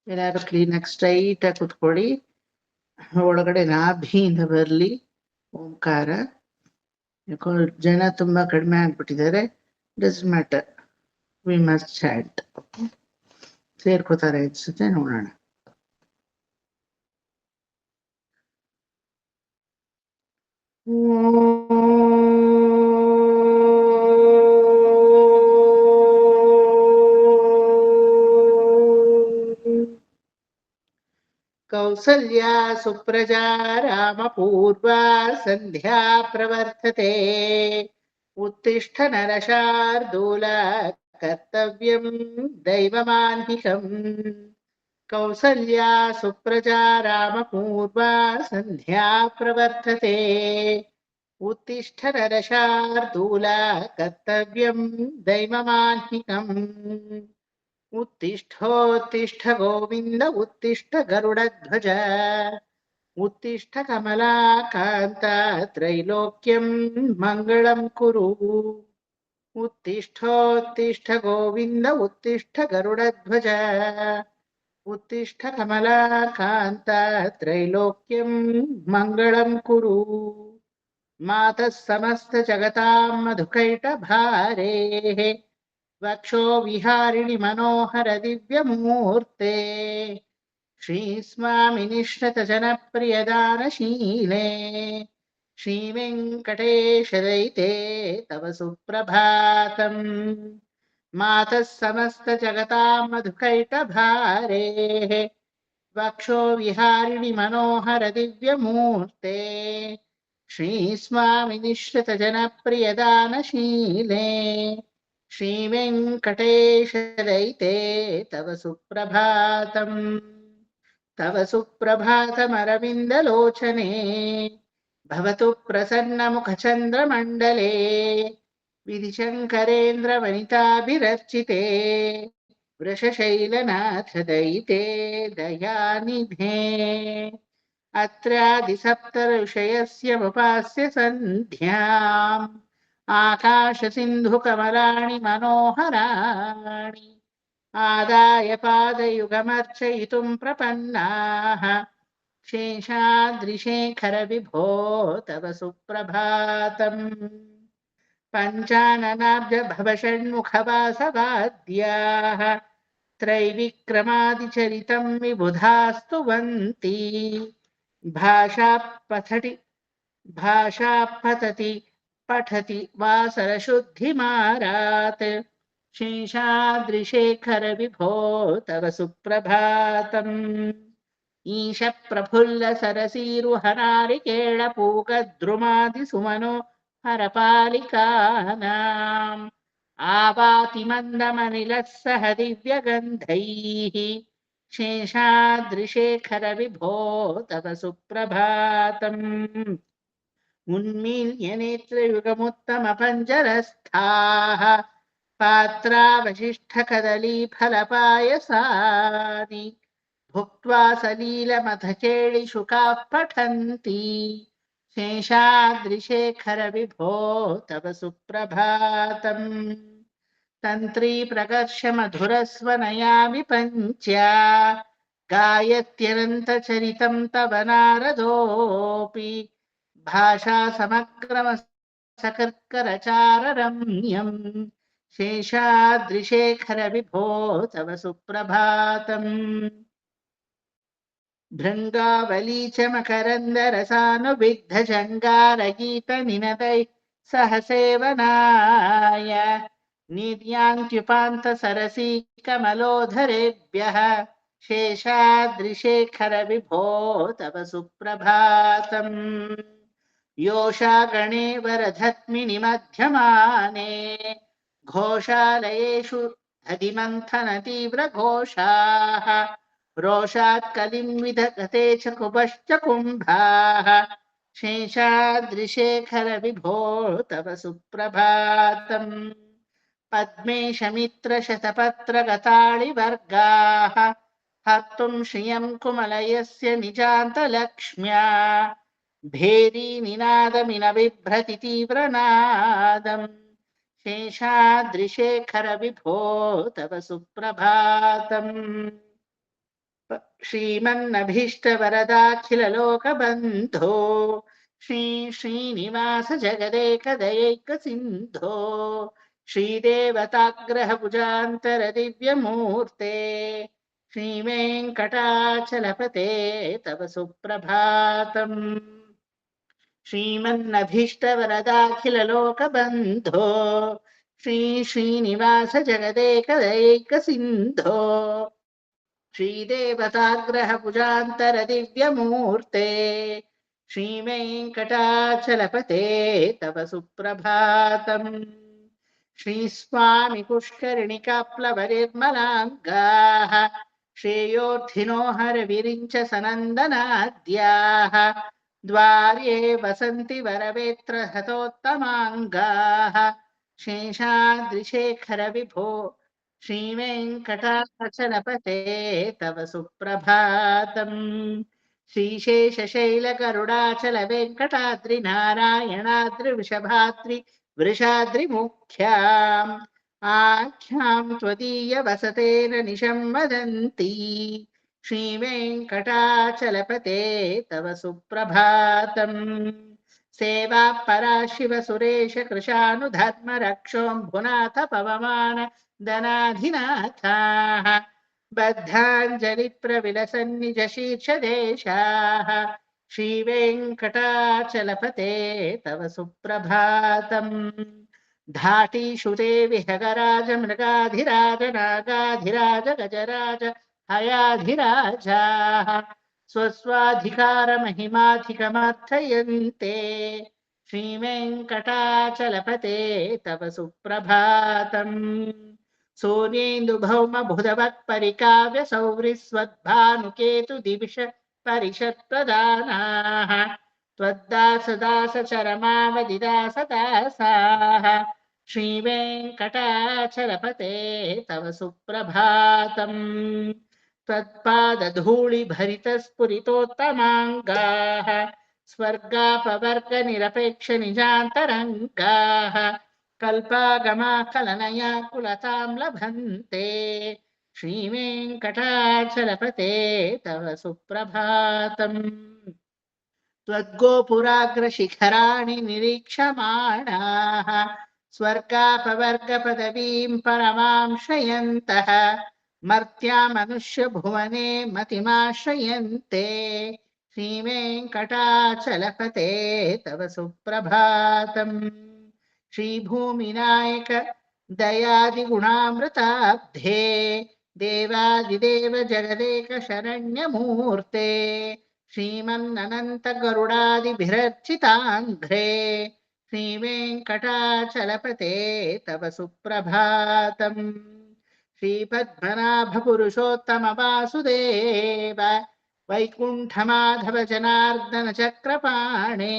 ಎಲ್ಲಾರು ಕ್ಲೀನಾಗಿ ಸ್ಟ್ರೈಟ್ ಆಗಿ ಕುತ್ಕೊಳ್ಳಿ. ಒಳಗಡೆ ನಾಭಿಯಿಂದ ಬರಲಿ ಓಂಕಾರ. ಯಾಕೋ ಜನ ತುಂಬಾ ಕಡಿಮೆ ಆಗ್ಬಿಟ್ಟಿದ್ದಾರೆ. Does matter, we must chat. ಸೇರ್ಕೋತಾರೆ ಅನ್ಸುತ್ತೆ, ನೋಡೋಣ. कौसल्या सुप्रजा रामपूर्वा सन्ध्या प्रवर्तते। उत्तिष्ठ नरशार्दूल कर्तव्यं दैवमान्तिकम्। कौसल्या सुप्रजा रामपूर्वा सन्ध्या प्रवर्तते। उत्तिष्ठ नरशार्दूल कर्तव्यं दैवमान्तिकम्। उत्तिष्ठोत्तिष्ठ गोविन्द उत्तिष्ठ गरुडध्वज। उत्तिष्ठ कमलाकान्त त्रैलोक्यं मङ्गलं कुरु। उत्तिष्ठोत्तिष्ठ गोविन्द उत्तिष्ठ गरुडध्वज। उत्तिष्ठ कमलाकान्त त्रैलोक्यं मङ्गलं कुरु। मातः समस्त जगतां मधुकैटभारेः वक्षो विहारिणि मनोहर दिव्यमूर्ते। श्रीस्वामि निश्चित जनप्रियदानशीले। श्रीवेङ्कटेश दयिते तव सुप्रभातम्। मातः समस्त जगतां मधुकैटभारेः वक्षो विहारिणि मनोहर दिव्यमूर्ते। श्रीस्वामि निश्चित जनप्रियदानशीले। श्रीवेङ्कटेश दयिते तव सुप्रभातम्। तव सुप्रभातमरविन्दलोचने भवतु प्रसन्नमुखचन्द्रमण्डले। विधिशङ्करेन्द्रवनिताभिरर्चिते वृषशैलनाथ दयिते दयानिधे। अत्रादिसप्तऋषयस्यमुपास्य सन्ध्याम् आकाशसिन्धुकमलानि मनोहराणि आदाय पादयुगमर्चयितुं प्रपन्नाः। शेषाद्रिशेखर विभो तव सुप्रभातम्। पञ्चाननाब्ज भवषण्मुखवासवाद्याः त्रैविक्रमादिचरितं विबुधास्तुवन्ति। भाषा पतति पठति वासरशुद्धिमारात्। शेषाद्रिशेखर विभो तव सुप्रभातम्। ईश प्रफुल्ल सरसीरुहनारिकेळपूगद्रुमादिसुमनो हरपालिकानाम् आवाति मन्दमनिलः सह दिव्यगन्धैः। शेषाद्रिशेखर विभो तव सुप्रभातम्। उन्मील्य नेत्रयुगमुत्तमपञ्जरस्थाः पात्रावशिष्ठकदलीफलपायसानि भुक्त्वा सलीलमथकेळिशुकाः पठन्ति। शेषाद्रिशेखर विभो तव सुप्रभातम्। तन्त्री प्रकर्ष मधुरस्वनया विपञ्च्या गायत्यनन्तचरितं तव नारदोऽपि। भाषा समग्रमसकर्करचाररम्यम्। शेषाद्रिशेखर विभो तव सुप्रभातम्। भृङ्गावली च मकरन्दरसानुविग्धजङ्गारगीतनिनदैः सह सेवनाय निर्यान्त्युपान्तसरसीकमलोधरेभ्यः। शेषाद्रिशेखर विभो तव सुप्रभातम्। योषा गणे वरधत्मिनि मध्यमाने घोषालयेषु धदिमन्थन तीव्रघोषाः। रोषात् कलिं विदधते च कुभश्च कुम्भाः। शेषाद्रिशेखर विभो तव सुप्रभातम्। पद्मेशमित्रशतपत्रगताळिवर्गाः हर्तुं श्रियं कुमलयस्य निजान्तलक्ष्म्या। भेरी निनादमिनबिभ्रति तीव्रनादम्। शेषाद्रिशेखर विभो तव सुप्रभातम्। श्रीमन्नभीष्टवरदाखिललोकबन्धो श्री श्रीनिवास जगदेकदयैकसिन्धो श्रीदेवताग्रहभुजान्तरदिव्यमूर्ते श्रीवेङ्कटाचलपते तव सुप्रभातम् श्रीमन्नभीष्टवरदाखिललोकबन्धो श्रीनिवास जगदेकदैकसिन्धो श्रीदेवताग्रहभुजान्तरदिव्यमूर्ते श्रीवेङ्कटाचलपते तव सुप्रभातम् श्रीस्वामि पुष्करिणिकाप्लवनिर्मलाङ्गाः श्रेयोर्थिनो हरविरिञ्च सनन्दनाद्याः द्वार्ये वसन्ति वरवेत्र हतोत्तमाङ्गाः शेषाद्रिशेखर विभो श्रीवेङ्कटाचलपते तव सुप्रभातम् श्रीशेषशैलगरुडाचलवेङ्कटाद्रिनारायणाद्रिवृषभाद्रि वृषाद्रिमुख्याम् आख्यां त्वदीयवसतेन निशं वदन्ति श्रीवेङ्कटाचलपते तव सुप्रभातम् सेवा परा शिव सुरेश कृशानुधर्म रक्षोऽम्भुनाथ पवमान दनाधिनाथाः बद्धाञ्जलिप्रविलसन्निज शीर्षदेशाः श्रीवेङ्कटाचलपते तव सुप्रभातम् धाटीषुते विहगराज मृगाधिराज नागाधिराज गजराज हयाधिराजाः स्वस्वाधिकारमहिमाधिकमर्थयन्ते श्रीवेङ्कटाचलपते तव सुप्रभातम् सूर्येन्दुभौमबुधवत्परिकाव्यसौरिस्वद्भानुकेतु दिविष परिषत्प्रदानाः त्वद्दासदासचरमावदिदासदासाः श्रीवेङ्कटाचलपते तव सुप्रभातम् त्वत्पादधूलिभरितस्फुरितोत्तमाङ्गाः स्वर्गापवर्गनिरपेक्षनिजान्तरङ्गाः कल्पागमाकलनया कुलतां लभन्ते श्रीवेङ्कटाचलपते तव सुप्रभातम् त्वद्गोपुराग्रशिखराणि निरीक्षमाणाः स्वर्गापवर्गपदवीं परमां श्रयन्तः मर्त्या मनुष्यभुवने मतिमाश्रयन्ते श्रीवेङ्कटाचलपते तव सुप्रभातम् श्रीभूमिनायक दयादिगुणामृताब्धे देवादिदेव जगदेक शरण्यमूर्ते श्रीमन्ननन्तगरुडादिभिरर्चिताङ्घ्रे श्रीवेङ्कटाचलपते तव सुप्रभातम् श्रीपद्मनाभपुरुषोत्तम वासुदेव वैकुण्ठमाधव जनार्दन चक्रपाणे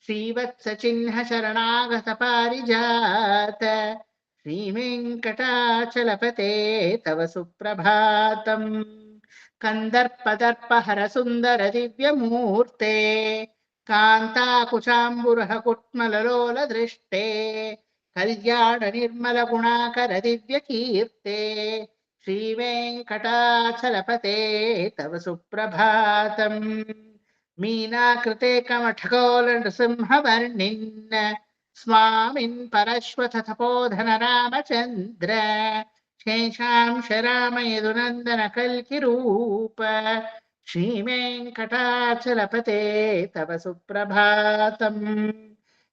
श्रीवत्सचिह्न शरणागत पारिजात श्रीवेङ्कटाचलपते तव सुप्रभातम् कन्दर्पदर्पहर सुन्दर दिव्यमूर्ते कान्ताकुचाम्बुरः कुट्मललोल दृष्टे कल्याण निर्मल गुणाकर दिव्यकीर्ते श्रीवेङ्कटाचलपते तव सुप्रभातम् मीनाकृते कमठकोल नृसिंहवर्णिन् स्वामिन् परश्वथ तपोधन रामचन्द्र शेषांश राम यदुनन्दन कल्किरूप श्रीवेङ्कटाचलपते तव सुप्रभातम्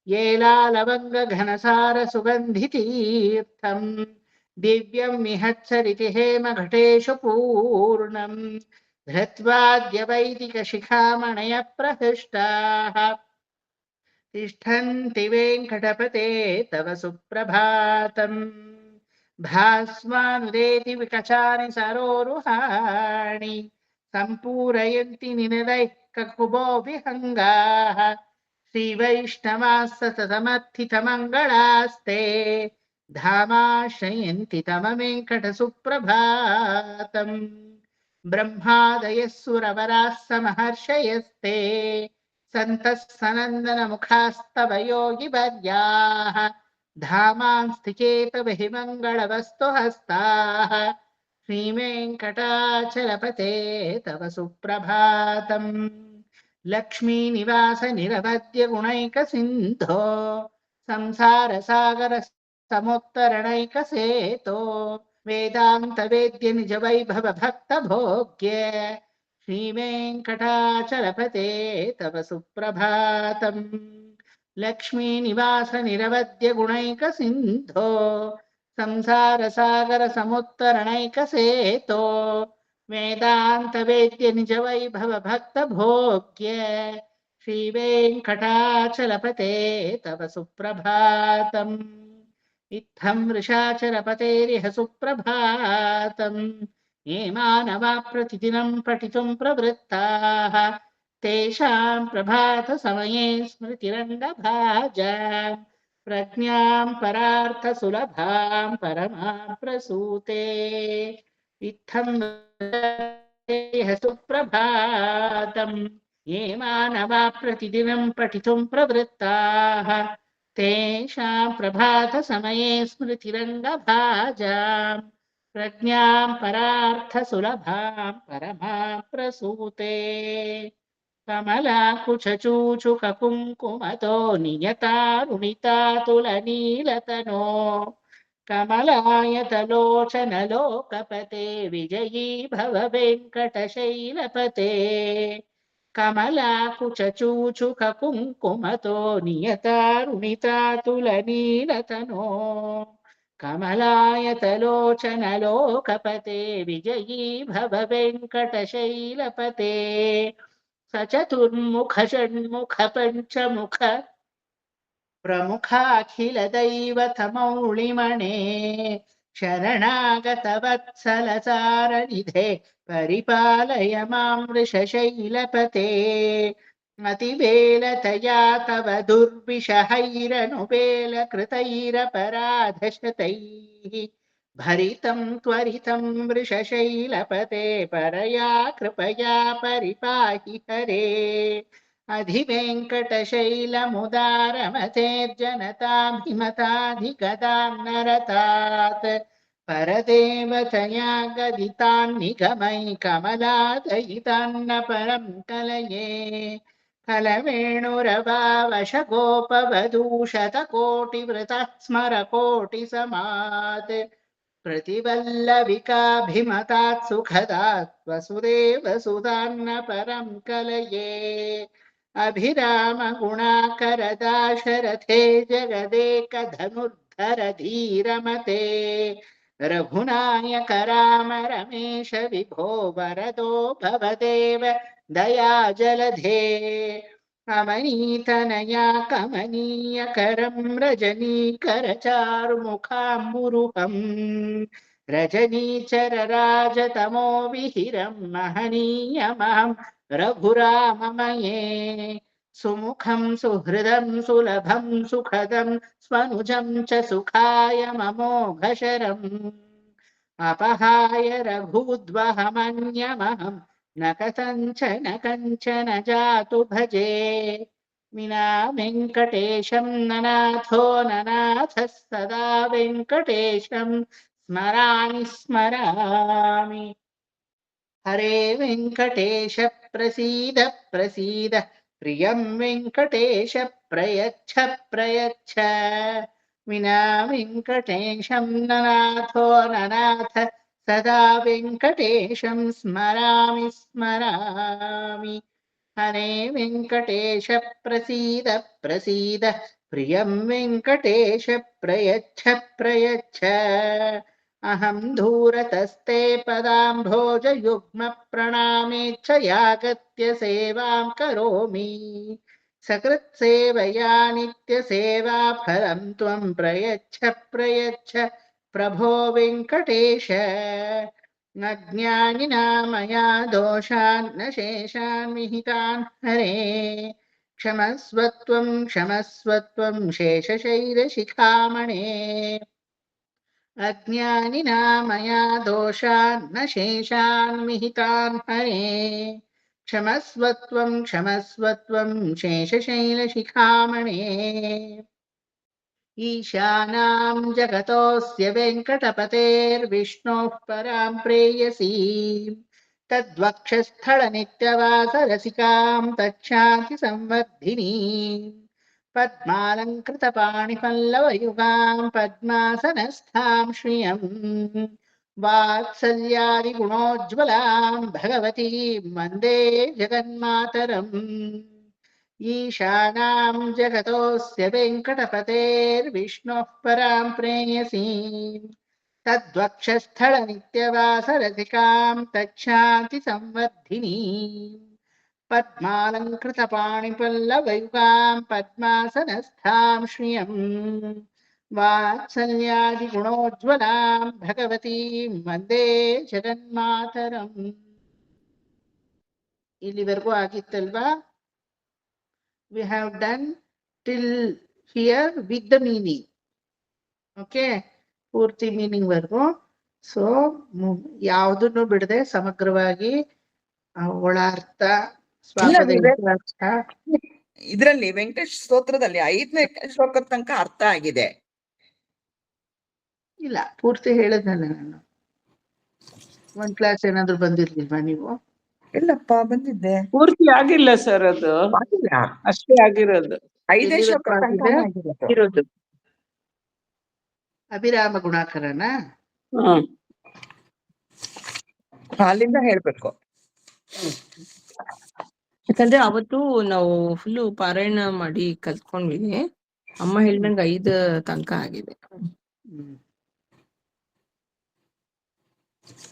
येलालवङ्ग घनसार सुगन्धितीर्थम् दिव्यं विहत्सरिति हेम घटेषु पूर्णम् धृत्वाद्य वैदिक शिखामणय प्रहृष्टाः तिष्ठन्ति वेङ्कटपते तव सुप्रभातम् भास्वानुदेति विकचानि सरोरुहाणि सम्पूरयन्ति निनदैः ककुबो विहङ्गाः श्रीवैष्णवाः सततमर्थितमङ्गलास्ते धामाश्रयन्ति तम वेङ्कटसुप्रभातम् ब्रह्मादयः सुरवराः समहर्षयस्ते सन्तः सनन्दनमुखास्तव योगिवर्याः धामांस्थिकेतव हि मङ्गलवस्तु हस्ताः श्रीवेङ्कटाचलपते तव सुप्रभातम्। लक्ष्मीनिवास निरवध्य गुणैकसिन्धो संसारसागर समुत्तरणैकसेतो वेदान्तवेद्य निज वैभव भक्तभोग्य श्रीवेङ्कटाचलपते तव सुप्रभातम्। लक्ष्मीनिवास निरवध्य गुणैकसिन्धो संसारसागर समुत्तरणैकसेतो वेदान्तवेद्य निज वैभव भक्तभोग्य श्रीवेङ्कटाचलपते तव सुप्रभातम्। इत्थं वृषाचलपतेरिह सुप्रभातम्। ये मानवा प्रतिदिनं पठितुं प्रवृत्ताः तेषां प्रभातसमये स्मृतिरङ्गभाजाम् प्रज्ञां परार्थसुलभां परमां प्रसूते। इत्थं सुप्रभातम्। ये मानवा प्रतिदिनं पठितुं प्रवृत्ताः तेषां प्रभातसमये स्मृतिरङ्गभाजां प्रज्ञां परार्थसुलभां परमां प्रसूते। कमलाकुचूचुककुङ्कुमतो नियतारुणितातुलनीलतनो कमलायतलोचनलोकपते विजयी भव वेङ्कटशैलपते। कमलाकुचूचुककुङ्कुमतो नियतारुणितातुलनीलतनो कमलायतलोचनलोकपते विजयी भव वेङ्कटशैलपते। सचतुर्मुख षण्मुख पञ्चमुख प्रमुखाखिल दैवतमौळिमणे शरणागत वत्सल सारनिधे परिपालय मां वृषशैलपते। अतिवेलतया तव दुर्विषहैरनुवेलकृतैरपराधशतैः भरितं त्वरितं वृषशैलपते परया कृपया परिपाहि हरे। अधिवेङ्कटशैलमुदारमतेर्जनताभिमताधिगदां नरतात् परदेवतया गदितान् निगमैः कमलादयितान्न परं कलये। कलवेणुरवावशगोपवधूशतकोटिवृतः स्मरकोटिसमात् प्रतिवल्लविकाभिमतात् सुखदात् वसुदेवसुतान्न परं कलये। अभिराम गुणाकरदाशरथे जगदेकधनुर्धर धीरमते रघुनायक राम रमेश विभो वरदो भवदेव दयाजलधे। अमनीतनया कमनीयकरं रजनीकरचारुमुखाम्बुरुहम् रजनीचरराजतमो विहिरं महनीयमां रघुराममये। सुमुखं सुहृदं सुलभं सुखदं स्वनुजं च सुखाय ममोघशरम् अपहाय रघूद्वहमन्यमहं न कथञ्चन जातु भजे। विना वेङ्कटेशं ननाथो ननाथः सदा वेङ्कटेशं स्मरामि। हरे वेङ्कटेश प्रसीद प्रसीद प्रियं वेङ्कटेश प्रयच्छ। विना वेङ्कटेशं ननाथो ननाथ सदा वेङ्कटेशं स्मरामि। हरे वेङ्कटेश प्रसीद प्रसीद प्रियं वेङ्कटेश प्रयच्छ। अहं दूरतस्ते पदाम्भोजयुग्म प्रणामेच्छयागत्य सेवां करोमि। सकृत्सेवया नित्यसेवा फलं त्वं प्रयच्छ प्रभो वेङ्कटेश। अज्ञानिना मया दोषान् न शेषान् विहितान् हरे क्षमस्वत्वं शेषशैलशिखामणे। अज्ञानिना मया दोषान् न शेषान् विहितान् हरे क्षमस्वत्वं शेषशैलशिखामणे। ईशानां जगतोऽस्य वेङ्कटपतेर्विष्णोः परां प्रेयसीम् तद्वक्षस्थलनित्यवासरसिकां तच्छान्ति संवर्धिनीम् पद्मालङ्कृतपाणिपल्लवयुगां पद्मासनस्थां श्रियम् वात्सल्यादिगुणोज्ज्वलां भगवतीं वन्दे जगन्मातरम् ईशानां जगतोऽस्य वेङ्कटपतेर्विष्णोः परां प्रेयसीम् तद्वक्षस्थलनित्यवासरसिकां तच्छान्ति संवर्धिनीम् पद्मालङ्कृतपाणिपल्लवयुगां पद्मासनस्थां श्रियम् वात्सल्यादिगुणोज्ज्वलां भगवतीं वन्दे जगन्मातरम्. ಇಲ್ಲಿವರೆಗೂ ಆಗಿತ್ತಲ್ವಾ? We have done till here with the meaning. Okay, ಪೂರ್ತಿ ಮೀನಿಂಗ್ ವರ್ಗು. ಸೊ ಯಾವುದನ್ನು ಬಿಡದೆ ಸಮಗ್ರವಾಗಿ ಒಳ ಅರ್ಥ, ಸ್ವಾಪದ ಅರ್ಥ. ಇದರಲ್ಲಿ ವೆಂಕಟೇಶ್ ಸ್ತೋತ್ರದಲ್ಲಿ 5ನೇ ಶ್ಲೋಕದ ತನಕ ಅರ್ಥ ಆಗಿದೆ. ಇಲ್ಲ, ಪೂರ್ತಿ ಹೇಳಿದ್ನಲ್ಲ ನಾನು. ಒಂದ್ ಕ್ಲಾಸ್ ಏನಾದ್ರು ಬಂದಿರ್ಲಿಲ್ವಾ ನೀವು? ಇಲ್ಲಪ್ಪ, ಬಂದಿದ್ದೆ. ಪೂರ್ತಿ ಆಗಿಲ್ಲ ಸರ್, ಅದು ಅಷ್ಟೇ ಆಗಿರೋದು. 5ನೇ ಶ್ಲೋಕ ಇರೋದು ಅಭಿರಾಮ ಗುಣಾಕರನ. ಅಲ್ಲಿಂದ ಹೇಳ್ಬೇಕು. ಯಾಕಂದ್ರೆ ಅವತ್ತು ನಾವು ಫುಲ್ಲು ಪಾರಾಯಣ ಮಾಡಿ ಕಲ್ತ್ಕೊಂಡ್ವಿ. ಅಮ್ಮ ಹೇಳ್ದಂಗ 5 ತನಕ ಆಗಿದೆ.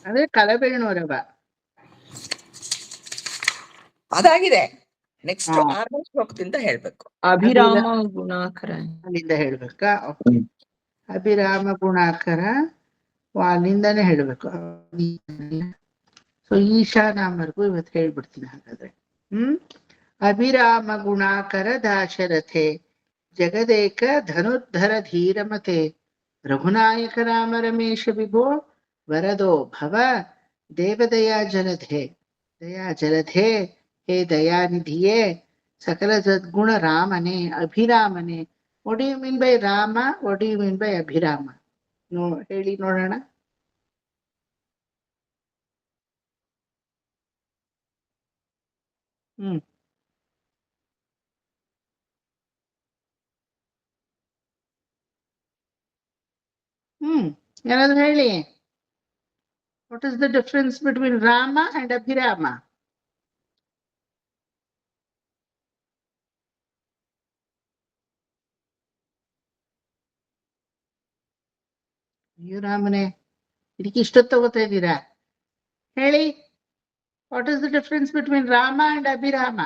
ಅದೇ ಕಲಬೇಣುವರವ ಅದಾಗಿದೆ. ನೆಕ್ಸ್ಟ್ 6ನೇ ಶ್ಲೋಕದಿಂದ ಹೇಳ್ಬೇಕು. ಅಭಿರಾಮ ಗುಣಾಕರ ಅಲ್ಲಿಂದ ಹೇಳ್ಬೇಕಾ? ಅಭಿರಾಮ ಗುಣಾಕರ ಅಲ್ಲಿಂದಾನೇ ಹೇಳ್ಬೇಕು. ಸೊ ಈಶಾನಾಮರ್ಗೂ ಇವತ್ತು ಹೇಳ್ಬಿಡ್ತೀನಿ ಹಾಗಾದ್ರೆ. ಅಭಿರಾಮ ಗುಣಾಕರ ದಾಶರಥೆ ಜಗದೇಕ ಧನುರ್ಧರ ಧೀರಮತೆ ರಘುನಾಯಕ ರಾಮ ರಮೇಶ ವಿಭೋ ವರದೋ ಭವ ದೇವದಯಾ ಜಲಧೆ. ದಯಾ ಜಲಧೆ, ಹೇ ದಯಾನಿಧಿಯೇ, ಸಕಲ ಸದ್ಗುಣ ರಾಮನೇ, ಅಭಿರಾಮನೇ. What do you mean by Rama? What do you mean by Abhirama? ಹೇಳಿ ನೋಡೋಣ. ಏನಾದ್ರು ಹೇಳಿ. What is the difference between Rama and Abhirama? ಅಯ್ಯೋ ರಾಮನೇ, ಇದಕ್ಕೆ ಇಷ್ಟೊತ್ತು ತಗೋತಾ ಇದ್ದೀರಾ? ಹೇಳಿ, what is the difference between Rama and Abhirama?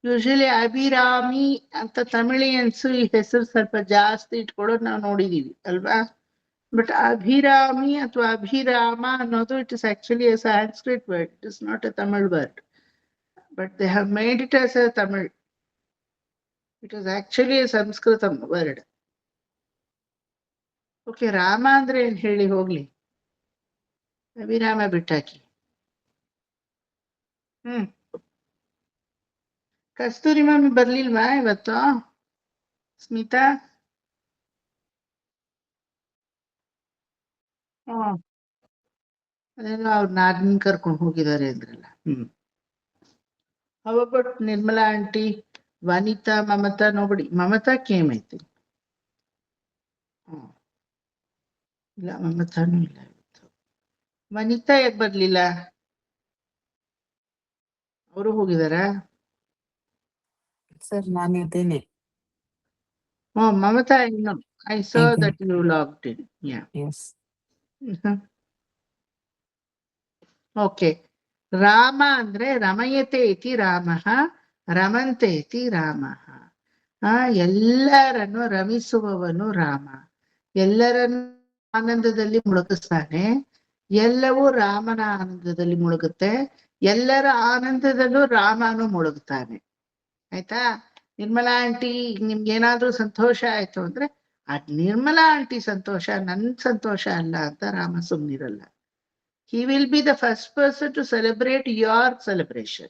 Usually Abhirami ಅಂತ ತಮಿಳಿಯನ್ಸ್ ಈ ಹೆಸರು ಸ್ವಲ್ಪ ಜಾಸ್ತಿ ಇಟ್ಕೊಳ್ಳೋದು ನಾವು ನೋಡಿದೀವಿ ಅಲ್ವಾ? ಬಟ್ ಅಭಿರಾಮಿ ಅಥವಾ ಅಭಿರಾಮ ಅನ್ನೋದು it is actually a Sanskrit word. It is not a Tamil word, but they have made it as a Tamil. It is actually a Samskritam word. Okay, Rama ಅಂದ್ರೆ ಏನ್ ಹೇಳಿ ಹೋಗ್ಲಿ, ಅಭಿರಾಮ ಬಿಟ್ಟಾಕಿ. ಕಸ್ತೂರಿ ಮಾಮಿ ಬರ್ಲಿಲ್ವಾ ಇವತ್ತು? ಸ್ಮಿತಾ? ಅದೇನೋ ಅವ್ರ ನಾದಿನ್ ಕರ್ಕೊಂಡು ಹೋಗಿದ್ದಾರೆ ಅಂದ್ರಲ್ಲ. How about Nirmala aunty, Vanita, Mamata? Nobody. Mamata came ಐತಿ. ಇಲ್ಲ, ಮಮತಾನೂ ಇಲ್ಲ ಇವತ್ತು. ವನಿತಾ ಯಾಕೆ ಬರ್ಲಿಲ್ಲ? ಅವರು ಹೋಗಿದಾರ? ಸರ್, ನಾನು ಇದ್ದೇನೆ. Mamata, I saw that you logged in. Yeah. Yes. Okay. Rama ಅಂದ್ರೆ ರಮಯತೆ ಇತಿ ರಾಮಃ, ರಮಂತೆ ಇತಿ ರಾಮಃ. ಎಲ್ಲರನ್ನು ರಮಿಸುವವನು ರಾಮ. ಎಲ್ಲರನ್ನು ಆನಂದದಲ್ಲಿ ಮುಳುಗಿಸ್ತಾನೆ. ಎಲ್ಲವೂ ರಾಮನ ಆನಂದದಲ್ಲಿ ಮುಳುಗುತ್ತೆ. ಎಲ್ಲರ ಆನಂದದಲ್ಲೂ ರಾಮನು ಮುಳುಗುತ್ತಾನೆ. ಆಯ್ತಾ? ನಿರ್ಮಲಾ ಆಂಟಿ, ನಿಮ್ಗೇನಾದ್ರೂ ಸಂತೋಷ ಆಯ್ತು ಅಂದ್ರೆ ಅದ್ ನಿರ್ಮಲಾ ಆಂಟಿ ಸಂತೋಷ, ನನ್ ಸಂತೋಷ ಅಲ್ಲ ಅಂತ Rama ಸುಮ್ನಿರಲ್ಲ. He will be the first person to celebrate your celebration.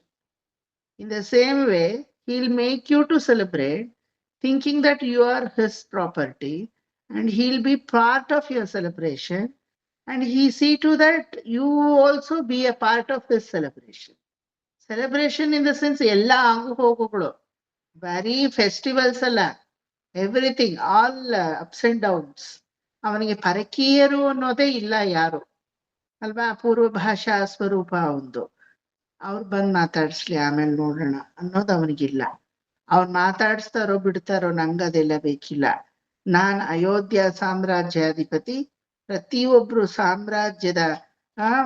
In the same way, he'll make you to celebrate, thinking that you are his property, and he'll be part of your celebration, and he see to that you also be a part of this celebration. Celebration in the sense ಎಲ್ಲ ಆಗು ಹೋಗುಗಳು, ಬರೀ festivals ಅಲ್ಲ, everything, all ups and downs. ಅವನಿಗೆ ಪರಕೀಯರು ಅನ್ನೋದೇ ಇಲ್ಲ ಯಾರು, ಅಲ್ವಾ? ಪೂರ್ವ ಭಾಷಾ ಸ್ವರೂಪ ಒಂದು. ಅವ್ರು ಬಂದ್ ಮಾತಾಡ್ಸ್ಲಿ ಆಮೇಲೆ ನೋಡೋಣ ಅನ್ನೋದು ಅವನಿಗಿಲ್ಲ. ಅವ್ರು ಮಾತಾಡಿಸ್ತಾರೋ ಬಿಡ್ತಾರೋ ನಂಗದೆಲ್ಲ ಬೇಕಿಲ್ಲ. ನಾನ್ ಅಯೋಧ್ಯ ಸಾಮ್ರಾಜ್ಯಾಧಿಪತಿ, ಪ್ರತಿಯೊಬ್ರು ಸಾಮ್ರಾಜ್ಯದ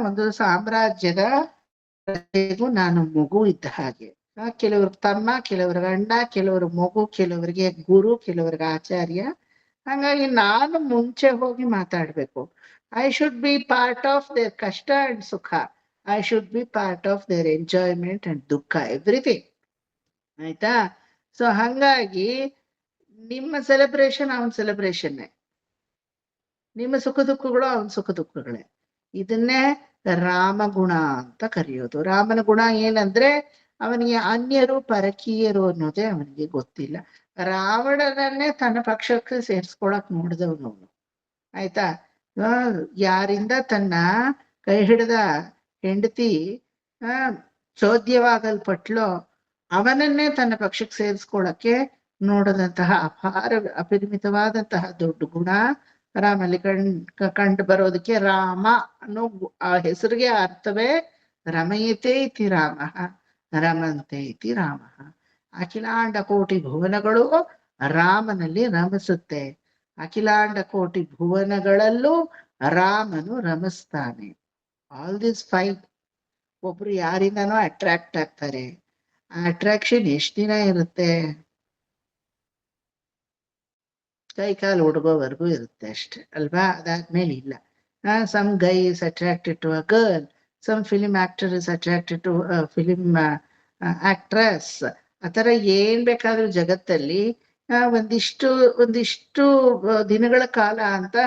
ಒಂದು ಸಾಮ್ರಾಜ್ಯದ ನಾನು ಮಗು ಇದ್ದ ಹಾಗೆ. ಕೆಲವ್ರ ತಮ್ಮ, ಕೆಲವ್ರ ಗಂಡ, ಕೆಲವ್ರ ಮಗು, ಕೆಲವರಿಗೆ ಗುರು, ಕೆಲವ್ರಿಗೆ ಆಚಾರ್ಯ. ಹಾಗಾಗಿ ನಾನು ಮುಂಚೆ ಹೋಗಿ ಮಾತಾಡ್ಬೇಕು. I should be part of their ಕಷ್ಟ ಅಂಡ್ ಸುಖ. I should be part of their enjoyment and ದುಃಖ, ಎವ್ರಿಥಿಂಗ್. ಆಯ್ತಾ? ಸೊ ಹಂಗಾಗಿ ನಿಮ್ಮ ಸೆಲೆಬ್ರೇಷನ್ ಅವನ್ ಸೆಲೆಬ್ರೇಷನ್ನೇ, ನಿಮ್ಮ ಸುಖ ದುಃಖಗಳು ಅವನ್ ಸುಖ ದುಃಖಗಳೇ. ಇದನ್ನೇ ರಾಮಗುಣ ಅಂತ ಕರೆಯೋದು. ರಾಮನ ಗುಣ ಏನಂದ್ರೆ ಅವನಿಗೆ ಅನ್ಯರು ಪರಕೀಯರು ಅನ್ನೋದೇ ಅವನಿಗೆ ಗೊತ್ತಿಲ್ಲ. ರಾವಣನನ್ನೇ ತನ್ನ ಪಕ್ಷಕ್ಕೆ ಸೇರ್ಸ್ಕೊಳಕ್ ನೋಡಿದವನು ಅವನು. ಆಯ್ತಾ? ಯಾರಿಂದ ತನ್ನ ಕೈ ಹಿಡಿದ ಹೆಂಡತಿ ಚೋದ್ಯವಾಗಲ್ಪಟ್ಲೋ ಅವನನ್ನೇ ತನ್ನ ಪಕ್ಷಕ್ಕೆ ಸೇರಿಸ್ಕೊಳಕ್ಕೆ ನೋಡದಂತಹ ಅಪಾರ ಅಪರಿಮಿತವಾದಂತಹ ದೊಡ್ಡ ಗುಣ ರಾಮಲ್ಲಿ ಕಂಡು ಬರೋದಕ್ಕೆ ರಾಮ ಅನ್ನೋ ಆ ಹೆಸರಿಗೆ ಅರ್ಥವೇ ರಮಯತೆ ಇತಿ ರಾಮ, ರಮಂತೆ ಇತಿ ರಾಮ. ಅಖಿಲಾಂಡ ಕೋಟಿ ಭುವನಗಳು ರಾಮನಲ್ಲಿ ರಮಿಸುತ್ತೆ. ಅಖಿಲಾಂಡ ಕೋಟಿ ಭುವನಗಳಲ್ಲೂ ರಾಮನು ರಮಿಸ್ತಾನೆ. All this five. ಒಬ್ರು ಯಾರಿಂದನೋ ಅಟ್ರಾಕ್ಟ್ ಆಗ್ತಾರೆ. ಆ ಅಟ್ರಾಕ್ಷನ್ ಎಷ್ಟ್ ದಿನ ಇರುತ್ತೆ? ಕೈ ಕಾಲು ಹುಡುಗೋವರೆಗೂ ಇರುತ್ತೆ ಅಷ್ಟೆ, ಅಲ್ವಾ? ಅದಾದ್ಮೇಲೆ ಇಲ್ಲ. Some guy is attracted to a girl, some film actor is attracted to film actress. ಆ ಥರ ಏನ್ ಬೇಕಾದ್ರೂ ಜಗತ್ತಲ್ಲಿ ಒಂದಿಷ್ಟು ದಿನಗಳ ಕಾಲ ಅಂತ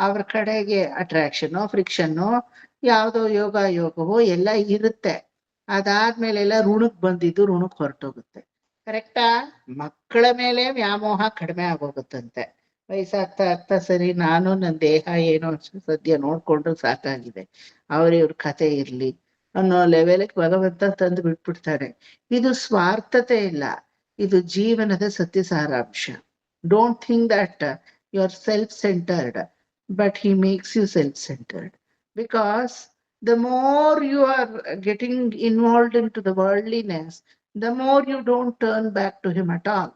ಅವ್ರ ಕಡೆಗೆ ಅಟ್ರಾಕ್ಷನ್ನು, ಫ್ರಿಕ್ಷನ್ನು, ಯಾವುದೋ ಯೋಗವೋ ಎಲ್ಲ ಇರುತ್ತೆ. ಅದಾದ್ಮೇಲೆ ಎಲ್ಲ ಋಣಕ್ ಬಂದಿದ್ದು ಋಣಕ್ ಹೊರಟೋಗುತ್ತೆ. ಕರೆಕ್ಟಾ? ಮಕ್ಕಳ ಮೇಲೆ ವ್ಯಾಮೋಹ ಕಡಿಮೆ ಆಗೋಗುತ್ತಂತೆ ವಯಸ್ಸಾಗ್ತಾ ಆಗ್ತಾ. ಸರಿ, ನಾನು ನನ್ನ ದೇಹ ಏನೋ ಸದ್ಯ ನೋಡ್ಕೊಂಡ್ರು ಸಾಕಾಗಿದೆ, ಇವ್ರ ಕತೆ ಇರ್ಲಿ ಅನ್ನೋ ಲೆವೆಲ್ಗೆ ಭಗವಂತ ತಂದು ಬಿಟ್ಬಿಡ್ತಾನೆ. ಇದು ಸ್ವಾರ್ಥತೆ ಇಲ್ಲ, ಇದು ಜೀವನದ ಸತ್ಯ ಸಾರಾಂಶ. Don't think that you are self centered, but he makes you self centered. Because the more you are getting involved into the worldliness, the more you don't turn back to him at all.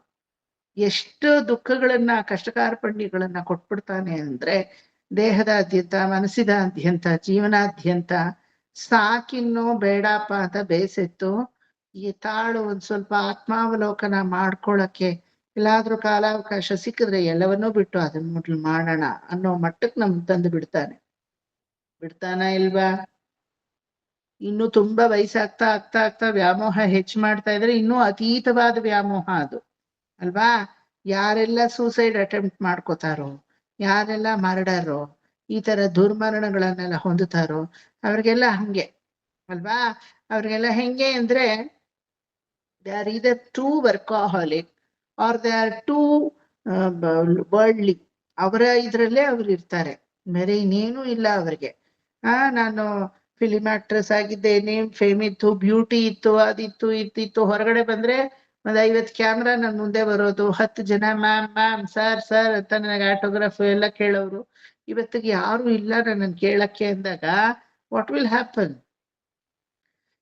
ಎಷ್ಟು ದುಃಖಗಳನ್ನ, ಕಷ್ಟಕಾರ್ಪಣ್ಯಗಳನ್ನ ಕೊಟ್ಬಿಡ್ತಾನೆ ಅಂದ್ರೆ ದೇಹದಾದ್ಯಂತ, ಮನಸ್ಸಿದಾದ್ಯಂತ, ಜೀವನಾದ್ಯಂತ. ಸಾಕಿನ್ನು ಬೇಡಪ್ಪ ಅಂತ ಬೇಸೆತ್ತು ಈ ತಾಳು ಒಂದ್ ಸ್ವಲ್ಪ ಆತ್ಮಾವಲೋಕನ ಮಾಡ್ಕೊಳಕ್ಕೆ ಎಲ್ಲಾದ್ರೂ ಕಾಲಾವಕಾಶ ಸಿಕ್ಕಿದ್ರೆ ಎಲ್ಲವನ್ನೂ ಬಿಟ್ಟು ಅದನ್ನ ಮೊದಲು ಮಾಡೋಣ ಅನ್ನೋ ಮಟ್ಟಕ್ಕೆ ನಮ್ ತಂದು ಬಿಡ್ತಾನ ಇಲ್ವಾ? ಇನ್ನು ತುಂಬಾ ವಯಸ್ಸಾಗ್ತಾ ಆಗ್ತಾ ಆಗ್ತಾ ವ್ಯಾಮೋಹ ಹೆಚ್ಚು ಮಾಡ್ತಾ ಇದ್ರೆ ಇನ್ನೂ ಅತೀತವಾದ ವ್ಯಾಮೋಹ ಅದು, ಅಲ್ವಾ? ಯಾರೆಲ್ಲ ಸೂಸೈಡ್ ಅಟೆಂಪ್ಟ್ ಮಾಡ್ಕೋತಾರೋ, ಯಾರೆಲ್ಲ ಮರ್ಡರೋ, ಈ ತರ ದುರ್ಮರಣಗಳನ್ನೆಲ್ಲ ಹೊಂದುತ್ತಾರೋ ಅವ್ರಿಗೆಲ್ಲ ಹಂಗೆ, ಅಲ್ವಾ? ಅವ್ರಿಗೆಲ್ಲ ಹೆಂಗೆ ಅಂದ್ರೆ they are either too workaholic or they are too worldly. ಅವರ ಇದ್ರಲ್ಲೇ ಅವ್ರು ಇರ್ತಾರೆ, ಬೇರೆ ಇನ್ನೇನು ಇಲ್ಲ ಅವ್ರಿಗೆ. ನಾನು ಫಿಲಿಂ ಆಕ್ಟ್ರೆಸ್ ಆಗಿದ್ದೇನೆ, ಫೇಮ್ ಇತ್ತು, ಬ್ಯೂಟಿ ಇತ್ತು, ಅದಿತ್ತು ಇತ್ತಿತ್ತು. ಹೊರಗಡೆ ಬಂದ್ರೆ 50 ಕ್ಯಾಮ್ರಾ ನನ್ ಮುಂದೆ ಬರೋದು, 10 ಜನ ಮ್ಯಾಮ್ ಸರ್ ಅಂತ ನನಗೆ ಆಟೋಗ್ರಾಫ್ ಎಲ್ಲ ಕೇಳೋರು. ಇವತ್ತಿಗೆ ಯಾರು ಇಲ್ಲ ನನ್ನ ಕೇಳಕ್ಕೆ ಅಂದಾಗ what will happen?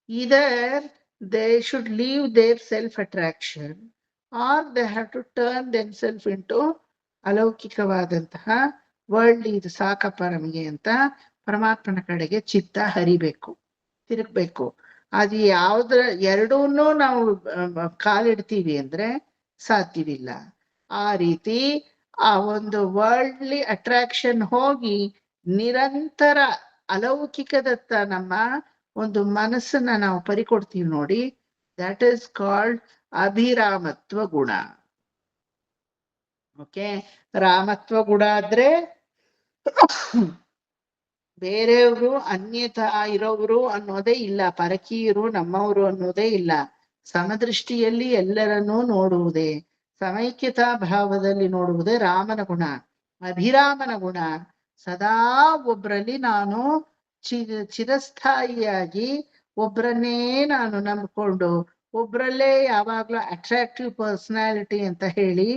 Either they should leave their self attraction or they have to turn themselves into ಅಲೌಕಿಕವಾದಂತಹ ವರ್ಲ್ಡ್. ಇದು ಸಾಕಪ್ಪ ನಮಗೆ ಅಂತ ಪರಮಾತ್ಮನ ಕಡೆಗೆ ಚಿತ್ತ ಹರಿಬೇಕು, ತಿರುಗ್ಬೇಕು. ಅದು ಯಾವ್ದ್ರ ಎರಡೂನು ನಾವು ಕಾಲಿಡ್ತೀವಿ ಅಂದ್ರೆ ಸಾಧ್ಯವಿಲ್ಲ. ಆ ರೀತಿ ಆ ಒಂದು ವರ್ಲ್ಡ್ಲಿ ಅಟ್ರಾಕ್ಷನ್ ಹೋಗಿ ನಿರಂತರ ಅಲೌಕಿಕದತ್ತ ನಮ್ಮ ಒಂದು ಮನಸ್ಸನ್ನ ನಾವು ಪರಿಕೊಡ್ತೀವಿ ನೋಡಿ, ದಟ್ ಈಸ್ ಕಾಲ್ಡ್ ಅಭಿರಾಮತ್ವ ಗುಣ. ಓಕೆ? ರಾಮತ್ವ ಗುಣ ಆದ್ರೆ ಬೇರೆಯವರು ಅನ್ಯತಾ ಇರೋರು ಅನ್ನೋದೇ ಇಲ್ಲ, ಪರಕೀಯರು ನಮ್ಮವರು ಅನ್ನೋದೇ ಇಲ್ಲ. ಸಮದೃಷ್ಟಿಯಲ್ಲಿ ಎಲ್ಲರನ್ನೂ ನೋಡುವುದೇ, ಸಮೈಕ್ಯತಾ ಭಾವದಲ್ಲಿ ನೋಡುವುದೇ ರಾಮನ ಗುಣ. ಅಭಿರಾಮನ ಗುಣ ಸದಾ ಒಬ್ರಲ್ಲಿ ನಾನು ಚಿರಸ್ಥಾಯಿಯಾಗಿ ಒಬ್ರನ್ನೇ ನಾನು ನಂಬಿಕೊಂಡು ಒಬ್ರಲ್ಲೇ ಯಾವಾಗ್ಲೂ ಅಟ್ರಾಕ್ಟಿವ್ ಪರ್ಸನಾಲಿಟಿ ಅಂತ ಹೇಳಿ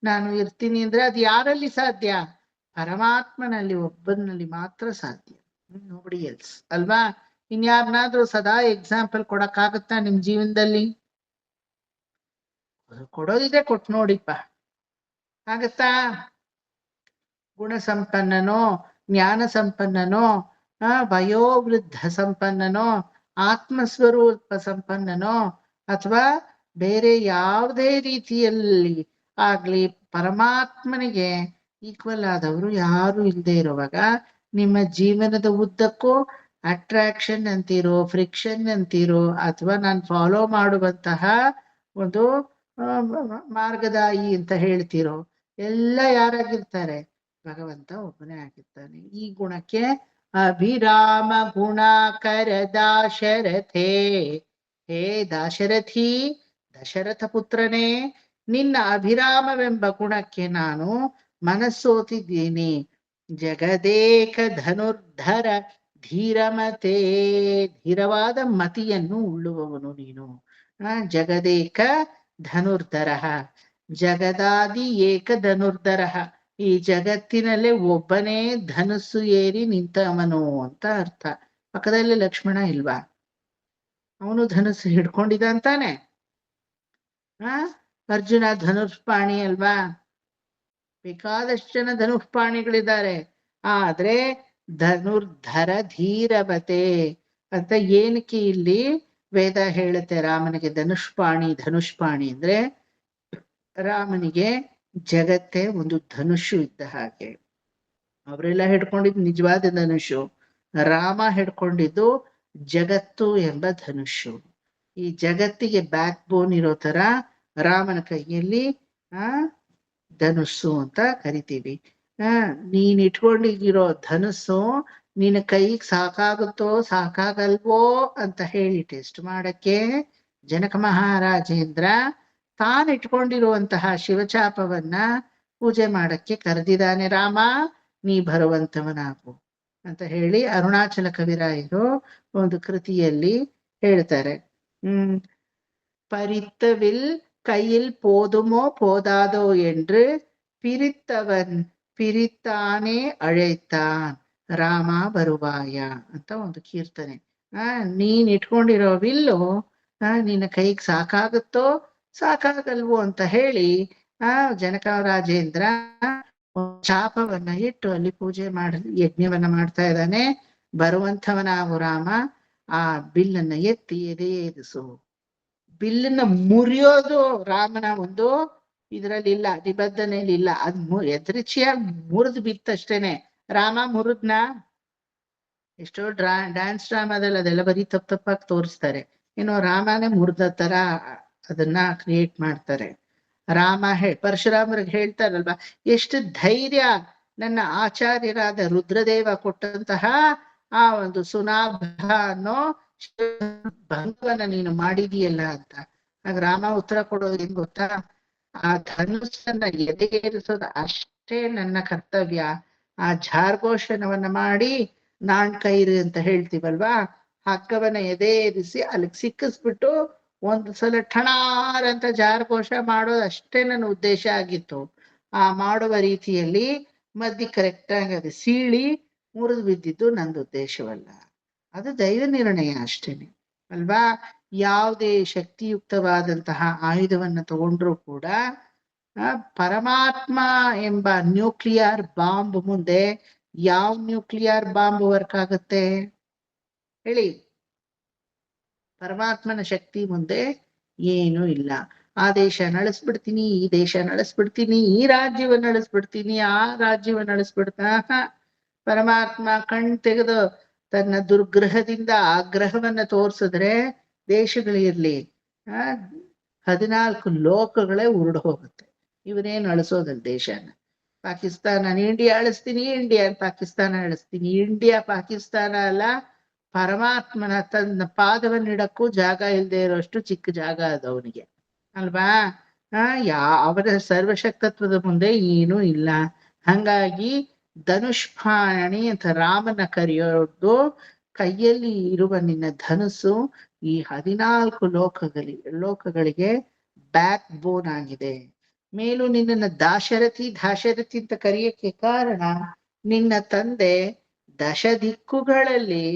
ನಾನು ಇರ್ತೀನಿ ಅಂದ್ರೆ ಅದು ಯಾರಲ್ಲಿ ಸಾಧ್ಯ? ಪರಮಾತ್ಮನಲ್ಲಿ ಒಬ್ಬನಲ್ಲಿ ಮಾತ್ರ ಸಾಧ್ಯ, ನೋಬಡಿ ಎಲ್ಸ್ ಅಲ್ವಾ? ಇನ್ಯಾರನ್ನಾದ್ರೂ ಸದಾ ಎಕ್ಸಾಂಪಲ್ ಕೊಡಕ್ಕಾಗತ್ತಾ ನಿಮ್ ಜೀವನದಲ್ಲಿ? ಕೊಡೋದಿದೆ ಕೊಟ್ಟು ನೋಡಿಪ್ಪ, ಆಗತ್ತಾ? ಗುಣ ಸಂಪನ್ನನೋ, ಜ್ಞಾನ ಸಂಪನ್ನನೋ, ವಯೋವೃದ್ಧ ಸಂಪನ್ನನೋ, ಆತ್ಮಸ್ವರೂಪ ಸಂಪನ್ನನೋ, ಅಥವಾ ಬೇರೆ ಯಾವುದೇ ರೀತಿಯಲ್ಲಿ ಆಗ್ಲಿ ಪರಮಾತ್ಮನಿಗೆ ಈಕ್ವಲ್ ಆದವರು ಯಾರು ಇಲ್ಲದೆ ಇರುವಾಗ ನಿಮ್ಮ ಜೀವನದ ಉದ್ದಕ್ಕೂ ಅಟ್ರಾಕ್ಷನ್ ಅಂತೀರೋ, ಫ್ರಿಕ್ಷನ್ ಅಂತೀರೋ, ಅಥವಾ ನಾನು ಫಾಲೋ ಮಾಡುವಂತಹ ಒಂದು ಮಾರ್ಗದಾಯಿ ಅಂತ ಹೇಳ್ತಿರೋ, ಎಲ್ಲ ಯಾರಾಗಿರ್ತಾರೆ? ಭಗವಂತ ಒಬ್ಬನೇ ಆಗಿರ್ತಾನೆ. ಈ ಗುಣಕ್ಕೆ ಅಭಿರಾಮ ಗುಣಾಕರ ದಾಶರಥೇ, ಹೇ ದಾಶರಥಿ, ದಶರಥ ಪುತ್ರನೇ, ನಿನ್ನ ಅಭಿರಾಮವೆಂಬ ಗುಣಕ್ಕೆ ನಾನು ಮನಸ್ಸೋತಿದ್ದೀನಿ. ಜಗದೇಕ ಧನುರ್ಧರ ಧೀರಮತೆ, ಧೀರವಾದ ಮತಿಯನ್ನು ಉಳ್ಳುವವನು ನೀನು. ಜಗದೇಕ ಧನುರ್ಧರ, ಜಗದಾದಿ ಏಕ ಧನುರ್ಧರ, ಈ ಜಗತ್ತಿನಲ್ಲೇ ಒಬ್ಬನೇ ಧನುಸ್ಸು ಏರಿ ನಿಂತವನು ಅಂತ ಅರ್ಥ. ಪಕ್ಕದಲ್ಲಿ ಲಕ್ಷ್ಮಣ ಇಲ್ವಾ? ಅವನು ಧನುಸ್ಸು ಹಿಡ್ಕೊಂಡಿದ ಅಂತಾನೆ. ಅರ್ಜುನ ಧನುಷ್ಪಾಣಿ ಅಲ್ವಾ? ಬೇಕಾದಷ್ಟು ಜನ ಧನುಷ್ಪಾಣಿಗಳಿದ್ದಾರೆ. ಆದ್ರೆ ಧನುರ್ಧರ ಧೀರವತೆ ಅಂತ ಏನಕ್ಕೆ ಇಲ್ಲಿ ವೇದ ಹೇಳುತ್ತೆ ರಾಮನಿಗೆ ಧನುಷ್ಪಾಣಿ ಅಂದ್ರೆ ರಾಮನಿಗೆ ಜಗತ್ತೇ ಒಂದು ಧನುಷು ಇದ್ದ ಹಾಗೆ. ಅವರೆಲ್ಲ ಹಿಡ್ಕೊಂಡಿದ್ದು ನಿಜವಾದ ಧನುಷು, ರಾಮ ಹಿಡ್ಕೊಂಡಿದ್ದು ಜಗತ್ತು ಎಂಬ ಧನುಷು. ಈ ಜಗತ್ತಿಗೆ ಬ್ಯಾಕ್ ಬೋನ್ ಇರೋ ತರ ರಾಮನ ಕೈಯಲ್ಲಿ ಧನುಸ್ಸು ಅಂತ ಕರಿತೀವಿ. ನೀನ್ ಇಟ್ಕೊಂಡಿರೋ ಧನುಸ್ಸು ನಿನ್ನ ಕೈಗೆ ಸಾಕಾಗುತ್ತೋ ಸಾಕಾಗಲ್ವೋ ಅಂತ ಹೇಳಿ ಟೆಸ್ಟ್ ಮಾಡಕ್ಕೆ ಜನಕ ಮಹಾರಾಜೇಂದ್ರ ತಾನು ಇಟ್ಕೊಂಡಿರುವಂತಹ ಶಿವಚಾಪವನ್ನ ಪೂಜೆ ಮಾಡಕ್ಕೆ ಕರೆದಿದ್ದಾನೆ. ರಾಮ, ನೀ ಬರುವಂತವನಾಗು ಅಂತ ಹೇಳಿ ಅರುಣಾಚಲ ಕವಿರಾಯರು ಒಂದು ಕೃತಿಯಲ್ಲಿ ಹೇಳ್ತಾರೆ. ಪರಿತ್ತವಿಲ್ கையில் போதுமோ போதாதோ என்று பிரித்தவன் பிரித்தாನೇ ಅழைತಾನ್ ರಾಮ ಬರುವಾಯ ಅಂತ ಒಂದು ಕೀರ್ತನೆ. ನೀನ್ ಇಟ್ಕೊಂಡಿರೋ ವಿಲ್ಲು ನಿನ್ನ ಕೈಗೆ ಸಾಕಾಗುತ್ತೋ ಸಾಕಾಗಲ್ವೋ ಅಂತ ಹೇಳಿ ಜನಕರಾಜೇಂದ್ರ ಚಾಪವನ್ನ ಇಟ್ಟು ಅಲ್ಲಿ ಪೂಜೆ ಯಜ್ಞವನ್ನ ಮಾಡ್ತಾ ಇದ್ದಾನೆ. ಬರುವಂಥವನಾಗು ರಾಮ, ಆ ಬಿಲ್ಲನ್ನ ಎತ್ತಿ ಎದೆಯೇರಿಸು. ಬಿಲ್ಲನ್ನ ಮುರಿಯೋದು ರಾಮನ ಒಂದು ಇದ್ರಲ್ಲಿ ಇಲ್ಲ, ನಿಬಂಧನೆಯಲ್ಲಿ ಇಲ್ಲ. ಅದ್ ಎದೃಚ್ಛಿಯಾಗಿ ಮುರಿದು ಬಿತ್ತಷ್ಟೇನೆ. ರಾಮ ಮುರಿದ್ನ? ಎಷ್ಟೋ ಡ್ಯಾನ್ಸ್ ಡ್ರಾಮಾದಲ್ಲಿ ಅದೆಲ್ಲ ಬರೀ ತಪ್ಪಾಗಿ ತೋರಿಸ್ತಾರೆ. ಏನೋ ರಾಮನೇ ಮುರಿದ ತರ ಅದನ್ನ ಕ್ರಿಯೇಟ್ ಮಾಡ್ತಾರೆ. ರಾಮ ಪರಶುರಾಮರಿಗೆ ಹೇಳ್ತಾರಲ್ವಾ, ಎಷ್ಟು ಧೈರ್ಯ ನನ್ನ ಆಚಾರ್ಯರಾದ ರುದ್ರದೇವ ಕೊಟ್ಟಂತಹ ಆ ಒಂದು ಸುನಾಭ ಅನ್ನೋ ಭಂಗವನ್ನ ನೀನು ಮಾಡಿದೀಯಲ್ಲ ಅಂತ. ಆಗ ರಾಮ ಉತ್ತರ ಕೊಡೋದು ಏನ್ ಗೊತ್ತಾ? ಆ ಧನುಸ್ಸನ್ನ ಎದೆಗೇರಿಸೋದು ಅಷ್ಟೇ ನನ್ನ ಕರ್ತವ್ಯ. ಆ ಝಾರ್ಘೋಷಣವನ್ನ ಮಾಡಿ ನಾಣ್ ಕೈರು ಅಂತ ಹೇಳ್ತೀವಲ್ವಾ, ಹಗ್ಗವನ್ನ ಎದೆಯೇರಿಸಿ ಅಲ್ಲಿಗೆ ಸಿಕ್ಕಿಸ್ಬಿಟ್ಟು ಒಂದು ಸಲ ಠಣಾರ್ ಅಂತ ಝಾರ್ಘೋಷ ಮಾಡೋದು ಅಷ್ಟೇ ನನ್ನ ಉದ್ದೇಶ ಆಗಿತ್ತು. ಆ ಮಾಡುವ ರೀತಿಯಲ್ಲಿ ಮಧ್ಯೆ ಕರೆಕ್ಟಾಗಿ ಅದು ಸೀಳಿ ಮುರಿದು ಬಿದ್ದಿದ್ದು ನಂದು ಉದ್ದೇಶವಲ್ಲ. ಅದು ದೈವ ನಿರ್ಣಯ ಅಷ್ಟೇನೆ ಅಲ್ವಾ? ಯಾವುದೇ ಶಕ್ತಿಯುಕ್ತವಾದಂತಹ ಆಯುಧವನ್ನ ತಗೊಂಡ್ರು ಕೂಡ ಪರಮಾತ್ಮ ಎಂಬ ನ್ಯೂಕ್ಲಿಯರ್ ಬಾಂಬ್ ಮುಂದೆ ಯಾವ ನ್ಯೂಕ್ಲಿಯರ್ ಬಾಂಬ್ ವರ್ಕ್ ಆಗುತ್ತೆ ಹೇಳಿ? ಪರಮಾತ್ಮನ ಶಕ್ತಿ ಮುಂದೆ ಏನೂ ಇಲ್ಲ. ಆ ದೇಶ ನಡೆಸ್ಬಿಡ್ತೀನಿ, ಈ ದೇಶ ನಡೆಸ್ಬಿಡ್ತೀನಿ, ಈ ರಾಜ್ಯವನ್ನ ನಡೆಸ್ಬಿಡ್ತೀನಿ, ಆ ರಾಜ್ಯವನ್ನ ನಡೆಸ್ಬಿಡ್ತಾ ಪರಮಾತ್ಮ ಕಣ್ ತೆಗೆದು ತನ್ನ ದುರ್ಗ್ರಹದಿಂದ ಆಗ್ರಹವನ್ನ ತೋರ್ಸಿದ್ರೆ ದೇಶಗಳಿರ್ಲಿ 14 ಲೋಕಗಳೇ ಉರುಡು ಹೋಗುತ್ತೆ. ಇವನೇನು ಅಳಿಸೋದಲ್ಲ ದೇಶನ. ಪಾಕಿಸ್ತಾನ ಇಂಡಿಯಾ ಅಳಿಸ್ತೀನಿ, ಇಂಡಿಯಾ ಪಾಕಿಸ್ತಾನ ಅಳಿಸ್ತೀನಿ. ಇಂಡಿಯಾ ಪಾಕಿಸ್ತಾನ ಅಲ್ಲ, ಪರಮಾತ್ಮನ ತನ್ನ ಪಾದವನ್ನಿಡಕ್ಕೂ ಜಾಗ ಇಲ್ಲದೆ ಇರೋಷ್ಟು ಚಿಕ್ಕ ಜಾಗ ಅದು ಅವನಿಗೆ ಅಲ್ವಾ? ಅವರ ಸರ್ವಶಕ್ತತ್ವದ ಮುಂದೆ ಏನೂ ಇಲ್ಲ. ಹಂಗಾಗಿ ಧನುಷ್ಪಾಣಿ ಅಂತ ರಾಮನ ಕರೆಯೋದು, ಕೈಯಲ್ಲಿ ಇರುವ ನಿನ್ನ ಧನುಸ್ಸು ಈ 14 ಲೋಕಗಳಿಗೆ ಬ್ಯಾಕ್ ಬೋನ್ ಆಗಿದೆ. ಮೇಲೂ ನಿನ್ನನ್ನು ದಾಶರಥಿ ಅಂತ ಕರೆಯಕ್ಕೆ ಕಾರಣ, ನಿನ್ನ ತಂದೆ ದಿಕ್ಕುಗಳಲ್ಲಿ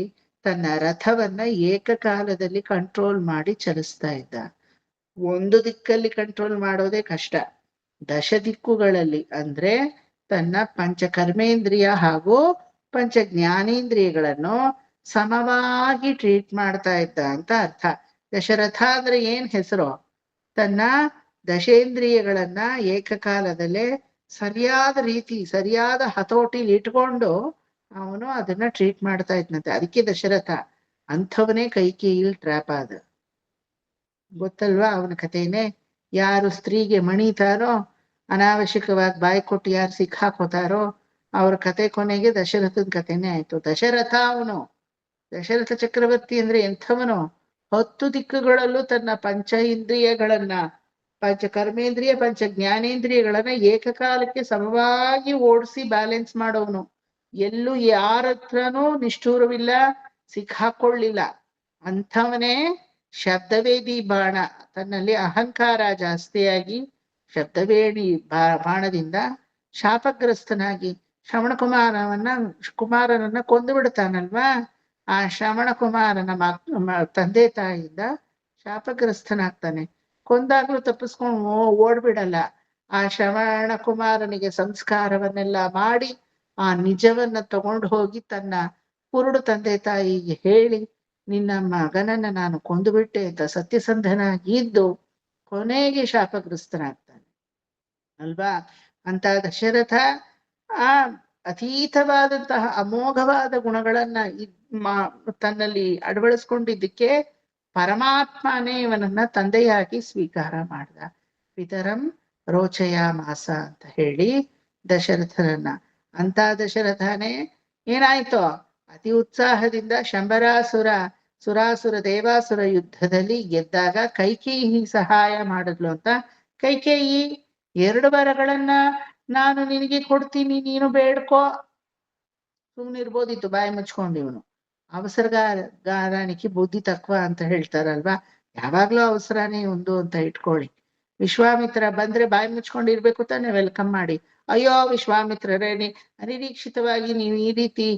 ತನ್ನ ರಥವನ್ನ ಏಕಕಾಲದಲ್ಲಿ ಕಂಟ್ರೋಲ್ ಮಾಡಿ ಚಲಿಸ್ತಾ ಇದ್ದ. ಒಂದು ದಿಕ್ಕಲ್ಲಿ ಕಂಟ್ರೋಲ್ ಮಾಡೋದೇ ಕಷ್ಟ. ದಿಕ್ಕುಗಳಲ್ಲಿ ಅಂದ್ರೆ ತನ್ನ ಪಂಚಕರ್ಮೇಂದ್ರಿಯ ಹಾಗೂ ಪಂಚ ಜ್ಞಾನೇಂದ್ರಿಯಗಳನ್ನು ಸಮವಾಗಿ ಟ್ರೀಟ್ ಮಾಡ್ತಾ ಇದ್ದ ಅಂತ ಅರ್ಥ. ದಶರಥ ಅಂದ್ರೆ ಏನ್ ಹೆಸರು? ತನ್ನ ದಶೇಂದ್ರಿಯಗಳನ್ನ ಏಕಕಾಲದಲ್ಲೇ ಸರಿಯಾದ ರೀತಿ, ಸರಿಯಾದ ಹತೋಟಿಲಿ ಇಟ್ಕೊಂಡು ಅವನು ಅದನ್ನ ಟ್ರೀಟ್ ಮಾಡ್ತಾ ಇದ್ನಂತೆ. ಅದಕ್ಕೆ ದಶರಥ. ಅಂಥವನೇ ಕೈಕೇಯಿಲ್ ಟ್ರ್ಯಾಪ್ ಆದ. ಗೊತ್ತಲ್ವಾ ಅವನ ಕಥೆನೇ? ಯಾರು ಸ್ತ್ರೀಗೆ ಮಣಿತಾರೋ, ಅನಾವಶ್ಯಕವಾಗಿ ಬಾಯಿ ಕೊಟ್ಟು ಯಾರು ಸಿಕ್ಕಾಕೋತಾರೋ ಅವ್ರ ಕತೆ ಕೊನೆಗೆ ದಶರಥನ ಕಥೆನೇ ಆಯ್ತು. ದಶರಥ ಅವನು. ದಶರಥ ಚಕ್ರವರ್ತಿ ಅಂದ್ರೆ ಎಂಥವನು? 10 ದಿಕ್ಕುಗಳಲ್ಲೂ ತನ್ನ ಪಂಚ ಇಂದ್ರಿಯಗಳನ್ನ, ಪಂಚ ಕರ್ಮೇಂದ್ರಿಯ ಪಂಚ ಜ್ಞಾನೇಂದ್ರಿಯಗಳನ್ನ ಏಕಕಾಲಕ್ಕೆ ಸಮವಾಗಿ ಓಡಿಸಿ ಬ್ಯಾಲೆನ್ಸ್ ಮಾಡೋನು. ಎಲ್ಲೂ ಯಾರ ಹತ್ರನೂ ನಿಷ್ಠೂರವಿಲ್ಲ, ಸಿಕ್ಕಾಕೊಳ್ಳಿಲ್ಲ. ಅಂಥವನೇ ಶಬ್ದವೇದಿ ಬಾಣ. ತನ್ನಲ್ಲಿ ಅಹಂಕಾರ ಜಾಸ್ತಿಯಾಗಿ ಶಬ್ದವೇದಿ ಬಾಣದಿಂದ ಶಾಪಗ್ರಸ್ತನಾಗಿ ಕುಮಾರನನ್ನ ಕೊಂದು ಬಿಡ್ತಾನಲ್ವಾ. ಆ ಶ್ರವಣ ಕುಮಾರನ ತಂದೆ ತಾಯಿಯಿಂದ ಶಾಪಗ್ರಸ್ತನಾಗ್ತಾನೆ. ಕೊಂದಾಗ್ಲೂ ತಪ್ಪಿಸ್ಕೊಂಡು ಓಡ್ಬಿಡಲ್ಲ. ಆ ಶ್ರವಣ ಕುಮಾರನಿಗೆ ಸಂಸ್ಕಾರವನ್ನೆಲ್ಲ ಮಾಡಿ ಆ ನಿಜವನ್ನ ತಗೊಂಡು ಹೋಗಿ ತನ್ನ ಕುರುಡು ತಂದೆ ತಾಯಿಗೆ ಹೇಳಿ, ನಿನ್ನ ಮಗನನ್ನ ನಾನು ಕೊಂದುಬಿಟ್ಟೆ ಅಂತ ಸತ್ಯಸಂಧನಾಗಿ ಇದ್ದು ಕೊನೆಗೆ ಶಾಪಗ್ರಸ್ತನಾಗ್ತಾನೆ ಅಲ್ವಾ. ಅಂತ ದಶರಥ ಆ ಅತೀತವಾದಂತಹ ಅಮೋಘವಾದ ಗುಣಗಳನ್ನ ತನ್ನಲ್ಲಿ ಅಳವಡಿಸ್ಕೊಂಡಿದ್ದಕ್ಕೆ ಪರಮಾತ್ಮನೇ ಇವನನ್ನ ತಂದೆಯಾಗಿ ಸ್ವೀಕಾರ ಮಾಡ್ದ. ಪಿತರಂ ರೋಚಯ ಮಾಸ ಅಂತ ಹೇಳಿ ದಶರಥನನ್ನ. ಅಂತ ದಶರಥನೇ ಏನಾಯ್ತು? ಅತಿ ಉತ್ಸಾಹದಿಂದ ಸುರಾಸುರ ದೇವಾಸುರ ಯುದ್ಧದಲ್ಲಿ ಗೆದ್ದಾಗ ಕೈಕೇಯಿ ಸಹಾಯ ಮಾಡಿದ್ಲು ಅಂತ. ಕೈಕೇಯಿ 2 ವರಗಳನ್ನ ನಾನು ನಿನಗೆ ಕೊಡ್ತೀನಿ, ನೀನು ಬೇಡ್ಕೋ. ಸುಮ್ನಿರ್ಬೋದಿತ್ತು ಬಾಯಿ ಮುಚ್ಕೊಂಡು. ಇವನು ಅವಸರಗಾರನಿಗೆ ಬುದ್ಧಿ ತಕ್ವ ಅಂತ ಹೇಳ್ತಾರಲ್ವಾ. ಯಾವಾಗ್ಲೂ ಅವಸರನೇ ಒಂದು ಅಂತ ಇಟ್ಕೊಳ್ಳಿ. ವಿಶ್ವಾಮಿತ್ರ ಬಂದ್ರೆ ಬಾಯಿ ಮುಚ್ಕೊಂಡಿರ್ಬೇಕು ತಾನೆ, ವೆಲ್ಕಮ್ ಮಾಡಿ. ಅಯ್ಯೋ ವಿಶ್ವಾಮಿತ್ರರೇ, ಅನಿರೀಕ್ಷಿತವಾಗಿ ನೀವು ಈ ರೀತಿ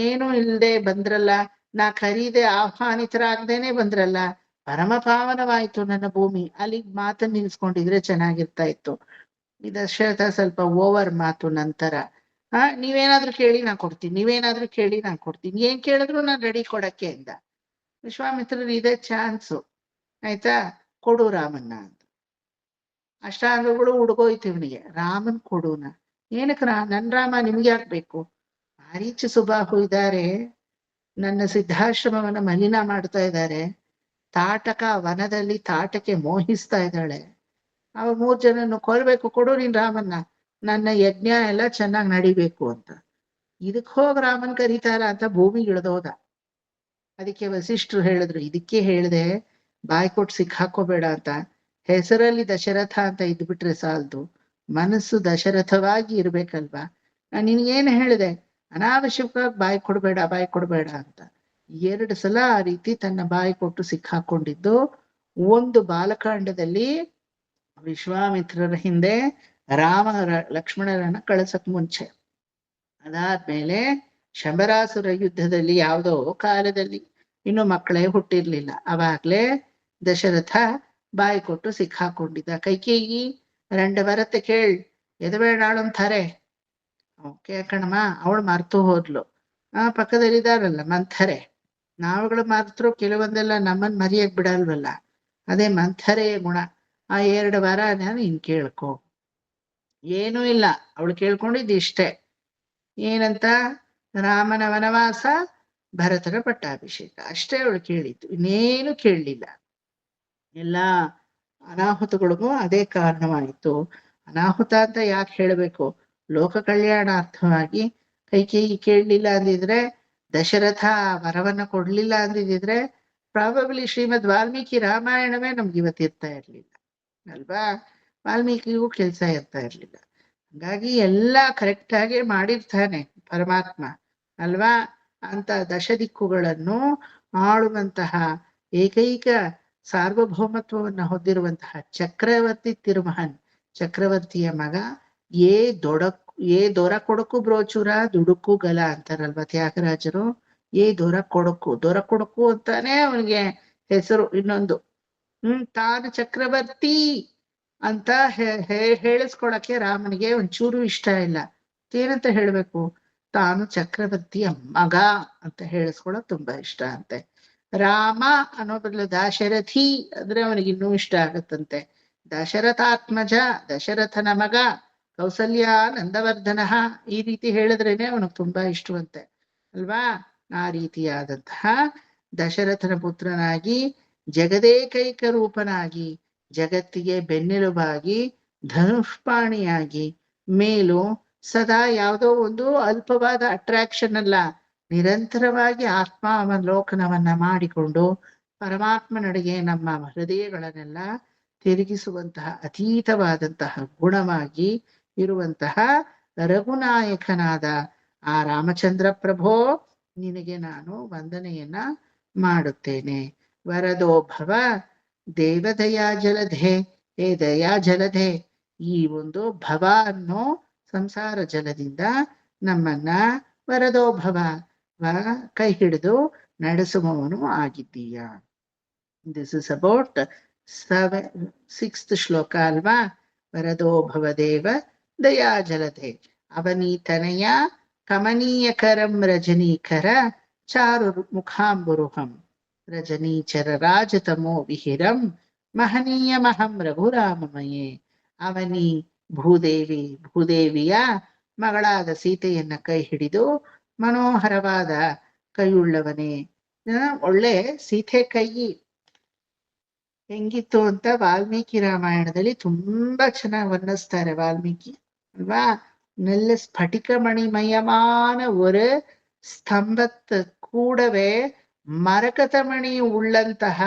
ಏನು ಇಲ್ಲದೆ ಬಂದ್ರಲ್ಲ, ನಾ ಕರೀದೆ ಆಹ್ವಾನಿತರಾಗ್ದೇನೆ ಬಂದ್ರಲ್ಲ, ಪರಮ ಪಾವನವಾಯ್ತು ನನ್ನ ಭೂಮಿ. ಅಲ್ಲಿಗೆ ಮಾತನ್ನ ನಿಲ್ಸ್ಕೊಂಡಿದ್ರೆ ಚೆನ್ನಾಗಿರ್ತಾ ಇತ್ತು. ಈ ದಶರಥ ಸ್ವಲ್ಪ ಓವರ್ ಮಾತು. ನಂತರ ನೀವೇನಾದ್ರೂ ಕೇಳಿ ನಾ ಕೊಡ್ತೀನಿ, ನೀವೇನಾದ್ರೂ ಕೇಳಿ ನಾ ಕೊಡ್ತೀನಿ, ಏನ್ ಕೇಳಿದ್ರು ನಾನು ರೆಡಿ ಕೊಡಕ್ಕೆ ಅಂದ. ವಿಶ್ವಾಮಿತ್ರರು ಇದೇ ಚಾನ್ಸು, ಆಯ್ತಾ, ಕೊಡು ರಾಮನ್ನ ಅಂತ. ಅಷ್ಟಾಂಗಗಳು ಹುಡುಗೋಯ್ತು ಇವನಿಗೆ. ರಾಮನ್ ಕೊಡುನ ಏನಕ್ಕೆ? ನನ್ ರಾಮ ನಿಮ್ಗೆ ಯಾಕ್ಬೇಕು? ಮಾರೀಚ ಸುಬಾಹು ಇದ್ದಾರೆ, ನನ್ನ ಸಿದ್ಧಾಶ್ರಮವನ್ನ ಮಲಿನ ಮಾಡ್ತಾ ಇದ್ದಾರೆ. ತಾಟಕ ವನದಲ್ಲಿ ತಾಟಕ್ಕೆ ಮೋಹಿಸ್ತಾ ಇದ್ದಾಳೆ. ಅವ 3 ಜನನ್ನು ಕೊಲ್ಬೇಕು, ಕೊಡು ನೀನ್ ರಾಮನ್ನ, ನನ್ನ ಯಜ್ಞ ಎಲ್ಲ ಚೆನ್ನಾಗಿ ನಡಿಬೇಕು ಅಂತ. ಇದಕ್ ಹೋಗ್ ರಾಮನ್ ಕರೀತಾರ ಅಂತ ಭೂಮಿಗೆ ಇಳ್ದೋದ. ಅದಕ್ಕೆ ವಸಿಷ್ಠರು ಹೇಳಿದ್ರು, ಇದಕ್ಕೆ ಹೇಳ್ದೆ ಬಾಯಿ ಕೊಟ್ಟು ಸಿಕ್ಕಾಕೋಬೇಡ ಅಂತ. ಹೆಸರಲ್ಲಿ ದಶರಥ ಅಂತ ಇದ್ಬಿಟ್ರೆ ಸಾಲದು, ಮನಸ್ಸು ದಶರಥವಾಗಿ ಇರ್ಬೇಕಲ್ವಾ. ನಾನು ನಿನ್ಗೇನು ಹೇಳಿದೆ? ಅನಾವಶ್ಯಕವಾಗಿ ಬಾಯಿ ಕೊಡ್ಬೇಡ ಅಂತ. 2 ಸಲ ಆ ರೀತಿ ತನ್ನ ಬಾಯಿ ಕೊಟ್ಟು ಸಿಕ್ಕಾಕೊಂಡಿದ್ದು. ಒಂದು ಬಾಲಕಾಂಡದಲ್ಲಿ ವಿಶ್ವಾಮಿತ್ರರ ಹಿಂದೆ ರಾಮ ಲಕ್ಷ್ಮಣರನ್ನ ಕಳಿಸಕ್ ಮುಂಚೆ. ಅದಾದ್ಮೇಲೆ ಶಂಬರಾಸುರ ಯುದ್ಧದಲ್ಲಿ ಯಾವುದೋ ಕಾಲದಲ್ಲಿ ಇನ್ನು ಮಕ್ಕಳೇ ಹುಟ್ಟಿರ್ಲಿಲ್ಲ, ಅವಾಗ್ಲೇ ದಶರಥ ಬಾಯಿ ಕೊಟ್ಟು ಸಿಕ್ಕಾಕೊಂಡಿದ್ದ. ಕೈಕೇಯಿ 2 ವರತೆ ಕೇಳ್ ಎದಬೇಡಾಳಂತಾರೆ. ಕೇಳ್ಕಣಮ್ಮ, ಅವಳು ಮರ್ತು ಹೋದ್ಲು. ಪಕ್ಕದಲ್ಲಿದ್ದಾರಲ್ಲ ಮಂಥರೆ, ನಾವುಗಳು ಮರ್ತರು ಕೆಲವೊಂದೆಲ್ಲ ನಮ್ಮನ್ ಮರಿಯಕ್ ಬಿಡಲ್ವಲ್ಲ, ಅದೇ ಮಂಥರೆಯ ಗುಣ. ಆ 2 ವರ ನಾನು ಇನ್ ಕೇಳ್ಕೊ. ಏನೂ ಇಲ್ಲ, ಅವಳು ಕೇಳ್ಕೊಂಡಿದ್ದು ಇಷ್ಟೇ. ಏನಂತ? ರಾಮನ ವನವಾಸ, ಭರತನ ಪಟ್ಟಾಭಿಷೇಕ, ಅಷ್ಟೇ ಅವಳು ಕೇಳಿದ್ದು, ಇನ್ನೇನು ಕೇಳಲಿಲ್ಲ. ಎಲ್ಲ ಅನಾಹುತಗಳಿಗೂ ಅದೇ ಕಾರಣವಾಯಿತು. ಅನಾಹುತ ಅಂತ ಯಾಕೆ ಹೇಳಬೇಕು? ಲೋಕ ಕಲ್ಯಾಣಾರ್ಥವಾಗಿ ಕೈಕೇಯಿ ಕೇಳಲಿಲ್ಲ ಅಂದಿದ್ರೆ, ದಶರಥ ವರವನ್ನ ಕೊಡ್ಲಿಲ್ಲ ಅಂದಿದ್ರೆ, ಪ್ರಾಬಬ್ಲಿ ಶ್ರೀಮದ್ ವಾಲ್ಮೀಕಿ ರಾಮಾಯಣವೇ ನಮ್ಗೆ ಇವತ್ತಿರ್ತಾ ಇರ್ಲಿಲ್ಲ ಅಲ್ವಾ. ವಾಲ್ಮೀಕಿಗೂ ಕೆಲಸ ಇರ್ತಾ ಇರ್ಲಿಲ್ಲ. ಹಾಗಾಗಿ ಎಲ್ಲ ಕರೆಕ್ಟ್ ಆಗಿ ಮಾಡಿರ್ತಾನೆ ಪರಮಾತ್ಮ ಅಲ್ವಾ. ಅಂತ ದಶದಿಕ್ಕುಗಳನ್ನು ಆಳುವಂತಹ ಏಕೈಕ ಸಾರ್ವಭೌಮತ್ವವನ್ನು ಹೊಂದಿರುವಂತಹ ಚಕ್ರವರ್ತಿ ತಿರುಮಹನ್, ಚಕ್ರವರ್ತಿಯ ಮಗ. ಏ ದೊರ ಕೊಡಕು ಬ್ರೋಚುರ ದುಡುಕು ಗಲ ಅಂತಾರಲ್ವ ತ್ಯಾಗರಾಜರು. ದೊರ ಕೊಡಕು ಅಂತಾನೆ ಅವನಿಗೆ ಹೆಸರು. ಇನ್ನೊಂದು ತಾನು ಚಕ್ರವರ್ತಿ ಅಂತ ಹೇಳಿಸ್ಕೊಳಕ್ಕೆ ರಾಮನಿಗೆ ಒಂಚೂರು ಇಷ್ಟ ಇಲ್ಲ. ಏನಂತ ಹೇಳ್ಬೇಕು, ತಾನು ಚಕ್ರವರ್ತಿಯ ಮಗ ಅಂತ ಹೇಳಿಸ್ಕೊಳಕ್ ತುಂಬಾ ಇಷ್ಟ ಅಂತೆ. ರಾಮ ಅನ್ನೋ ಬದಲು ದಾಶರಥಿ ಅಂದ್ರೆ ಅವನಿಗೆ ಇನ್ನೂ ಇಷ್ಟ ಆಗತ್ತಂತೆ. ದಶರಥಾತ್ಮಜ, ದಶರಥನ ಮಗ, ಕೌಸಲ್ಯ ನಂದವರ್ಧನ, ಈ ರೀತಿ ಹೇಳಿದ್ರೇನೆ ಅವನಿಗೆ ತುಂಬಾ ಇಷ್ಟವಂತೆ ಅಲ್ವಾ. ಆ ರೀತಿಯಾದಂತಹ ದಶರಥನ ಪುತ್ರನಾಗಿ, ಜಗದೇಕೈಕ ರೂಪನಾಗಿ, ಜಗತ್ತಿಗೆ ಬೆನ್ನೆಲುಬಾಗಿ, ಧನುಷ್ಪಾಣಿಯಾಗಿ, ಮೇಲೂ ಸದಾ ಯಾವುದೋ ಒಂದು ಅಲ್ಪವಾದ ಅಟ್ರಾಕ್ಷನ್ ಅಲ್ಲ, ನಿರಂತರವಾಗಿ ಆತ್ಮಾವಲೋಕನವನ್ನ ಮಾಡಿಕೊಂಡು ಪರಮಾತ್ಮನಡೆಗೆ ನಮ್ಮ ಹೃದಯಗಳನ್ನೆಲ್ಲ ತಿರುಗಿಸುವಂತಹ ಅತೀತವಾದಂತಹ ಗುಣವಾಗಿ ಇರುವಂತಹ ರಘುನಾಯಕನಾದ ಆ ರಾಮಚಂದ್ರ ಪ್ರಭೋ, ನಿನಗೆ ನಾನು ವಂದನೆಯನ್ನ ಮಾಡುತ್ತೇನೆ. ವರದೋ ಭವ ದೇವದಯಾ ಜಲಧೆ, ಹೇ ದಯಾ ಜಲಧೆ, ಈ ಒಂದು ಭವ ಅನ್ನೋ ಸಂಸಾರ ಜಲದಿಂದ ನಮ್ಮನ್ನ ವರದೋ ಭವ, ಕೈ ಹಿಡಿದು ನಡೆಸುವವನು ಆಗಿದ್ದೀಯ. ದಿಸ್ ಇಸ್ ಅಬೌಟ್ 6th ಶ್ಲೋಕ ಅಲ್ವಾ. ವರದೋ ಭವದೇವ ದಯಾ ಜಲಧೆ, ಅವನೀತನಯ ಕಮನೀಯಕರಂ ರಜನೀಕರ ಚಾರು ಮುಖಾಂಬುರುಹಂ ರಜನೀಚರ ರಾಜತಮೋ ವಿಹಿರಂ ಮಹನೀಯಮಹಂ ರಘುರಾಮಮಯೇ. ಅವನಿ ಭೂದೇವಿಯ ಮಗಳಾದ ಸೀತೆಯನ್ನ ಕೈ ಹಿಡಿದು ಮನೋಹರವಾದ ಕೈಯುಳ್ಳವನೇ. ಒಳ್ಳೆ ಸೀತೆ ಕೈ ಹೆಂಗಿತ್ತು ಅಂತ ವಾಲ್ಮೀಕಿ ರಾಮಾಯಣದಲ್ಲಿ ತುಂಬಾ ಚೆನ್ನಾಗಿ ವರ್ಣಿಸ್ತಾರೆ ವಾಲ್ಮೀಕಿ ಅಲ್ವಾ. நல்ல ஸ்படிக மணிமயமான ஒரு ಸ್ತಂಭತ್ ಕೂಡವೇ ಮರಕತಮಣಿ ಉಳ್ಳಂತಹ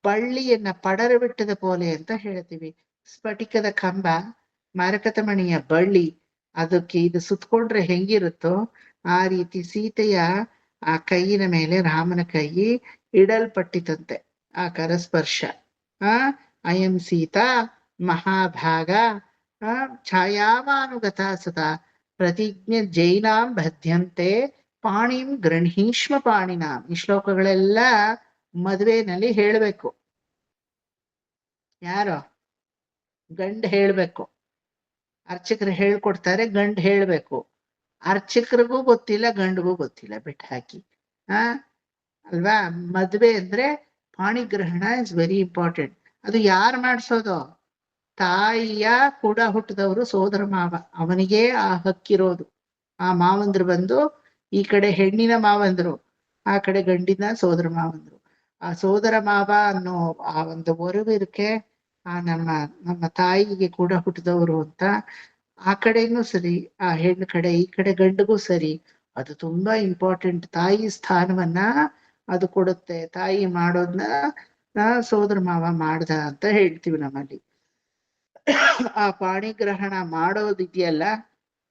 ಬಳ್ಳಿಯನ್ನ ಪಡರು ಬಿಟ್ಟದ ಪೋಲೆ ಅಂತ ಹೇಳ್ತೀವಿ. ಸ್ಫಟಿಕದ ಕಂಬ, ಮರಕತಮಣಿಯ ಬಳ್ಳಿ, ಅದಕ್ಕೆ ಇದು ಸುತ್ಕೊಂಡ್ರೆ ಹೆಂಗಿರುತ್ತೋ ಆ ರೀತಿ ಸೀತೆಯ ಆ ಕೈಯಿನ ಮೇಲೆ ರಾಮನ ಕೈ ಇಡಲ್ಪಟ್ಟಿತಂತೆ. ಆ ಕರಸ್ಪರ್ಶ. ಅಯಂ ಸೀತಾ ಮಹಾಭಾಗ ಛಾಯಾಮಾನುಗತ ಸದಾ ಪ್ರತಿಜ್ಞೆ ಜೈನಾಂ ಬದ್ಯಂತೆ ಪಾಣಿಂ ಗೃಹೀಷ್ಮ ಪಾಣಿನಾಂ. ಈ ಶ್ಲೋಕಗಳೆಲ್ಲ ಮದುವೆನಲ್ಲಿ ಹೇಳ್ಬೇಕು. ಯಾರೋ ಗಂಡ ಹೇಳ್ಬೇಕು, ಅರ್ಚಕರು ಹೇಳ್ಕೊಡ್ತಾರೆ, ಗಂಡ ಹೇಳ್ಬೇಕು. ಅರ್ಚಕರಿಗೂ ಗೊತ್ತಿಲ್ಲ, ಗಂಡಿಗೂ ಗೊತ್ತಿಲ್ಲ, ಬಿಟ್ಟು ಹಾಕಿ. ಅಲ್ವಾ. ಮದ್ವೆ ಅಂದ್ರೆ ಪಾಣಿಗ್ರಹಣ ಇಸ್ ವೆರಿ ಇಂಪಾರ್ಟೆಂಟ್. ಅದು ಯಾರು ಮಾಡಿಸೋದು? ತಾಯಿಯ ಕೂಡ ಹುಟ್ಟಿದವರು ಸೋದರ ಮಾವ, ಅವನಿಗೆ ಆ ಹಕ್ಕಿರೋದು. ಆ ಮಾವಂದ್ರು ಬಂದು ಈ ಕಡೆ ಹೆಣ್ಣಿನ ಮಾವಂದ್ರು, ಆ ಕಡೆ ಗಂಡಿನ ಸೋದರ ಮಾವಂದ್ರು. ಆ ಸೋದರ ಮಾವ ಅನ್ನೋ ಆ ಒಂದು ಒರವಿರಕ್ಕೆ ಆ ನಮ್ಮ ತಾಯಿಗೆ ಕೂಡ ಹುಟ್ಟಿದವರು ಅಂತ ಆ ಕಡೆನೂ ಸರಿ, ಆ ಹೆಣ್ಣು ಕಡೆ ಈ ಕಡೆ ಗಂಡಿಗೂ ಸರಿ. ಅದು ತುಂಬಾ ಇಂಪಾರ್ಟೆಂಟ್. ತಾಯಿ ಸ್ಥಾನವನ್ನ ಅದು ಕೊಡುತ್ತೆ. ತಾಯಿ ಮಾಡೋದ್ನ ಸೋದರ ಮಾವ ಮಾಡ್ದ ಅಂತ ಹೇಳ್ತೀವಿ ನಮ್ಮಲ್ಲಿ. ಆ ಪಾಣಿಗ್ರಹಣ ಮಾಡೋದಿದೆಯಲ್ಲ,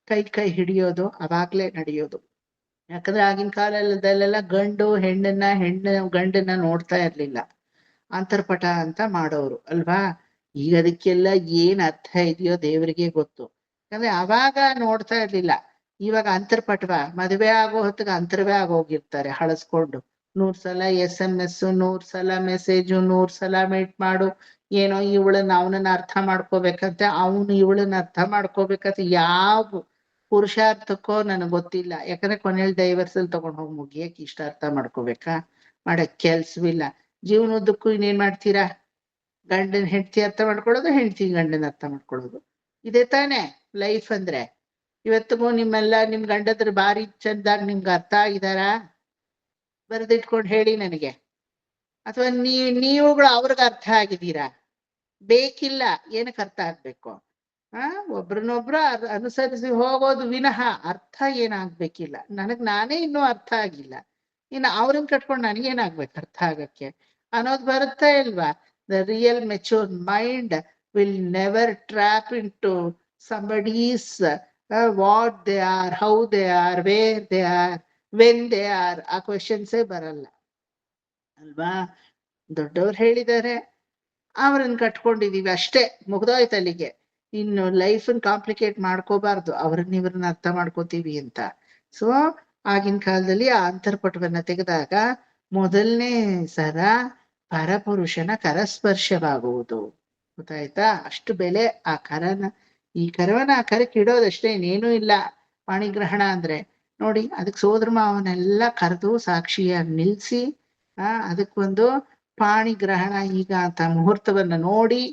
ಕೈ ಹಿಡಿಯೋದು ಅವಾಗ್ಲೇ ನಡೆಯೋದು. ಯಾಕಂದ್ರೆ ಆಗಿನ ಕಾಲದಲ್ಲೆಲ್ಲ ಗಂಡು ಗಂಡನ್ನ ನೋಡ್ತಾ ಇರ್ಲಿಲ್ಲ, ಅಂತರ್ಪಟ ಅಂತ ಮಾಡೋರು ಅಲ್ವಾ. ಈಗ ಅದಕ್ಕೆಲ್ಲ ಏನ್ ಅರ್ಥ ಇದೆಯೋ ದೇವರಿಗೆ ಗೊತ್ತು. ಯಾಕಂದ್ರೆ ಅವಾಗ ನೋಡ್ತಾ ಇರ್ಲಿಲ್ಲ. ಇವಾಗ ಅಂತರ್ಪಟವ, ಮದುವೆ ಆಗೋ ಹೊತ್ತಿಗೆ ಅಂತರ್ವೇ ಆಗೋಗಿರ್ತಾರೆ ಹಳಸ್ಕೊಂಡು. 100 ಸಲ SMS, 100 ಸಲ ಮೆಸೇಜು, 100 ಸಲ ಮೀಟ್ ಮಾಡು. ಏನೋ ಇವಳನ್ನ ಅವನನ್ನ ಅರ್ಥ ಮಾಡ್ಕೋಬೇಕಂತೆ, ಅವನು ಇವಳನ್ನ ಅರ್ಥ ಮಾಡ್ಕೋಬೇಕಂತ ಯಾವ ಪುರುಷಾರ್ಥಕ್ಕೋ ನನಗ್ ಗೊತ್ತಿಲ್ಲ. ಯಾಕಂದ್ರೆ ಕೊನೆಯಲ್ಲಿ ಡೈವರ್ಸಲ್ ತಗೊಂಡ್ ಹೋಗಿ ಮುಗಿಯಕ್ಕೆ ಇಷ್ಟ ಅರ್ಥ ಮಾಡ್ಕೋಬೇಕಾ? ಮಾಡಕ್ ಕೆಲ್ಸವಿಲ್ಲ. ಜೀವನೋದ್ದಕ್ಕೂ ಇನ್ನೇನ್ ಮಾಡ್ತೀರಾ? ಗಂಡನ ಹೆಂಡತಿ ಅರ್ಥ ಮಾಡ್ಕೊಳ್ಳೋದು, ಹೆಂಡತಿ ಗಂಡನ ಅರ್ಥ ಮಾಡ್ಕೊಳ್ಳೋದು. ಇದೇ ತಾನೇ ಲೈಫ್ ಅಂದ್ರೆ. ಇವತ್ತಿಗೂ ನಿಮ್ಮೆಲ್ಲ ನಿಮ್ ಗಂಡದ್ರ ಬಾರಿ ಚಂದಾಗ ನಿಮ್ಗೆ ಅರ್ಥ ಆಗಿದಾರಾ? ಬರೆದಿಟ್ಕೊಂಡು ಹೇಳಿ ನನಗೆ. ಅಥವಾ ನೀವುಗಳು ಅವ್ರಿಗೆ ಅರ್ಥ ಆಗಿದ್ದೀರಾ? ಬೇಕಿಲ್ಲ. ಏನಕ್ಕೆ ಅರ್ಥ ಆಗ್ಬೇಕು? ಒಬ್ರನ್ನೊಬ್ರು ಅನುಸರಿಸಿ ಹೋಗೋದು ವಿನಃ ಅರ್ಥ ಏನಾಗ್ಬೇಕಿಲ್ಲ. ನಾನೇ ಇನ್ನೂ ಅರ್ಥ ಆಗಿಲ್ಲ, ಇನ್ನು ಅವ್ರನ್ನ ಕಟ್ಕೊಂಡು ನನಗೇನಾಗ್ಬೇಕು ಅರ್ಥ ಆಗಕ್ಕೆ ಅನ್ನೋದು ಬರುತ್ತಾ ಇಲ್ವಾ? The real mature mind will never trap in to somebody's what they are, how they are, where they are, when they are, ಆ ಕ್ವೆಶನ್ಸೇ ಬರಲ್ಲ ಅಲ್ವಾ. ದೊಡ್ಡವ್ರು ಹೇಳಿದ್ದಾರೆ, ಅವ್ರನ್ನ ಕಟ್ಕೊಂಡಿದೀವಿ ಅಷ್ಟೇ, ಮುಗ್ದೋಯ್ತು ಅಲ್ಲಿಗೆ. ಇನ್ನು ಲೈಫನ್ ಕಾಂಪ್ಲಿಕೇಟ್ ಮಾಡ್ಕೋಬಾರ್ದು, ಅವ್ರನ್ನ ಇವ್ರನ್ನ ಅರ್ಥ ಮಾಡ್ಕೋತೀವಿ ಅಂತ. ಸೊ ಆಗಿನ ಕಾಲದಲ್ಲಿ ಆ ಅಂತರ್ಪಟವನ್ನ ತೆಗೆದಾಗ ಮೊದಲನೇ ಸರ ಪರಪುರುಷನ ಕರಸ್ಪರ್ಶವಾಗುವುದು. ಗೊತ್ತಾಯ್ತಾ? ಅಷ್ಟು ಬೆಲೆ ಆ ಕರನ, ಈ ಕರವನ್ನ ಆ ಕರಕ್ಕೆ ಇಡೋದಷ್ಟೇ, ಇನ್ನೇನೂ ಇಲ್ಲ. ಪಾಣಿಗ್ರಹಣ ಅಂದ್ರೆ ನೋಡಿ, ಅದಕ್ಕೆ ಸೋದರ ಮಾವನೆಲ್ಲ ಕರೆದು ಸಾಕ್ಷಿಯಾಗಿ ನಿಲ್ಸಿ ಅದಕ್ಕೊಂದು ಪಾಣಿಗ್ರಹಣ ಈಗ ಅಂತ ಮುಹೂರ್ತವನ್ನ ನೋಡಿ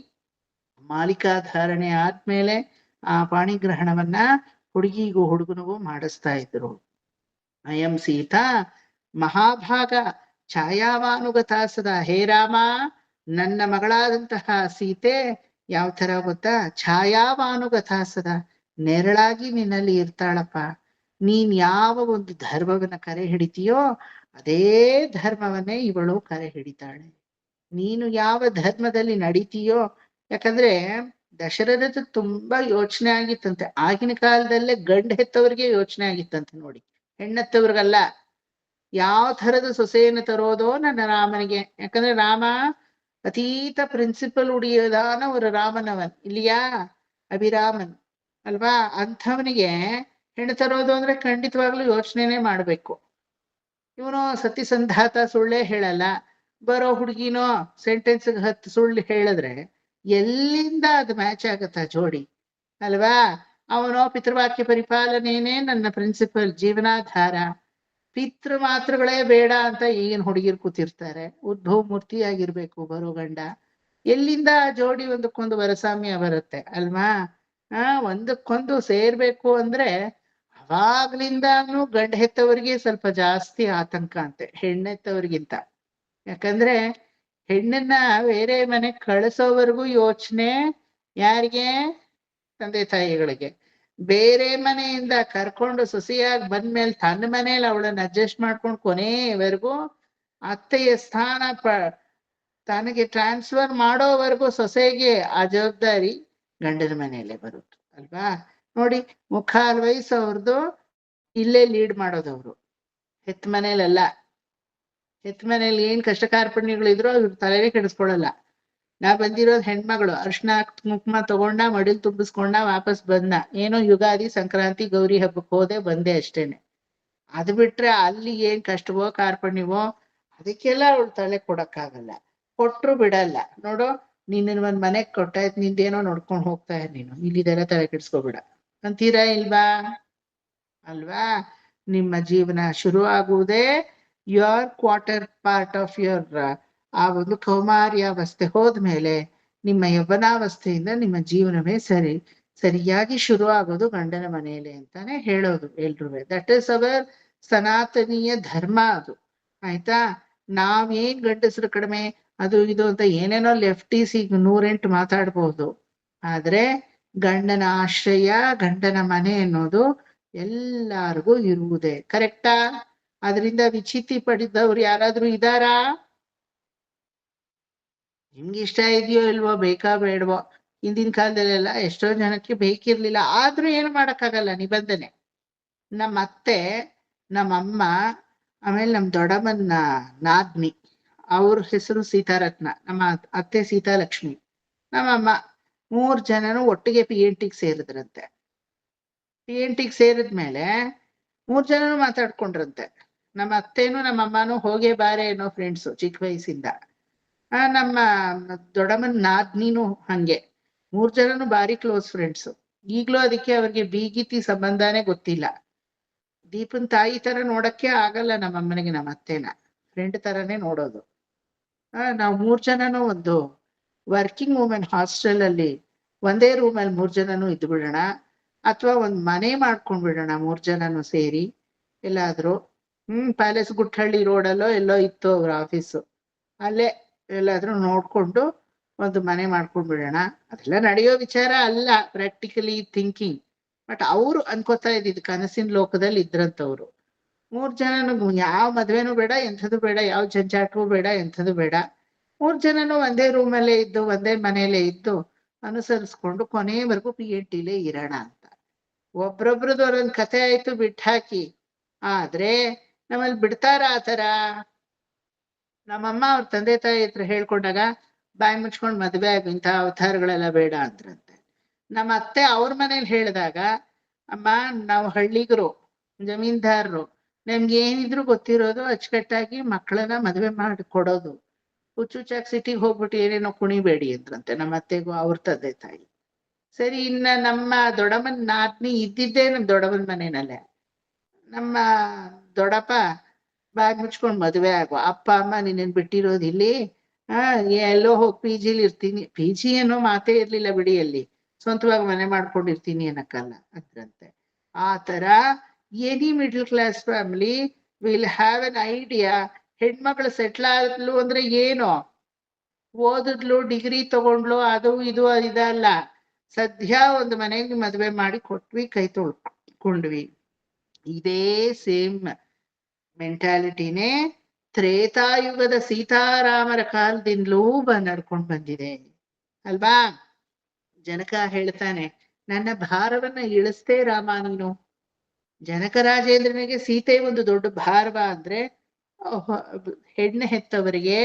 ಮಾಲಿಕಾಧಾರಣೆ ಆದ್ಮೇಲೆ ಆ ಪಾಣಿಗ್ರಹಣವನ್ನ ಹುಡುಗಿಗೂ ಹುಡುಗನಿಗೂ ಮಾಡಿಸ್ತಾ ಇದ್ರು. ಅಯಂ ಸೀತಾ ಮಹಾಭಾಗ ಛಾಯಾವಾನುಗತ ಸದಾ. ಹೇ ರಾಮ, ನನ್ನ ಮಗಳಾದಂತಹ ಸೀತೆ ಯಾವ ತರ ಗೊತ್ತಾ? ಛಾಯಾವಾನುಗತ ಸದಾ, ನೆರಳಾಗಿ ನಿನ್ನಲ್ಲಿ ಇರ್ತಾಳಪ್ಪ. ನೀನ್ ಯಾವ ಒಂದು ಧರ್ಮವನ್ನ ಕರೆ ಹಿಡಿತೀಯೋ ಅದೇ ಧರ್ಮವನ್ನೇ ಇವಳು ಕರೆ ಹಿಡಿತಾಳೆ. ನೀನು ಯಾವ ಧರ್ಮದಲ್ಲಿ ನಡೀತೀಯೋ, ಯಾಕಂದ್ರೆ ದಶರಥದ ತುಂಬಾ ಯೋಚನೆ ಆಗಿತ್ತಂತೆ. ಆಗಿನ ಕಾಲದಲ್ಲೇ ಗಂಡು ಹೆತ್ತವ್ರಿಗೆ ಯೋಚನೆ ಆಗಿತ್ತಂತೆ ನೋಡಿ, ಹೆಣ್ಣೆತ್ತವ್ರಿಗಲ್ಲ. ಯಾವ ಥರದ ಸೊಸೆಯನ್ನು ತರೋದೋ ನನ್ನ ರಾಮನಿಗೆ. ಯಾಕಂದ್ರೆ ರಾಮ ಅತೀತ ಪ್ರಿನ್ಸಿಪಲ್ ಉಡಿಯೋದಾನ ஒரு ರಾಮನವನ್ ಇಲ್ಲಿಯಾ, ಅಭಿರಾಮನ್ ಅಲ್ವಾ. ಅಂಥವನಿಗೆ ಹೆಣ್ಣು ತರೋದು ಅಂದ್ರೆ ಖಂಡಿತವಾಗ್ಲೂ ಯೋಚನೆನೇ ಮಾಡ್ಬೇಕು. ಇವನು ಸತ್ಯಸಂಧಾತ ಸುಳ್ಳೇ ಹೇಳಲ್ಲ, ಬರೋ ಹುಡುಗಿನೋ ಸೆಂಟೆನ್ಸ್ಗೆ 10 ಸುಳ್ಳು ಹೇಳಿದ್ರೆ ಎಲ್ಲಿಂದ ಅದು ಮ್ಯಾಚ್ ಆಗತ್ತಾ ಜೋಡಿ ಅಲ್ವಾ. ಅವನೋ ಪಿತೃವಾಕ್ಯ ಪರಿಪಾಲನೆಯೇ ನನ್ನ ಪ್ರಿನ್ಸಿಪಲ್, ಜೀವನಾಧಾರ. ಪಿತೃ ಮಾತೃಗಳೇ ಬೇಡ ಅಂತ ಈಗಿನ ಹುಡುಗಿರು ಕೂತಿರ್ತಾರೆ. ಉದ್ಭವ ಮೂರ್ತಿಯಾಗಿರ್ಬೇಕು ಬರೋ ಗಂಡ. ಎಲ್ಲಿಂದ ಆ ಜೋಡಿ ಒಂದಕ್ಕೊಂದು ವರಸಾಮ್ಯ ಬರುತ್ತೆ ಅಲ್ವಾ. ಒಂದಕ್ಕೊಂದು ಸೇರ್ಬೇಕು ಅಂದ್ರೆ ಅವಾಗ್ಲಿಂದಾನು ಗಂಡ ಹೆತ್ತವರಿಗೆ ಸ್ವಲ್ಪ ಜಾಸ್ತಿ ಆತಂಕ ಅಂತೆ ಹೆಣ್ಣೆತ್ತವರಿಗಿಂತ. ಯಾಕಂದ್ರೆ ಹೆಣ್ಣನ್ನ ಬೇರೆ ಮನೆ ಕಳಿಸೋವರೆಗೂ ಯೋಚನೆ ಯಾರಿಗೆ? ತಂದೆ ತಾಯಿಗಳಿಗೆ. ಬೇರೆ ಮನೆಯಿಂದ ಕರ್ಕೊಂಡು ಸೊಸೆಯಾಗಿ ಬಂದ್ಮೇಲೆ ತನ್ನ ಮನೇಲಿ ಅವಳನ್ನ ಅಡ್ಜಸ್ಟ್ ಮಾಡ್ಕೊಂಡು ಕೊನೆವರೆಗೂ ಅತ್ತೆಯ ಸ್ಥಾನ ತನಗೆ ಟ್ರಾನ್ಸ್ಫರ್ ಮಾಡೋವರೆಗೂ ಸೊಸೆಗೆ ಆ ಜವಾಬ್ದಾರಿ ಗಂಡನ ಮನೆಯಲ್ಲೇ ಬರುತ್ತೆ ಅಲ್ವಾ. ನೋಡಿ, ಮುಕ್ಕಾಲ್ ವಯಸ್ಸು ಅವ್ರದ್ದು ಇಲ್ಲೇ ಲೀಡ್ ಮಾಡೋದವ್ರು, ಹೆತ್ತ ಮನೇಲಲ್ಲ. ಹೆತ್ತ ಮನೇಲಿ ಏನ್ ಕಷ್ಟ ಕಾರ್ಪಣ್ಯಗಳಿದ್ರು ಅವ್ರ ತಲೆನೇ ಕೆಡಿಸ್ಕೊಳಲ್ಲ. ನಾ ಬಂದಿರೋದ್ ಹೆಣ್ಮಗಳು, ಅರ್ಶಿನ ಕುಂಕುಮ ತಗೊಂಡ ಮಡಿಲ್ ತುಂಬಿಸ್ಕೊಂಡ ವಾಪಸ್ ಬಂದ, ಏನೋ ಯುಗಾದಿ ಸಂಕ್ರಾಂತಿ ಗೌರಿ ಹಬ್ಬಕ್ಕೆ ಹೋದೆ ಬಂದೆ ಅಷ್ಟೇನೆ. ಅದು ಬಿಟ್ರೆ ಅಲ್ಲಿ ಏನ್ ಕಷ್ಟವೋ ಕಾರ್ಪಣ್ಯವೋ ಅದಕ್ಕೆಲ್ಲ ಅವಳು ತಲೆ ಕೊಡಕ್ಕಾಗಲ್ಲ. ಕೊಟ್ರು ಬಿಡಲ್ಲ. ನೋಡು, ನಿನ್ನ ಒಂದ್ ಮನೆಗ್ ಕೊಟ್ಟಾಯ್ತು, ನಿಂದೇನೋ ನೋಡ್ಕೊಂಡು ಹೋಗ್ತಾ ನೀನು, ಇಲ್ಲಿದೆಲ್ಲ ತಲೆ ಕೆಡಿಸ್ಕೋಬೇಡ ಅಂತೀರಾ ಇಲ್ವಾ? ಅಲ್ವಾ. ನಿಮ್ಮ ಜೀವನ ಶುರು ಆಗುವುದೇ your quarter part of your ಆ ಒಂದು ಕೌಮಾರ್ಯಾವಸ್ಥೆ ಹೋದ್ಮೇಲೆ ನಿಮ್ಮ ಯೌವನಾವಸ್ಥೆಯಿಂದ ನಿಮ್ಮ ಜೀವನವೇ ಸರಿಯಾಗಿ ಶುರು ಆಗೋದು ಗಂಡನ ಮನೆಯಲ್ಲಿ ಅಂತಾನೆ ಹೇಳೋದು ಎಲ್ರೂ. ದಟ್ ಇಸ್ ಅವರ್ ಸನಾತನೀಯ ಧರ್ಮ ಅದು. ಆಯ್ತಾ? ನಾವೇನ್ ಗಂಡಸರು ಕಡಿಮೆ ಅದು ಇದು ಅಂತ ಏನೇನೋ ಲೆಫ್ಟೀಸ್ ಈಗ 108 ಮಾತಾಡ್ಬೋದು. ಆದ್ರೆ ಗಂಡನ ಆಶ್ರಯ, ಗಂಡನ ಮನೆ ಅನ್ನೋದು ಎಲ್ಲಾರ್ಗೂ ಇರುವುದೇ. ಕರೆಕ್ಟಾ? ಅದರಿಂದ ವಿಚಿತಿ ಪಡಿದವ್ರು ಯಾರಾದ್ರೂ ಇದಾರಾ? ನಿಮ್ಗೆ ಇಷ್ಟ ಇದೆಯೋ ಇಲ್ವೋ, ಬೇಕಾ ಬೇಡವೋ. ಹಿಂದಿನ ಕಾಲದಲ್ಲೆಲ್ಲ ಎಷ್ಟೋ ಜನಕ್ಕೆ ಬೇಕಿರ್ಲಿಲ್ಲ, ಆದ್ರೂ ಏನು ಮಾಡಕ್ಕಾಗಲ್ಲ, ನಿಬಂಧನೆ. ನಮ್ಮ ಅತ್ತೆ, ನಮ್ಮಮ್ಮ, ಆಮೇಲೆ ನಮ್ ದೊಡ್ಡಮ್ಮನ ನಾದ್ನಿ, ಅವ್ರ ಹೆಸರು ಸೀತಾರತ್ನ, ನಮ್ಮ ಅತ್ತೆ ಸೀತಾಲಕ್ಷ್ಮಿ, ನಮ್ಮಮ್ಮ 3 ಜನನು ಒಟ್ಟಿಗೆ PNT ಸೇರಿದ್ರಂತೆ. PNT ಸೇರಿದ್ಮೇಲೆ 3 ಜನನು ಮಾತಾಡ್ಕೊಂಡ್ರಂತೆ. ನಮ್ಮ ಅತ್ತೇನು ನಮ್ಮ ಅಮ್ಮನೂ ಹೋಗೇ ಬಾರೆ ಏನೋ ಫ್ರೆಂಡ್ಸು ಚಿಕ್ಕ ವಯಸ್ಸಿಂದ. ನಮ್ಮ ದೊಡ್ಡಮ್ಮನ ನಾದ್ನಿನೂ ಹಂಗೆ, 3 ಜನನು ಬಾರಿ ಕ್ಲೋಸ್ ಫ್ರೆಂಡ್ಸು. ಈಗ್ಲೂ ಅದಕ್ಕೆ ಅವ್ರಿಗೆ ಬೀಗಿತಿ ಸಂಬಂಧನೇ ಗೊತ್ತಿಲ್ಲ. ದೀಪನ್ ತಾಯಿ ತರ ನೋಡಕ್ಕೆ ಆಗಲ್ಲ ನಮ್ಮಮ್ಮನಿಗೆ ನಮ್ಮ ಅತ್ತೆನ, ಫ್ರೆಂಡ್ ತರನೇ ನೋಡೋದು. ನಾವು 3 ಜನನು ಒಂದು ವರ್ಕಿಂಗ್ ವುಮೆನ್ ಹಾಸ್ಟೆಲ್ ಅಲ್ಲಿ ಒಂದೇ ರೂಮಲ್ಲಿ 3 ಜನನು ಇದ್ದು ಬಿಡೋಣ, ಅಥವಾ ಒಂದ್ ಮನೆ ಮಾಡ್ಕೊಂಡ್ ಬಿಡೋಣ 3 ಜನನು ಸೇರಿ ಎಲ್ಲಾದ್ರೂ. ಪ್ಯಾಲೇಸ್ ಗುಟ್ಟಹಳ್ಳಿ ರೋಡಲ್ಲೋ ಎಲ್ಲೋ ಇತ್ತು ಅವ್ರ ಆಫೀಸು, ಅಲ್ಲೇ ಎಲ್ಲಾದ್ರೂ ನೋಡ್ಕೊಂಡು ಒಂದು ಮನೆ ಮಾಡ್ಕೊಂಡ್ ಬಿಡೋಣ. ಅದೆಲ್ಲ ನಡೆಯೋ ವಿಚಾರ ಅಲ್ಲ ಪ್ರಾಕ್ಟಿಕಲಿ ಥಿಂಕಿಂಗ್, ಬಟ್ ಅವ್ರು ಅನ್ಕೋತಾ ಇದ್ದಿದ್ದು ಕನಸಿನ ಲೋಕದಲ್ಲಿ ಇದ್ರಂತವ್ರು. 3 ಜನನು ಯಾವ ಮದ್ವೆನೂ ಬೇಡ, ಎಂಥದ್ದು ಬೇಡ, ಯಾವ ಜಂಜಾಟವೂ ಬೇಡ, ಎಂಥದ್ದು ಬೇಡ. 3 ಜನನು ಒಂದೇ ರೂಮಲ್ಲೇ ಇದ್ದು ಒಂದೇ ಮನೆಯಲ್ಲೇ ಇದ್ದು ಅನುಸರಿಸ್ಕೊಂಡು ಕೊನೆಯವರೆಗೂ PhDಲೇ ಇರೋಣ ಅಂತ. ಒಬ್ರೊಬ್ರದ್ದು ಒಂದೊಂದು ಕತೆ ಆಯ್ತು ಬಿಟ್ಟಾಕಿ. ಆದ್ರೆ ನಮ್ಮಲ್ಲಿ ಬಿಡ್ತಾರ ಆತರ? ನಮ್ಮಮ್ಮ ಅವ್ರ ತಂದೆ ತಾಯಿ ಹತ್ರ ಹೇಳ್ಕೊಂಡಾಗ ಬಾಯಿ ಮುಚ್ಕೊಂಡ್ ಮದ್ವೆ ಆಗ ಇಂಥ ಅವತಾರಗಳೆಲ್ಲ ಬೇಡ ಅಂದ್ರಂತೆ. ನಮ್ಮ ಅತ್ತೆ ಅವ್ರ ಮನೇಲಿ ಹೇಳಿದಾಗ, ಅಮ್ಮ ನಾವು ಹಳ್ಳಿಗರು, ಜಮೀನ್ದಾರರು, ನಮ್ಗೆ ಏನಿದ್ರು ಗೊತ್ತಿರೋದು ಅಚ್ಚುಕಟ್ಟಾಗಿ ಮಕ್ಕಳನ್ನ ಮದ್ವೆ ಮಾಡಿ ಕೊಡೋದು. ಹುಚ್ಚುಚ್ಚಾಗಿ ಸಿಟಿಗೆ ಹೋಗ್ಬಿಟ್ಟು ಏನೇನೋ ಕುಣಿಬೇಡಿ ಅಂದ್ರಂತೆ ನಮ್ಮ ಅತ್ತೆಗೂ ಅವ್ರ ತಂದೆ ತಾಯಿ. ಸರಿ, ಇನ್ನ ನಮ್ಮ ದೊಡ್ಡಮ್ಮನ ನಾದ್ನಿ ಇದ್ದಿದ್ದೇ ನಮ್ ದೊಡ್ಡಮ್ಮನ ಮನೆಯಲ್ಲೇ. ನಮ್ಮ ದೊಡ್ಡಪ್ಪ ಬಾಯಿ ಮುಚ್ಕೊಂಡ್ ಮದ್ವೆ ಆಗೋ, ಅಪ್ಪ ಅಮ್ಮ ನಿನ್ನ ಬಿಟ್ಟಿರೋದು ಇಲ್ಲಿ, ಎಲ್ಲೋ ಹೋಗಿ PGಲಿ ಇರ್ತೀನಿ. PG ಅನ್ನೋ ಮಾತೇ ಇರ್ಲಿಲ್ಲ ಬಿಡಿ, ಅಲ್ಲಿ ಸ್ವಂತವಾಗಿ ಮನೆ ಮಾಡ್ಕೊಂಡಿರ್ತೀನಿ ಅನ್ನಕ್ಕಲ್ಲ ಅಂದ್ರಂತೆ. ಆ ತರ any middle class family will have an idea. ಹೆಣ್ಮಕ್ಳು ಸೆಟ್ಲ್ ಆದ್ಲು ಅಂದ್ರೆ ಏನು, ಓದಿದ್ಲು, ಡಿಗ್ರಿ ತಗೊಂಡ್ಲು, ಅದು ಇದು ಇದಲ್ಲ. ಸದ್ಯ ಒಂದು ಮನೆಗೆ ಮದ್ವೆ ಮಾಡಿ ಕೊಟ್ವಿ, ಕೈ ತೊಳ್ಕೊಂಡ್ವಿ. ಇದೇ ಸೇಮ್ ಮೆಂಟಾಲಿಟಿನೇ ತ್ರೇತಾಯುಗದ ಸೀತಾರಾಮರ ಕಾಲದಿಂದಲೂ ನಡ್ಕೊಂಡ್ ಬಂದಿದೆ ಅಲ್ವಾ? ಜನಕ ಹೇಳ್ತಾನೆ, ನನ್ನ ಭಾರವನ್ನ ಇಳಿಸ್ತೇ ರಾಮ ನೀನು. ಜನಕ ರಾಜೇಂದ್ರನಿಗೆ ಸೀತೆ ಒಂದು ದೊಡ್ಡ ಭಾರವ ಅಂದ್ರೆ, ಹೆಣ್ಣು ಹೆತ್ತವರಿಗೆ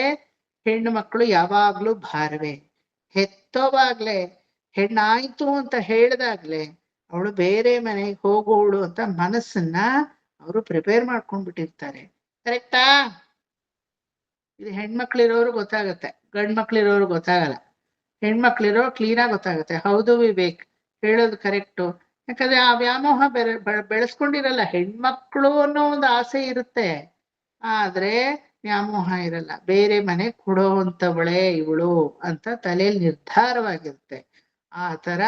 ಹೆಣ್ಣು ಮಕ್ಕಳು ಯಾವಾಗ್ಲೂ ಭಾರವೇ. ಹೆತ್ತೋವಾಗ್ಲೆ, ಹೆಣ್ಣಾಯ್ತು ಅಂತ ಹೇಳ್ದಾಗ್ಲೆ ಅವಳು ಬೇರೆ ಮನೆಗೆ ಹೋಗೋಳು ಅಂತ ಮನಸ್ಸನ್ನ ಅವರು ಪ್ರಿಪೇರ್ ಮಾಡ್ಕೊಂಡ್ಬಿಟ್ಟಿರ್ತಾರೆ. ಕರೆಕ್ಟಾ? ಇದು ಹೆಣ್ಮಕ್ಳಿರೋರು ಗೊತ್ತಾಗತ್ತೆ, ಗಂಡ್ ಮಕ್ಳಿರೋರು ಗೊತ್ತಾಗಲ್ಲ. ಹೆಣ್ಮಕ್ಳಿರೋ ಕ್ಲೀನಾಗಿ ಗೊತ್ತಾಗತ್ತೆ. ಹೌದು ವಿವೇಕ್ ಹೇಳೋದು ಕರೆಕ್ಟು. ಯಾಕಂದ್ರೆ ಆ ವ್ಯಾಮೋಹ ಬೆಳೆಸ್ಕೊಂಡಿರಲ್ಲ. ಹೆಣ್ಮಕ್ಳು ಅನ್ನೋ ಒಂದು ಆಸೆ ಇರುತ್ತೆ, ಆದ್ರೆ ವ್ಯಾಮೋಹ ಇರಲ್ಲ. ಬೇರೆ ಮನೆ ಕೊಡೋವಂಥವಳೆ ಇವಳು ಅಂತ ತಲೆಯಲ್ಲಿ ನಿರ್ಧಾರವಾಗಿರುತ್ತೆ. ಆ ತರ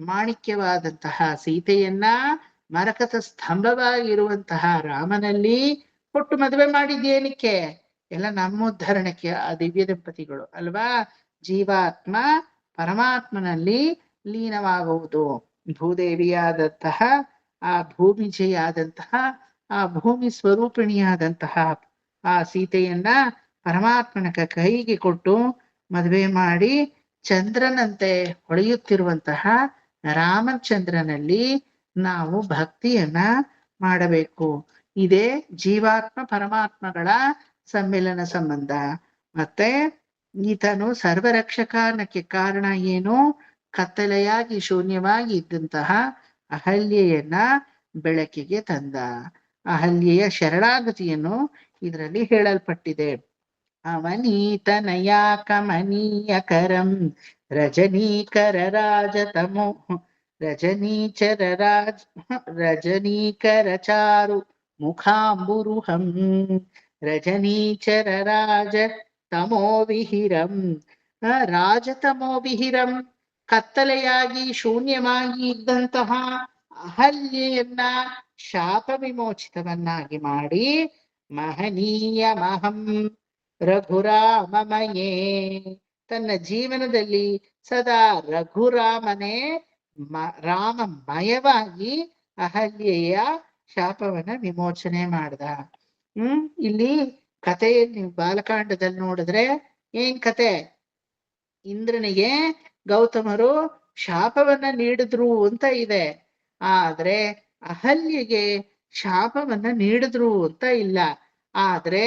ಮಾಣಿಕ್ಯವಾದಂತಹ ಸೀತೆಯನ್ನ ಮರಕತ ಸ್ತಂಭವಾಗಿರುವಂತಹ ರಾಮನಲ್ಲಿ ಕೊಟ್ಟು ಮದುವೆ ಮಾಡಿದ್ಯೇನಕ್ಕೆ? ಎಲ್ಲ ನಮ್ಮ ಉದ್ಧರಣಕ್ಕೆ ಆ ದಿವ್ಯ ದಂಪತಿಗಳು ಅಲ್ವಾ? ಜೀವಾತ್ಮ ಪರಮಾತ್ಮನಲ್ಲಿ ಲೀನವಾಗುವುದು. ಭೂದೇವಿಯಾದಂತಹ ಆ ಭೂಮಿಜೆಯಾದಂತಹ ಆ ಭೂಮಿ ಸ್ವರೂಪಿಣಿಯಾದಂತಹ ಆ ಸೀತೆಯನ್ನ ಪರಮಾತ್ಮನ ಕೈಗೆ ಕೊಟ್ಟು ಮದುವೆ ಮಾಡಿ ಚಂದ್ರನಂತೆ ಹೊಳೆಯುತ್ತಿರುವಂತಹ ರಾಮಚಂದ್ರನಲ್ಲಿ ನಾವು ಭಕ್ತಿಯನ್ನ ಮಾಡಬೇಕು. ಇದೇ ಜೀವಾತ್ಮ ಪರಮಾತ್ಮಗಳ ಸಮ್ಮಿಲನ ಸಂಬಂಧ. ಮತ್ತೆ ಈತನು ಸರ್ವರಕ್ಷಕ ಅನ್ನಕ್ಕೆ ಕಾರಣ ಏನು? ಕತ್ತಲೆಯಾಗಿ ಶೂನ್ಯವಾಗಿ ಇದ್ದಂತಹ ಅಹಲ್ಯೆಯನ್ನ ಬೆಳಕಿಗೆ ತಂದ. ಅಹಲ್ಯೆಯ ಶರಣಾಗತಿಯನ್ನು ಇದರಲ್ಲಿ ಹೇಳಲ್ಪಟ್ಟಿದೆ. ಅವನೀತನಯ ಕಮನೀಯಕರಂ ರಜನೀಕರ ರಾಜತಮೋ ರಜನೀಕರ ಚಾರು ಮುಖಾಂಬುರುಹಂ ರಜನೀಚರ ರಾಜ ತಮೋ ವಿಹಿರಂ. ರಾಜತಮೋ ವಿಹಿರಂ, ಕತ್ತಲೆಯಾಗಿ ಶೂನ್ಯವಾಗಿ ಇದ್ದಂತಹ ಅಹಲ್ಯೆಯನ್ನ ಶಾಪ ವಿಮೋಚಿತವನ್ನಾಗಿ ಮಾಡಿ ಮಹನೀಯ ಮಹಂ ರಘುರಾಮಮಯೇ, ತನ್ನ ಜೀವನದಲ್ಲಿ ಸದಾ ರಘುರಾಮನೇ ರಾಮಮಯವಾಗಿ ಅಹಲ್ಯೆಯ ಶಾಪವನ್ನ ವಿಮೋಚನೆ ಮಾಡ್ದ. ಇಲ್ಲಿ ಕಥೆಯಲ್ಲಿ ಬಾಲಕಾಂಡದಲ್ಲಿ ನೋಡಿದ್ರೆ ಏನ್ ಕತೆ? ಇಂದ್ರನಿಗೆ ಗೌತಮರು ಶಾಪವನ್ನ ನೀಡಿದ್ರು ಅಂತ ಇದೆ, ಆದ್ರೆ ಅಹಲ್ಯೆಗೆ ಶಾಪವನ್ನ ನೀಡಿದ್ರು ಅಂತ ಇಲ್ಲ. ಆದ್ರೆ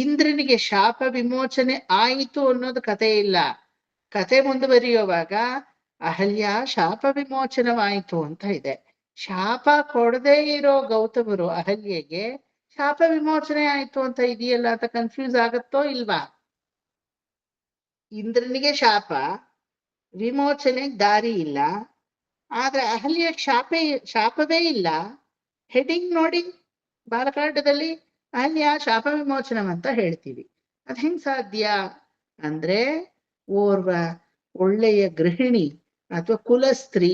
ಇಂದ್ರನಿಗೆ ಶಾಪ ವಿಮೋಚನೆ ಆಯಿತು ಅನ್ನೋದು ಕತೆ ಇಲ್ಲ. ಕತೆ ಮುಂದುವರಿಯುವಾಗ ಅಹಲ್ಯ ಶಾಪ ವಿಮೋಚನವಾಯಿತು ಅಂತ ಇದೆ. ಶಾಪ ಕೊಡದೇ ಇರೋ ಗೌತಮರು ಅಹಲ್ಯೆಗೆ ಶಾಪ ವಿಮೋಚನೆ ಆಯ್ತು ಅಂತ ಇದೆಯಲ್ಲ ಅಂತ ಕನ್ಫ್ಯೂಸ್ ಆಗತ್ತೋ ಇಲ್ವಾ? ಇಂದ್ರನಿಗೆ ವಿಮೋಚನೆ ದಾರಿ ಇಲ್ಲ, ಆದ್ರೆ ಅಹಲ್ಯ ಶಾಪವೇ ಇಲ್ಲ. ಹೆಡಿಂಗ್ ನೋಡಿ ಬಾಲಕಾಂಡದಲ್ಲಿ ಅಹಲ್ಯ ಶಾಪ ವಿಮೋಚನಂ ಅಂತ ಹೇಳ್ತೀವಿ. ಅದ್ ಹೆಂಗ್ ಸಾಧ್ಯ ಅಂದ್ರೆ, ಓರ್ವ ಒಳ್ಳೆಯ ಗೃಹಿಣಿ ಅಥವಾ ಕುಲಸ್ತ್ರೀ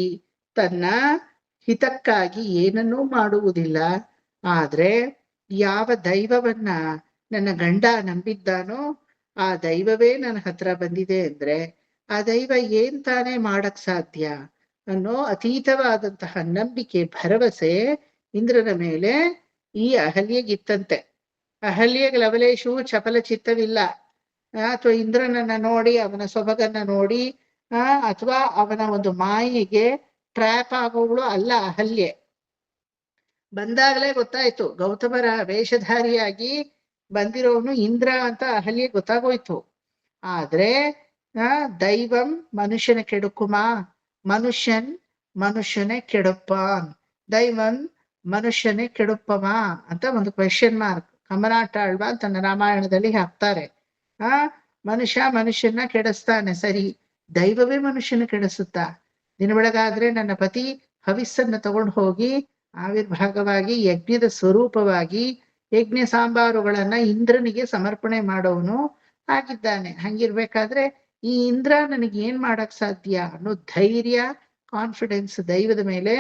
ತನ್ನ ಹಿತಕ್ಕಾಗಿ ಏನನ್ನೂ ಮಾಡುವುದಿಲ್ಲ. ಆದ್ರೆ ಯಾವ ದೈವವನ್ನ ನನ್ನ ಗಂಡ ನಂಬಿದ್ದಾನೋ ಆ ದೈವವೇ ನನ್ನ ಹತ್ರ ಬಂದಿದೆ ಅಂದ್ರೆ ಆ ದೈವ ಏನ್ ತಾನೇ ಮಾಡಕ್ ಸಾಧ್ಯ ಅನ್ನೋ ಅತೀತವಾದಂತಹ ನಂಬಿಕೆ, ಭರವಸೆ ಇಂದ್ರನ ಮೇಲೆ ಈ ಅಹಲ್ಯೆಗಿತ್ತಂತೆ. ಅಹಲ್ಯೆಗೆ ಲವಲೇಶವು ಚಪಲ ಚಿತ್ತವಿಲ್ಲ. ಅಥವಾ ಇಂದ್ರನನ್ನ ನೋಡಿ, ಅವನ ಸೊಬಗನ್ನ ನೋಡಿ ಅಥವಾ ಅವನ ಒಂದು ಮಾಯಿಗೆ ಟ್ರ್ಯಾಪ್ ಆಗೋವಳು ಅಲ್ಲ ಅಹಲ್ಯೆ. ಬಂದಾಗಲೇ ಗೊತ್ತಾಯ್ತು, ಗೌತಮರ ವೇಷಧಾರಿಯಾಗಿ ಬಂದಿರೋನು ಇಂದ್ರ ಅಂತ ಅಹಲ್ಯೆ ಗೊತ್ತಾಗೋಯ್ತು. ಆದ್ರೆ ದೈವಂ ಮನುಷ್ಯನ ಕೆಡುಕುಮಾ, ಮನುಷ್ಯನೇ ಕೆಡುಪ್ಪಾನ್, ದೈವಂ ಮನುಷ್ಯನೇ ಕೆಡುಪ್ಪಮಾ ಅಂತ ಒಂದು ಕ್ವೆಶ್ಚನ್ ಮಾರ್ಕ್ ಕಮಲಾಟಾಳ್ವ ತನ್ನ ರಾಮಾಯಣದಲ್ಲಿ ಹಾಕ್ತಾರೆ. ಮನುಷ್ಯನ ಕೆಡಿಸ್ತಾನೆ, ಸರಿ, ದೈವವೇ ಮನುಷ್ಯನ ಕೆಡಿಸುತ್ತಾ? ದಿನ ಬೆಳಗಾದ್ರೆ ನನ್ನ ಪತಿ ಹವಿಸ್ಸನ್ನ ತಗೊಂಡು ಹೋಗಿ ಆವಿರ್ಭಾಗವಾಗಿ ಯಜ್ಞದ ಸ್ವರೂಪವಾಗಿ ಯಜ್ಞ ಸಾಂಬಾರುಗಳನ್ನ ಇಂದ್ರನಿಗೆ ಸಮರ್ಪಣೆ ಮಾಡೋನು ಆಗಿದ್ದಾನೆ. ಹಂಗಿರ್ಬೇಕಾದ್ರೆ ಈ ಇಂದ್ರ ನನಗೆ ಏನ್ ಮಾಡಕ್ ಸಾಧ್ಯ ಅನ್ನೋ ಧೈರ್ಯ, ಕಾನ್ಫಿಡೆನ್ಸ್ ದೈವದ ಮೇಲೆ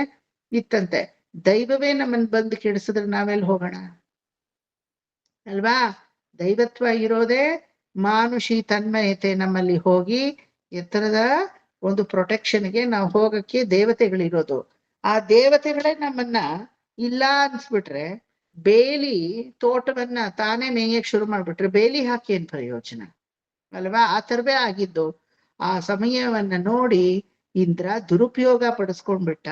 ಇತ್ತಂತೆ. ದೈವವೇ ನಮ್ಮನ್ ಬಂದು ಕೆಡಿಸಿದ್ರೆ ನಾವೆಲ್ಲಿ ಹೋಗೋಣ ಅಲ್ವಾ? ದೈವತ್ವ ಇರೋದೇ ಮಾನುಷಿ ತನ್ಮಯತೆ ನಮ್ಮಲ್ಲಿ ಹೋಗಿ ಎತ್ತರದ ಒಂದು ಪ್ರೊಟೆಕ್ಷನ್ಗೆ ನಾವು ಹೋಗಕ್ಕೆ ದೇವತೆಗಳಿರೋದು. ಆ ದೇವತೆಗಳೇ ನಮ್ಮನ್ನ ಇಲ್ಲ ಅನ್ಸ್ಬಿಟ್ರೆ, ಬೇಲಿ ತೋಟವನ್ನ ತಾನೇ ಮೇಯಕ್ ಶುರು ಮಾಡ್ಬಿಟ್ರೆ ಬೇಲಿ ಹಾಕಿ ಏನ್ ಪ್ರಯೋಜನ ಅಲ್ವಾ? ಆ ತರವೇ ಆಗಿದ್ದು. ಆ ಸಮಯವನ್ನ ನೋಡಿ ಇಂದ್ರ ದುರುಪಯೋಗ ಪಡಿಸ್ಕೊಂಡ್ಬಿಟ್ಟ.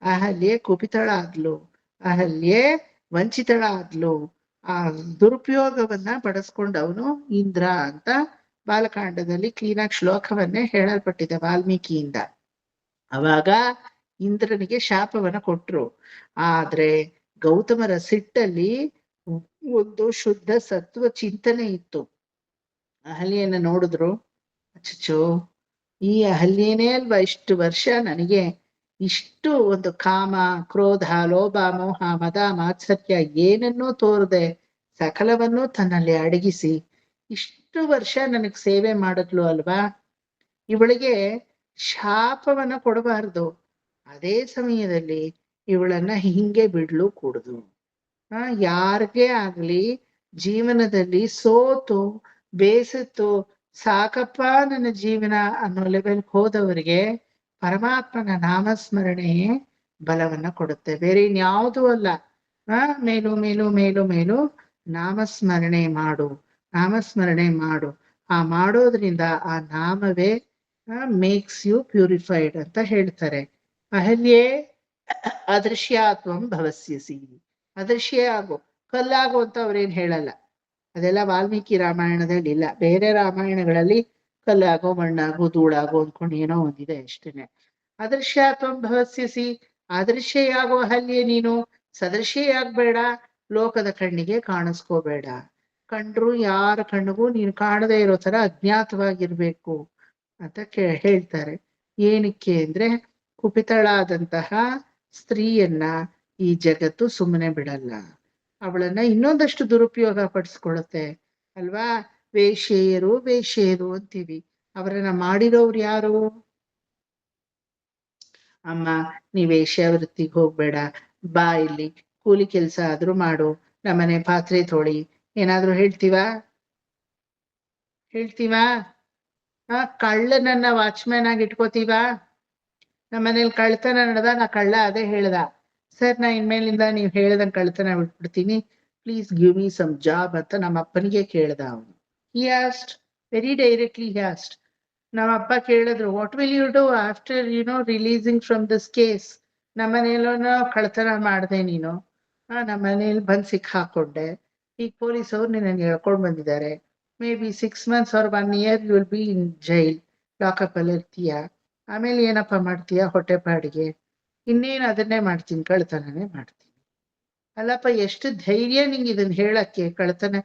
ಅಹಲ್ಯೆ ಕುಪಿತಳಾದ್ಲು, ಅಹಲ್ಯೆ ವಂಚಿತಳಾದ್ಲು. ಆ ದುರುಪಯೋಗವನ್ನ ಪಡಿಸ್ಕೊಂಡವನು ಇಂದ್ರ ಅಂತ ಬಾಲಕಾಂಡದಲ್ಲಿ ಕ್ಲೀನಾಗಿ ಶ್ಲೋಕವನ್ನೇ ಹೇಳಲ್ಪಟ್ಟಿದೆ ವಾಲ್ಮೀಕಿಯಿಂದ. ಅವಾಗ ಇಂದ್ರನಿಗೆ ಶಾಪವನ್ನ ಕೊಟ್ರು. ಆದ್ರೆ ಗೌತಮರ ಸಿಟ್ಟಲ್ಲಿ ಒಂದು ಶುದ್ಧ ಸತ್ವ ಚಿಂತನೆ ಇತ್ತು. ಅಹಲ್ಯೆಯನ್ನ ನೋಡಿದ್ರು, ಅಚ್ಚೋ, ಈ ಅಹಲ್ಯೇನೇ ಅಲ್ವಾ ಇಷ್ಟು ವರ್ಷ ನನಗೆ ಇಷ್ಟು ಒಂದು ಕಾಮ, ಕ್ರೋಧ, ಲೋಭ, ಮೋಹ, ಮದ, ಮಾತ್ಸರ್ಯ ಏನನ್ನೂ ತೋರದೆ ಸಕಲವನ್ನೂ ತನ್ನಲ್ಲಿ ಅಡಗಿಸಿ ಇಷ್ಟು ವರ್ಷ ನನಗ್ ಸೇವೆ ಮಾಡಿದ್ಲು ಅಲ್ವಾ? ಇವಳಿಗೆ ಶಾಪವನ್ನ ಕೊಡಬಾರ್ದು, ಅದೇ ಸಮಯದಲ್ಲಿ ಇವಳನ್ನ ಹಿಂಗೆ ಬಿಡ್ಲು ಕೂಡುದು. ಯಾರಿಗೇ ಆಗ್ಲಿ ಜೀವನದಲ್ಲಿ ಸೋತು ಬೇಸತ್ತು ಸಾಕಪ್ಪ ನನ್ನ ಜೀವನ ಅನ್ನೋ ಲೆವೆಲ್ ಹೋದವರಿಗೆ ಪರಮಾತ್ಮನ ನಾಮಸ್ಮರಣೆಯೇ ಬಲವನ್ನ ಕೊಡುತ್ತೆ, ಬೇರೆ ಇನ್ಯಾವುದೂ ಅಲ್ಲ. ಮೇಲು ಮೇಲು ಮೇಲು ಮೇಲು ನಾಮಸ್ಮರಣೆ ಮಾಡು, ನಾಮಸ್ಮರಣೆ ಮಾಡು. ಆ ಮಾಡೋದ್ರಿಂದ ಆ ನಾಮವೇ ಮೇಕ್ಸ್ ಯು ಪ್ಯೂರಿಫೈಡ್ ಅಂತ ಹೇಳ್ತಾರೆ. ಅಹಲ್ಯೇ ಅದೃಶ್ಯಾತ್ವಂ ಭವಸ್ಯಸಿ, ಅದೃಶ್ಯ ಆಗು, ಕಲ್ಲಾಗು ಅಂತ ಅವ್ರೇನ್ ಹೇಳಲ್ಲ. ಅದೆಲ್ಲ ವಾಲ್ಮೀಕಿ ರಾಮಾಯಣದಲ್ಲಿ ಇಲ್ಲ. ಬೇರೆ ರಾಮಾಯಣಗಳಲ್ಲಿ ಕಲ್ಲಾಗೋ, ಮಣ್ಣಾಗೋ, ಧೂಳಾಗೋ ಅಂದ್ಕೊಂಡು ಏನೋ ಒಂದಿದೆ ಅಷ್ಟೇನೆ. ಅದೃಶ್ಯಾತ್ವಂ ಭವಸ್ಯಸಿ, ಅದೃಶ್ಯಾಗೋ ಅಹಲ್ಯೆ ನೀನು, ಸದೃಶ್ಯಾಗ್ಬೇಡ, ಲೋಕದ ಕಣ್ಣಿಗೆ ಕಾಣಿಸ್ಕೋಬೇಡ. ಕಂಡ್ರು ಯಾರ ಕಣ್ಣಿಗೂ ನೀನು ಕಾಣದೇ ಇರೋ ತರ ಅಜ್ಞಾತವಾಗಿರ್ಬೇಕು ಅಂತ ಹೇಳ್ತಾರೆ. ಏನಕ್ಕೆ ಅಂದ್ರೆ ಕುಪಿತಳಾದಂತಹ ಸ್ತ್ರೀಯನ್ನ ಈ ಜಗತ್ತು ಸುಮ್ಮನೆ ಬಿಡಲ್ಲ, ಅವಳನ್ನ ಇನ್ನೊಂದಷ್ಟು ದುರುಪಯೋಗ ಪಡಿಸ್ಕೊಳುತ್ತೆ ಅಲ್ವಾ? ವೇಶ್ಯೆಯರು ಅಂತೀವಿ, ಅವರನ್ನ ಮಾಡಿರೋರು ಯಾರು? ಅಮ್ಮ, ನೀ ವೇಶ್ಯಾವೃತ್ತಿಗೆ ಹೋಗ್ಬೇಡ, ಬಾ ಇಲ್ಲಿ ಕೂಲಿ ಕೆಲ್ಸ ಆದ್ರೂ ಮಾಡು, ನಮ್ಮನೆ ಪಾತ್ರೆ ತೊಳಿ, ಏನಾದ್ರೂ ಹೇಳ್ತೀವಾ? ಕಳ್ಳನನ್ನ ವಾಚ್ಮ್ಯಾನ್ ಆಗಿ ಇಟ್ಕೋತೀವ? ನಮ್ಮನೇಲಿ ಕಳ್ತನ ನಡೆದ, ನಾ ಕಳ್ಳ ಅದೇ ಹೇಳ್ದ, ಸರ್ ನಾ ಇನ್ಮೇಲಿಂದ ನೀವ್ ಹೇಳ್ದಂಗ್ ಕಳ್ತನ ಬಿಟ್ಬಿಡ್ತೀನಿ, please give me some job ಅಂತ ನಮ್ಮ ಅಪ್ಪನಿಗೆ ಕೇಳ್ದ ಅವನು. He asked very directly he asked. ನಮ್ಮ ಅಪ್ಪ ಕೇಳಿದ್ರು, what will you do after releasing from this case? ನಮ್ಮನೇಲೂ ಕಳ್ತನ ಮಾಡ್ದೆ ನೀನು, ನಮ್ಮನೇಲಿ ಬಂದ್ ಸಿಕ್ಕಾಕೊಂಡೆ, ಈಗ ಪೊಲೀಸ್ ಅವ್ರು ನಿನ್ನನ್ನು ಹೇಳ್ಕೊಂಡ್ ಬಂದಿದ್ದಾರೆ, maybe 6 months or 1 year you will be in jail, lockup ಅಲ್ಲಿ ಇರ್ತೀಯ. ಆಮೇಲೆ ಏನಪ್ಪಾ ಮಾಡ್ತೀಯ ಹೊಟ್ಟೆ ಪಾಡಿಗೆ? ಇನ್ನೇನು ಅದನ್ನೇ ಮಾಡ್ತೀನಿ, ಕಳ್ತನನೇ ಮಾಡ್ತೀನಿ. ಅಲ್ಲಪ್ಪ, ಎಷ್ಟು ಧೈರ್ಯ ನಿಂಗೆ ಇದನ್ನ ಹೇಳಕ್ಕೆ? ಕಳ್ತನ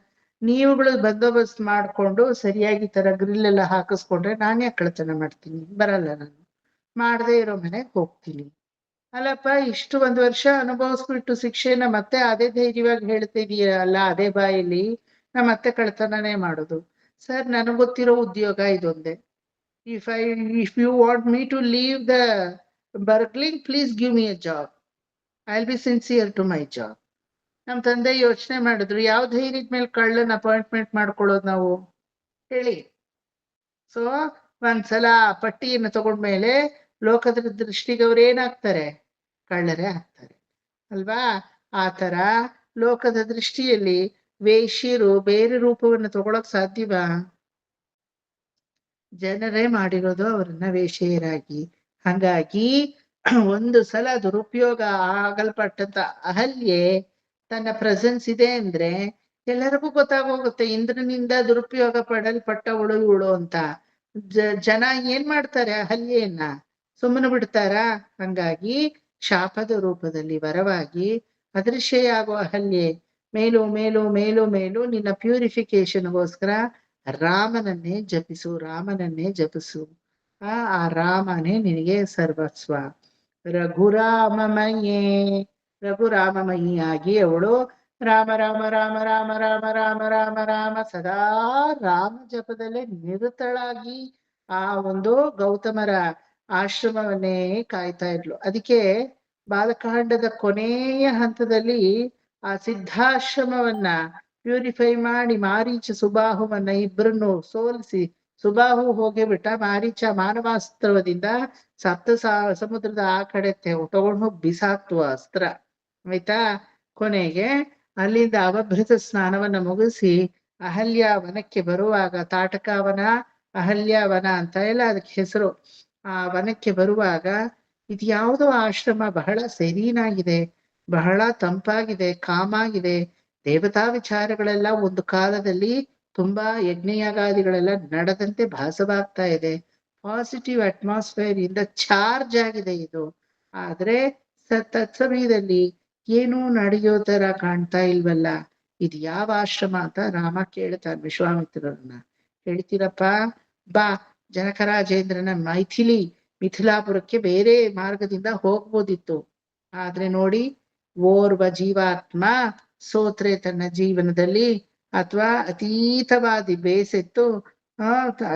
ನೀವುಗಳು ಬಂದೋಬಸ್ತ್ ಮಾಡ್ಕೊಂಡು ಸರಿಯಾಗಿ ತರ ಗ್ರಿಲ್ ಎಲ್ಲ ಹಾಕಿಸ್ಕೊಂಡ್ರೆ ನಾನೇ ಕಳ್ತನ ಮಾಡ್ತೀನಿ? ಬರಲ್ಲ, ನಾನು ಮಾಡದೇ ಇರೋ ಮನೆಗೆ ಹೋಗ್ತೀನಿ. ಅಲ್ಲಪ್ಪ, ಇಷ್ಟು 1 ವರ್ಷ ಅನುಭವಿಸ್ಬಿಟ್ಟು ಶಿಕ್ಷೆನ ಮತ್ತೆ ಅದೇ ಧೈರ್ಯವಾಗಿ ಹೇಳ್ತಿದೀಯ ಅಲ್ಲ, ಅದೇ ಬಾಯಲ್ಲಿ ನಾ ಮತ್ತೆ ಕಳ್ತನನೇ ಮಾಡೋದು? ಸರ್, ನನಗ್ ಗೊತ್ತಿರೋ ಉದ್ಯೋಗ ಇದೊಂದೇ. if you want me to leave the burgling, please give me a job, I'll be sincere to my job. ನಮ್ ತಂದೆ ಯೋಚನೆ ಮಾಡಿದ್ರು, ಯಾವ ಧೈರ್ಯದ ಮೇಲೆ ಕಳ್ಳನ ಅಪಾಯಿಂಟ್ಮೆಂಟ್ ಮಾಡ್ಕೊಳ್ಳೋದು ನಾವು ಹೇಳಿ? ಸೊ ಒಂದ್ಸಲ ಪಟ್ಟಿಯನ್ನು ತಗೊಂಡ್ಮೇಲೆ ಲೋಕದ ದೃಷ್ಟಿಗೆ ಅವ್ರು ಏನಾಗ್ತಾರೆ? ಕಳ್ಳರೇ ಆಗ್ತಾರೆ ಅಲ್ವಾ? ಆ ತರ ಲೋಕದ ದೃಷ್ಟಿಯಲ್ಲಿ ವೇಶ್ಯರು ಬೇರೆ ರೂಪವನ್ನು ತಗೊಳಕ್ ಸಾಧ್ಯವಾ? ಜನರೇ ಮಾಡಿರೋದು ಅವರನ್ನ ವೇಶ್ಯೆಯರಾಗಿ. ಹಾಗಾಗಿ ಒಂದು ಸಲ ದುರುಪಯೋಗ ಆಗಲ್ಪಟ್ಟಂತ ಅಹಲ್ಯೆ ತನ್ನ ಪ್ರೆಸೆನ್ಸ್ ಇದೆ ಅಂದ್ರೆ ಎಲ್ಲರಿಗೂ ಗೊತ್ತಾಗೋಗುತ್ತೆ ಇಂದ್ರನಿಂದ ದುರುಪಯೋಗ ಪಡಲ್ಪಟ್ಟವಳು ಇವಳು ಅಂತ. ಜನ ಏನ್ ಮಾಡ್ತಾರೆ ಅಹಲ್ಯೆಯನ್ನ? ಸುಮ್ಮನೆ ಬಿಡ್ತಾರಾ? ಹಂಗಾಗಿ ಶಾಪದ ರೂಪದಲ್ಲಿ ವರವಾಗಿ ಅದೃಶ್ಯೆಯಾಗೋ ಅಹಲ್ಯೆ, ಮೇಲು ಮೇಲು ಮೇಲು ಮೇಲು ನಿನ್ನ ಪ್ಯೂರಿಫಿಕೇಶನ್ಗೋಸ್ಕರ ರಾಮನನ್ನೇ ಜಪಿಸು, ರಾಮನನ್ನೇ ಜಪಿಸು. ಆ ರಾಮನೇ ನಿನಗೆ ಸರ್ವಸ್ವ. ರಘುರಾಮಮಯೇ, ರಘುರಾಮಮಯಿಯಾಗಿ ಅವಳು ರಾಮ ರಾಮ ರಾಮ ರಾಮ ರಾಮ ರಾಮ ರಾಮ ರಾಮ ಸದಾ ರಾಮ ಜಪದಲ್ಲೇ ನಿರತಳಾಗಿ ಆ ಒಂದು ಗೌತಮರ ಆಶ್ರಮವನ್ನೇ ಕಾಯ್ತಾ ಇದ್ಲು. ಅದಕ್ಕೆ ಬಾಲಕಾಂಡದ ಕೊನೆಯ ಹಂತದಲ್ಲಿ ಆ ಸಿದ್ಧಾಶ್ರಮವನ್ನ ಪ್ಯೂರಿಫೈ ಮಾಡಿ ಮಾರೀಚ ಸುಬಾಹುವನ್ನ ಇಬ್ಬರನ್ನು ಸೋಲಿಸಿ ಸುಬಾಹು ಹೋಗೇ ಬಿಟ್ಟ. ಮಾರೀಚ ಮಾನವಾಸ್ತ್ರದಿಂದ ಸಪ್ತ ಸಮುದ್ರದ ಆ ಕಡೆ ತಗೊಂಡು ಹೋಗಿ ಬಿಸಾಕ್ತು ಅಸ್ತ್ರ, ಆಯ್ತಾ. ಕೊನೆಗೆ ಅಲ್ಲಿಂದ ಅವಭೃತ ಸ್ನಾನವನ್ನ ಮುಗಿಸಿ ಅಹಲ್ಯ ವನಕ್ಕೆ ಬರುವಾಗ, ತಾಟಕಾವನ ಅಹಲ್ಯವನ ಅಂತ ಎಲ್ಲ ಅದಕ್ಕೆ ಹೆಸರು. ಆ ವನಕ್ಕೆ ಬರುವಾಗ ಇದು ಯಾವುದೋ ಆಶ್ರಮ ಬಹಳ ಸೆರೀನಾಗಿದೆ, ಬಹಳ ತಂಪಾಗಿದೆ, ಕಾಮಾಗಿದೆ. ದೇವತಾ ವಿಚಾರಗಳೆಲ್ಲ ಒಂದು ಕಾಲದಲ್ಲಿ ತುಂಬಾ ಯಜ್ಞಯಾಗಾದಿಗಳೆಲ್ಲ ನಡೆದಂತೆ ಭಾಸವಾಗ್ತಾ ಇದೆ. ಪಾಸಿಟಿವ್ ಅಟ್ಮಾಸ್ಫಿಯರ್ ಇಂದ ಚಾರ್ಜ್ ಆಗಿದೆ ಇದು. ಆದ್ರೆ ತತ್ಸಮಯದಲ್ಲಿ ಏನೂ ನಡೆಯೋ ತರ ಕಾಣ್ತಾ ಇಲ್ವಲ್ಲ, ಇದು ಯಾವ ಆಶ್ರಮ ಅಂತ ರಾಮ ಕೇಳ್ತಾನೆ ವಿಶ್ವಾಮಿತ್ರರನ್ನ. ಹೇಳ್ತೀರಪ್ಪ, ಬಾ, ಜನಕರಾಜೇಂದ್ರನ ಮಿಥಿಲಾಪುರಕ್ಕೆ ಬೇರೆ ಮಾರ್ಗದಿಂದ ಹೋಗ್ಬೋದಿತ್ತು. ಆದ್ರೆ ನೋಡಿ, ಓರ್ವ ಜೀವಾತ್ಮ ಸೋತ್ರೆ ತನ್ನ ಜೀವನದಲ್ಲಿ ಅಥವಾ ಅತೀತವಾದಿ ಬೇಸೆತ್ತು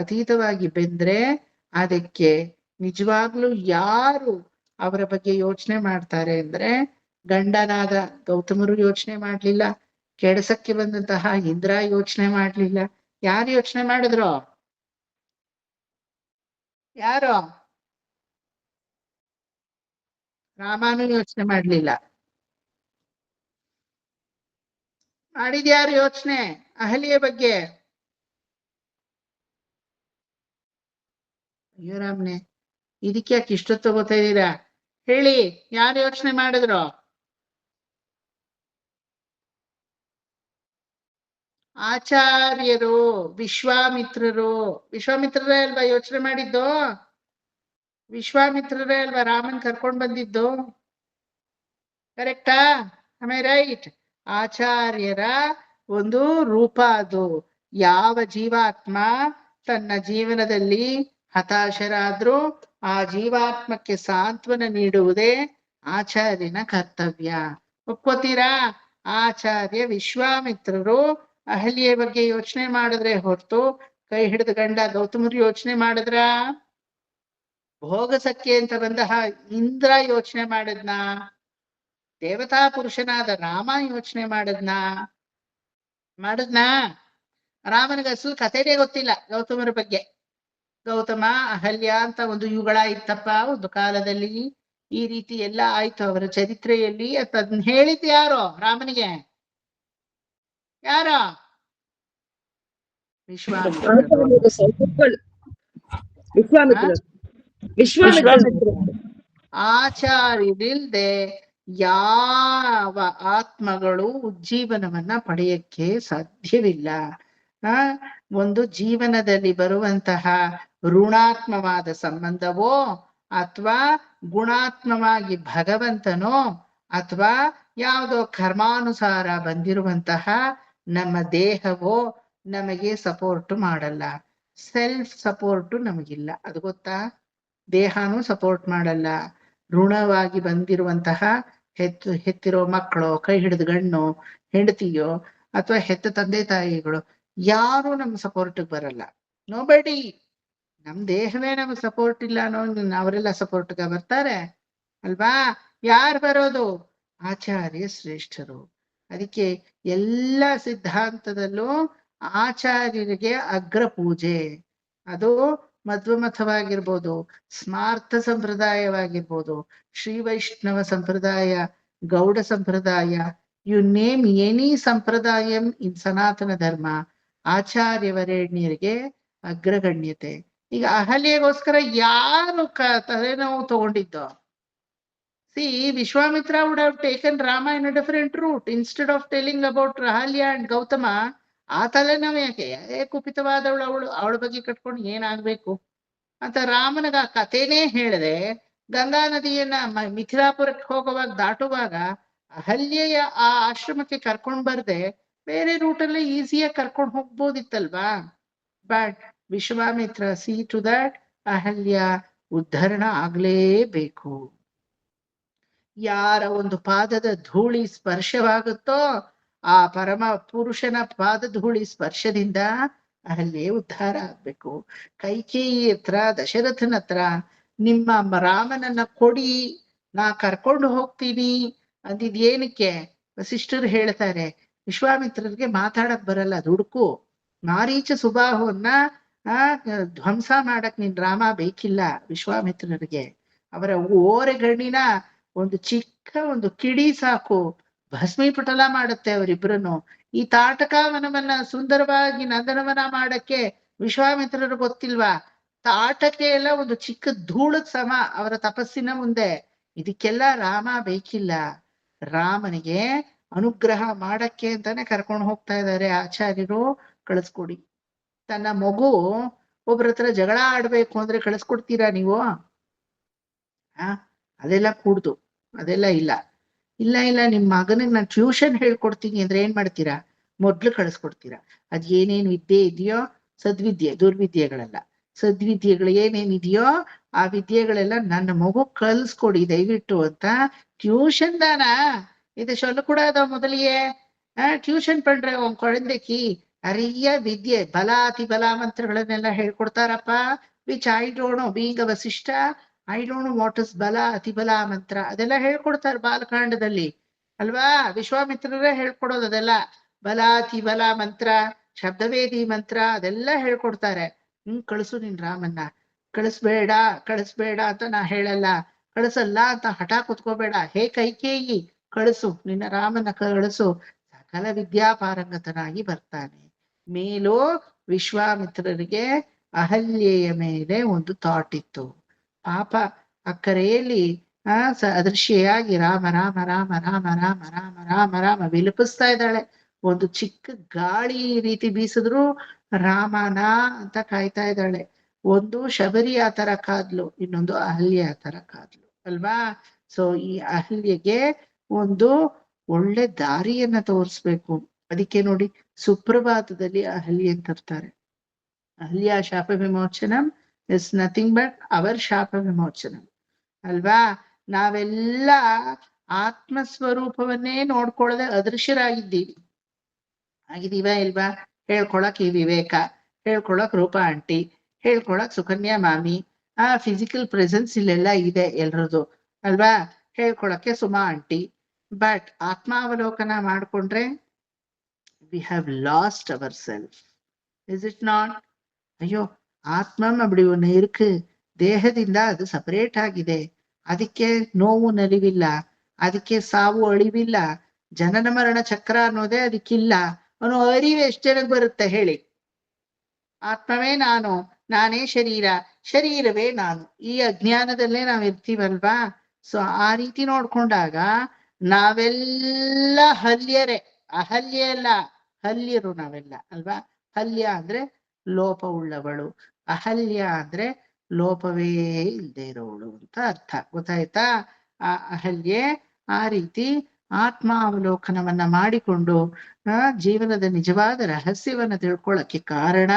ಅತೀತವಾಗಿ ಬೆಂದ್ರೆ ಅದಕ್ಕೆ ನಿಜವಾಗ್ಲೂ ಯಾರು ಅವರ ಬಗ್ಗೆ ಯೋಚನೆ ಮಾಡ್ತಾರೆ ಅಂದ್ರೆ ಗಂಡನಾದ ಗೌತಮರು ಯೋಚನೆ ಮಾಡ್ಲಿಲ್ಲ, ಕೆಡಸಕ್ಕೆ ಬಂದಂತಹ ಇಂದ್ರ ಯೋಚನೆ ಮಾಡ್ಲಿಲ್ಲ. ಯಾರು ಯೋಚನೆ ಮಾಡಿದ್ರು? ಯಾರು? ರಾಮನು ಯೋಚನೆ ಮಾಡ್ಲಿಲ್ಲ. ಮಾಡಿದ್ಯಾರು ಯೋಚನೆ ಅಹಲ್ಯೆ ಬಗ್ಗೆ? ಅಯ್ಯೋ ರಾಮ್ನೆ, ಇದಕ್ಕೆ ಯಾಕೆ ಇಷ್ಟೊತ್ತು ತಗೋತಾ ಇದ್ದೀರಾ? ಹೇಳಿ, ಯಾರು ಯೋಚನೆ ಮಾಡಿದ್ರು? ಆಚಾರ್ಯರು, ವಿಶ್ವಾಮಿತ್ರರು. ವಿಶ್ವಾಮಿತ್ರರೇ ಅಲ್ವಾ ಯೋಚನೆ ಮಾಡಿದ್ದು? ವಿಶ್ವಾಮಿತ್ರರೇ ಅಲ್ವಾ ರಾಮನ್ ಕರ್ಕೊಂಡ್ ಬಂದಿದ್ದು? ಕರೆಕ್ಟಾ? ರೈಟ್? ಆಚಾರ್ಯರ ಒಂದು ರೂಪ ಅದು. ಯಾವ ಜೀವಾತ್ಮ ತನ್ನ ಜೀವನದಲ್ಲಿ ಹತಾಶರಾದ್ರೂ ಆ ಜೀವಾತ್ಮಕ್ಕೆ ಸಾಂತ್ವನ ನೀಡುವುದೇ ಆಚಾರ್ಯನ ಕರ್ತವ್ಯ. ಒಪ್ಕೋತೀರಾ? ಆಚಾರ್ಯ ವಿಶ್ವಾಮಿತ್ರರು ಅಹಲ್ಯೆ ಬಗ್ಗೆ ಯೋಚನೆ ಮಾಡಿದ್ರೆ ಹೊರತು ಕೈ ಹಿಡಿದ ಗಂಡ ಗೌತಮರು ಯೋಚನೆ ಮಾಡಿದ್ರ? ಭೋಗಸಕ್ಕೆ ಅಂತ ಬಂದಹ ಇಂದ್ರ ಯೋಚನೆ ಮಾಡಿದ್ನ? ದೇವತಾ ಪುರುಷನಾದ ರಾಮ ಯೋಚನೆ ಮಾಡಿದ್ನ? ರಾಮನಿಗೆ ಅಸಲು ಕಥೆನೇ ಗೊತ್ತಿಲ್ಲ ಗೌತಮರ ಬಗ್ಗೆ. ಗೌತಮ ಅಹಲ್ಯ ಅಂತ ಒಂದು ಯುಗಳ ಇತ್ತಪ್ಪ ಒಂದು ಕಾಲದಲ್ಲಿ, ಈ ರೀತಿ ಎಲ್ಲ ಆಯ್ತು ಅವರ ಚರಿತ್ರೆಯಲ್ಲಿ. ಅದನ್ನ ಹೇಳಿದ್ ಯಾರೋ ರಾಮನಿಗೆ? ಯಾರೋ? ಆಚಾರ್ಯರಿಲ್ದೆ ಯಾವ ಆತ್ಮಗಳು ಉಜ್ಜೀವನವನ್ನ ಪಡೆಯಕ್ಕೆ ಸಾಧ್ಯವಿಲ್ಲ. ಒಂದು ಜೀವನದಲ್ಲಿ ಬರುವಂತಹ ಋಣಾತ್ಮವಾದ ಸಂಬಂಧವೋ ಅಥವಾ ಗುಣಾತ್ಮವಾಗಿ ಭಗವಂತನೋ ಅಥವಾ ಯಾವುದೋ ಕರ್ಮಾನುಸಾರ ಬಂದಿರುವಂತಹ ನಮ್ಮ ದೇಹವೋ ನಮಗೆ ಸಪೋರ್ಟ್ ಮಾಡಲ್ಲ. ಸೆಲ್ಫ್ ಸಪೋರ್ಟ್ ನಮಗಿಲ್ಲ, ಅದು ಗೊತ್ತಾ? ದೇಹನೂ ಸಪೋರ್ಟ್ ಮಾಡಲ್ಲ. ಋಣವಾಗಿ ಬಂದಿರುವಂತಹ ಹೆತ್ತಿರೋ ಮಕ್ಕಳು, ಕೈ ಹಿಡಿದ ಗಣ್ಣು ಹೆಂಡತಿಯೋ ಅಥವಾ ಹೆತ್ತ ತಂದೆ ತಾಯಿಗಳು ಯಾರು ನಮ್ ಸಪೋರ್ಟ್ ಬರಲ್ಲ. ನೋಬಡಿ. ನಮ್ ದೇಹವೇ ನಮ್ಗೆ ಸಪೋರ್ಟ್ ಇಲ್ಲ ಅನ್ನೋ ಅವರೆಲ್ಲ ಸಪೋರ್ಟ್ಗೆ ಬರ್ತಾರೆ ಅಲ್ವಾ? ಯಾರು ಬರೋದು? ಆಚಾರ್ಯ ಶ್ರೇಷ್ಠರು. ಅದಕ್ಕೆ ಎಲ್ಲ ಸಿದ್ಧಾಂತದಲ್ಲೂ ಆಚಾರ್ಯರಿಗೆ ಅಗ್ರ ಪೂಜೆ. ಅದು ಮಧ್ವಮಥವಾಗಿರ್ಬೋದು, ಸ್ಮಾರ್ಥ ಸಂಪ್ರದಾಯವಾಗಿರ್ಬೋದು, ಶ್ರೀ ವೈಷ್ಣವ ಸಂಪ್ರದಾಯ, ಗೌಡ ಸಂಪ್ರದಾಯ, ಯು ನೇಮ್ ಎನಿ ಸಂಪ್ರದಾಯಂ ಇನ್ ಸನಾತನ ಧರ್ಮ, ಆಚಾರ್ಯವರೇಣ್ಯರಿಗೆ ಅಗ್ರಗಣ್ಯತೆ. ಈಗ ಅಹಲ್ಯೆಗೋಸ್ಕರ ಯಾರು ತಲೆನೋವು ತಗೊಂಡಿದ್ದು? See, Vishwamitra would have taken Rama in a different route. Instead of telling about Rahalya and Gautama, ಆ ತಲೆನೋವು ಯಾಕೆ? ಕುಪಿತವಾದವಳು ಅವಳ ಬಗ್ಗೆ ಕಟ್ಕೊಂಡು ಏನಾಗ್ಬೇಕು ಅಂತ ರಾಮನಿಗೆ ಆ ಕಥೆನೇ ಹೇಳದೆ ಗಂಗಾ ನದಿಯನ್ನ ಮಿಥಿಲಾಪುರಕ್ಕೆ ಹೋಗುವಾಗ ದಾಟುವಾಗ ಅಹಲ್ಯೆಯ ಆ ಆಶ್ರಮಕ್ಕೆ ಕರ್ಕೊಂಡ್ ಬರ್ದೆ ಬೇರೆ ರೂಟಲ್ಲಿ ಈಸಿಯಾಗಿ ಕರ್ಕೊಂಡು ಹೋಗ್ಬೋದಿತ್ತಲ್ವಾ? But Vishwamitra see to that Ahalya ಉದ್ಧರಣ ಆಗ್ಲೇಬೇಕು. ಯಾರ ಒಂದು ಪಾದದ ಧೂಳಿ ಸ್ಪರ್ಶವಾಗುತ್ತೋ ಆ ಪರಮ ಪುರುಷನ ಪಾದ ಧೂಳಿ ಸ್ಪರ್ಶದಿಂದ ಅಹಲ್ಯೆ ಉದ್ಧಾರ ಆಗ್ಬೇಕು. ಕೈಕೇಯಿ ಹತ್ರ ದಶರಥನ ಹತ್ರ ನಿಮ್ಮ ರಾಮನನ್ನ ಕೊಡಿ, ನಾ ಕರ್ಕೊಂಡು ಹೋಗ್ತೀನಿ ಅಂದಿದ್ಯೇನಕ್ಕೆ? ವಸಿಷ್ಠರು ಹೇಳ್ತಾರೆ, ವಿಶ್ವಾಮಿತ್ರರಿಗೆ ಮಾತಾಡಕ್ ಬರಲ್ಲ, ದುಡುಕು. ಮಾರೀಚ ಸುಬಾಹುವನ್ನ ಧ್ವಂಸ ಮಾಡಕ್ ನಿನ್ ರಾಮ ಬೇಕಿಲ್ಲ ವಿಶ್ವಾಮಿತ್ರರಿಗೆ. ಅವರ ಓರೆಗಣ್ಣಿನ ಒಂದು ಚಿಕ್ಕ ಒಂದು ಕಿಡಿ ಸಾಕು, ಭಸ್ಮೀಪಟಲ ಮಾಡುತ್ತೆ ಅವರಿಬ್ರನ್ನು. ಈ ತಾಟಕಾವನವನ್ನ ಸುಂದರವಾಗಿ ನಂದನವನ ಮಾಡಕ್ಕೆ ವಿಶ್ವಾಮಿತ್ರರು ಗೊತ್ತಿಲ್ವಾ? ತಾಟಕ್ಕೆ ಎಲ್ಲ ಒಂದು ಚಿಕ್ಕ ಧೂಳದ್ ಸಮ ಅವರ ತಪಸ್ಸಿನ ಮುಂದೆ. ಇದಕ್ಕೆಲ್ಲ ರಾಮ ಬೇಕಿಲ್ಲ. ರಾಮನಿಗೆ ಅನುಗ್ರಹ ಮಾಡಕ್ಕೆ ಅಂತಾನೆ ಕರ್ಕೊಂಡು ಹೋಗ್ತಾ ಇದ್ದಾರೆ ಆಚಾರ್ಯರು. ಕಳಿಸ್ಕೊಡಿ. ತನ್ನ ಮಗು ಒಬ್ರ ಹತ್ರ ಜಗಳ ಆಡ್ಬೇಕು ಅಂದ್ರೆ ಕಳಿಸ್ಕೊಡ್ತೀರಾ ನೀವು? ಅದೆಲ್ಲ ಕೂಡ್ದು, ಅದೆಲ್ಲ ಇಲ್ಲ. ಇಲ್ಲ ಇಲ್ಲ ನಿಮ್ ಮಗನಿಗೆ ನಾನು ಟ್ಯೂಷನ್ ಹೇಳ್ಕೊಡ್ತೀನಿ ಅಂದ್ರೆ ಏನ್ ಮಾಡ್ತೀರಾ? ಮೊದ್ಲು ಕಳಿಸ್ಕೊಡ್ತೀರಾ. ಅದ್ ಏನೇನ್ ವಿದ್ಯೆ ಇದೆಯೋ, ಸದ್ವಿದ್ಯೆ, ದುರ್ವಿದ್ಯೆಗಳಲ್ಲ, ಸದ್ವಿದ್ಯೆಗಳು ಏನೇನಿದೆಯೋ ಆ ವಿದ್ಯೆಗಳೆಲ್ಲ ನನ್ನ ಮಗು ಕಲ್ಸ್ಕೊಡಿ ದಯವಿಟ್ಟು ಅಂತ. ಟ್ಯೂಷನ್ தானா இது சொல்லக்கூடாதோ முதலியே? ಟ್ಯೂಷನ್ ಪಂಡ್ರೆ ಒಂದ್ ಕೊಳಂದಕಿ ಅರಿಯ ವಿದ್ಯೆ ಬಲ ಅತಿ ಬಲ ಮಂತ್ರಗಳನ್ನೆಲ್ಲ ಹೇಳ್ಕೊಡ್ತಾರಪ್ಪ. Which I don't know, being a Vasishtha I don't know what is Bala Atibala ಮಂತ್ರ. ಅದೆಲ್ಲ ಹೇಳ್ಕೊಡ್ತಾರೆ ಬಾಲಕಾಂಡದಲ್ಲಿ ಅಲ್ವಾ? ವಿಶ್ವಾಮಿತ್ರರೇ ಹೇಳ್ಕೊಡೋದು ಅದೆಲ್ಲ. ಬಲ ಅತಿ ಬಲ ಮಂತ್ರ, ಶಬ್ದವೇದಿ ಮಂತ್ರ ಅದೆಲ್ಲ ಹೇಳ್ಕೊಡ್ತಾರೆ. ಕಳಿಸು ನಿನ್ ರಾಮನ್ನ. ಕಳಿಸ್ಬೇಡ ಕಳಿಸ್ಬೇಡ ಅಂತ ನಾ ಹೇಳಲ್ಲ, ಕಳಿಸಲ್ಲ ಅಂತ ಹಠ ಕುತ್ಕೋಬೇಡ. ಹೇ ಕೈಕೇಯಿ, ಕಳಿಸು ನಿನ್ನ ರಾಮನ ಕಳಿಸು, ಸಕಲ ವಿದ್ಯಾಪಾರಂಗತನಾಗಿ ಬರ್ತಾನೆ. ಮೇಲೂ ವಿಶ್ವಾಮಿತ್ರರಿಗೆ ಅಹಲ್ಯೆಯ ಮೇಲೆ ಒಂದು ಥಾಟ್ ಇತ್ತು. ಪಾಪ ಅಕ್ಕರೆಯಲ್ಲಿ ಅದೃಶ್ಯೆಯಾಗಿ ರಾಮ ರಾಮ ರಾಮ ರಾಮ ರಾಮ ರಾಮ ರಾಮ ರಾಮ ವಿಲಪಿಸ್ತಾ ಇದ್ದಾಳೆ. ಒಂದು ಚಿಕ್ಕ ಗಾಳಿ ರೀತಿ ಬೀಸಿದ್ರು ರಾಮನ ಅಂತ ಕಾಯ್ತಾ ಇದ್ದಾಳೆ. ಒಂದು ಶಬರಿ ಆ ತರ ಕಾದ್ಲು, ಇನ್ನೊಂದು ಅಹಲ್ಯ ಆ ತರ ಕಾದ್ಲು ಅಲ್ವಾ? ಸೊ ಈ ಅಹಲ್ಯೆಗೆ ಒಂದು ಒಳ್ಳೆ ದಾರಿಯನ್ನ ತೋರಿಸ್ಬೇಕು. ಅದಕ್ಕೆ ನೋಡಿ ಸುಪ್ರಭಾತದಲ್ಲಿ ಅಹಲ್ಯ ತರ್ತಾರೆ. ಅಹಲ್ಯ ಶಾಪ ವಿಮೋಚನಂ ಇಸ್ ನಥಿಂಗ್ ಬಟ್ ಅವರ್ ಶಾಪ ವಿಮೋಚನಂ ಅಲ್ವಾ? ನಾವೆಲ್ಲ ಆತ್ಮಸ್ವರೂಪವನ್ನೇ ನೋಡ್ಕೊಳ್ಳದೆ ಅದೃಶ್ಯರಾಗಿದ್ದೀವಿ. ಆಗಿದೀವ ಇಲ್ವಾ? ಹೇಳ್ಕೊಳಕ್ ಈ ವಿವೇಕ, ಹೇಳ್ಕೊಳಕ್ ರೂಪಾ ಆಂಟಿ, ಹೇಳ್ಕೊಳಕ್ ಸುಕನ್ಯಾ ಮಾಮಿ, ಫಿಸಿಕಲ್ ಪ್ರೆಸೆನ್ಸ್ ಇಲ್ಲೆಲ್ಲ ಇದೆ ಎಲ್ರದು ಅಲ್ವಾ? ಹೇಳ್ಕೊಳಕ್ಕೆ ಸುಮಾ ಆಂಟಿ. ಬಟ್ ಆತ್ಮಾವಲೋಕನ ಮಾಡ್ಕೊಂಡ್ರೆ we have lost our self. Is it not? ಅಯ್ಯೋ ಆತ್ಮ அப்படி ஒண்ணு இருக்கு, ದೇಹದಿಂದ ಅದು ಸಪರೇಟ್ ಆಗಿದೆ, ಅದಕ್ಕೆ ನೋವು ನಲಿವಿಲ್ಲ, ಅದಕ್ಕೆ ಸಾವು ಅಳಿವಿಲ್ಲ, ಜನನ ಮರಣ ಚಕ್ರ ಅನ್ನೋದೇ ಅದಕ್ಕಿಲ್ಲ ಅನ್ನೋ ಅರಿವು ಎಷ್ಟು ಜನಕ್ಕೆ ಬರುತ್ತೆ ಹೇಳಿ? ಆತ್ಮವೇ ನಾನು, ನಾನೇ ಶರೀರ, ಶರೀರವೇ ನಾನು, ಈ ಅಜ್ಞಾನದಲ್ಲೇ ನಾವ್ ಇರ್ತೀವಲ್ವಾ? ಸೊ ಆ ರೀತಿ ನೋಡ್ಕೊಂಡಾಗ ನಾವೆಲ್ಲ ಹಲ್ಯರೇ, ಅಹಲ್ಯ ಅಲ್ಲ ಹಲ್ಯರು ನಾವೆಲ್ಲ ಅಲ್ವಾ? ಹಲ್ಯ ಅಂದ್ರೆ ಲೋಪವುಳ್ಳವಳು, ಅಹಲ್ಯ ಅಂದ್ರೆ ಲೋಪವೇ ಇಲ್ಲದೆ ಇರೋವಳು ಅಂತ ಅರ್ಥ. ಗೊತ್ತಾಯ್ತಾ? ಆ ಅಹಲ್ಯೆ ಆ ರೀತಿ ಆತ್ಮಾವಲೋಕನವನ್ನ ಮಾಡಿಕೊಂಡು ಜೀವನದ ನಿಜವಾದ ರಹಸ್ಯವನ್ನ ತಿಳ್ಕೊಳ್ಳಕ್ಕೆ ಕಾರಣ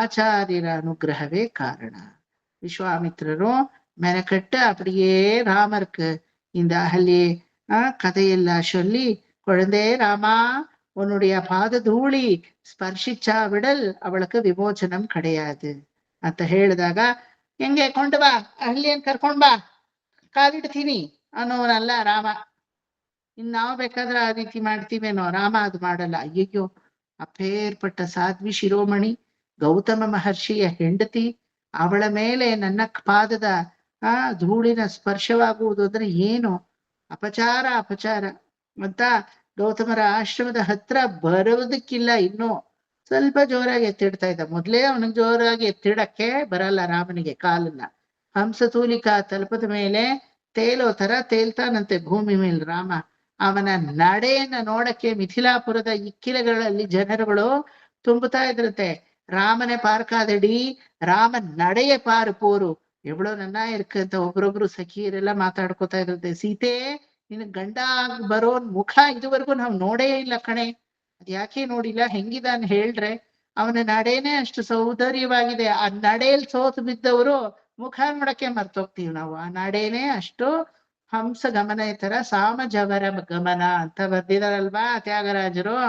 ಆಚಾರ್ಯರ ಅನುಗ್ರಹವೇ ಕಾರಣ. விஸ்வாமித்திரரோ மெனக்கெட்டு அப்படியே ராமருக்கு இந்த அகல்யே கதையெல்லாம் சொல்லி, குழந்தை ராமா உன்னுடைய பாத தூளி ஸ்பர்ஷிச்சா விடல் அவளுக்கு விமோಚನಂ கிடையாது ಅಂತ ಹೇಳಿದಾಗ, ಹೆಂಗೆ ಕೊಂಡು ಬಾ ಅಹಲ್ಯನ್ ಕರ್ಕೊಂಡ್ ಬಾ, ಕಾಲಿಡ್ತೀನಿ ಅನ್ನೋನಲ್ಲ ರಾಮ. ಇನ್ನಾವ್ ಬೇಕಾದ್ರೆ ಆ ರೀತಿ ಮಾಡ್ತೀವೇನೋ, ರಾಮ ಅದು ಮಾಡಲ್ಲ. ಅಯ್ಯಯ್ಯೋ, ಅಪೇರ್ಪಟ್ಟ ಸಾಧ್ವಿ ಶಿರೋಮಣಿ ಗೌತಮ ಮಹರ್ಷಿಯ ಹೆಂಡತಿ, ಅವಳ ಮೇಲೆ ನನ್ನ ಪಾದದ ಧೂಳಿನ ಸ್ಪರ್ಶವಾಗುವುದು ಅಂದ್ರೆ ಏನು ಅಪಚಾರ ಅಪಚಾರ ಅಂತ ಗೌತಮರ ಆಶ್ರಮದ ಹತ್ರ ಬರೋದಕ್ಕಿಲ್ಲ ಇನ್ನು. ಸ್ವಲ್ಪ ಜೋರಾಗಿ ಎತ್ತಿಡ್ತಾ ಇದ್ದ. ಮೊದ್ಲೇ ಅವನಿಗೆ ಜೋರಾಗಿ ಎತ್ತಿಡಕ್ಕೆ ಬರಲ್ಲ ರಾಮನಿಗೆ ಕಾಲನ್ನ. ಹಂಸತೂಲಿಕಾ ತಲುಪದ ಮೇಲೆ ತೇಲೋ ತರ ತೇಲ್ತಾನಂತೆ ಭೂಮಿ ಮೇಲೆ ರಾಮ. ಅವನ ನಡೆಯನ್ನ ನೋಡಕ್ಕೆ ಮಿಥಿಲಾಪುರದ ಇಕ್ಕಿಲಗಳಲ್ಲಿ ಜನರುಗಳು ತುಂಬುತ್ತಾ ಇದ್ರಂತೆ. ರಾಮನೆ ಪಾರ್ಕಾದಡಿ ರಾಮ ನಡೆಯ ಪಾರು ಪೋರು ಎವಳೋ ನನ್ನ ಇರ್ಕಂತ ಒಬ್ರೊಬ್ರು ಸಖಿಯರೆಲ್ಲ ಮಾತಾಡ್ಕೋತಾ ಇದ್ರಂತೆ. ಸೀತೆ ನಿನ್ ಗಂಡ ಬರೋನ್ ಮುಖ ಇದುವರೆಗೂ ನಾವ್ ನೋಡೇ ಇಲ್ಲ ಕಣೆ, ಅದ್ಯಾಕೆ ನೋಡಿಲ್ಲ, ಹೆಂಗಿದಾನ್ ಹೇಳ್ರೆ. ಅವನ ನಡೆನೇ ಅಷ್ಟು ಸೌಂದರ್ಯವಾಗಿದೆ. ಆ ನಡೆಯಲ್ಲಿ ಸೋತು ಬಿದ್ದವರು ಮುಖ ನೋಡಕ್ಕೆ ಮರ್ತೋಗ್ತೀವಿ ನಾವು. ಆ ನಡೆನೇ ಅಷ್ಟು ಹಂಸ ಗಮನ ತರ ಸಾಮಜವರ ಗಮನ ಅಂತ ಬರ್ದಿದಾರಲ್ವಾ ತ್ಯಾಗರಾಜರು.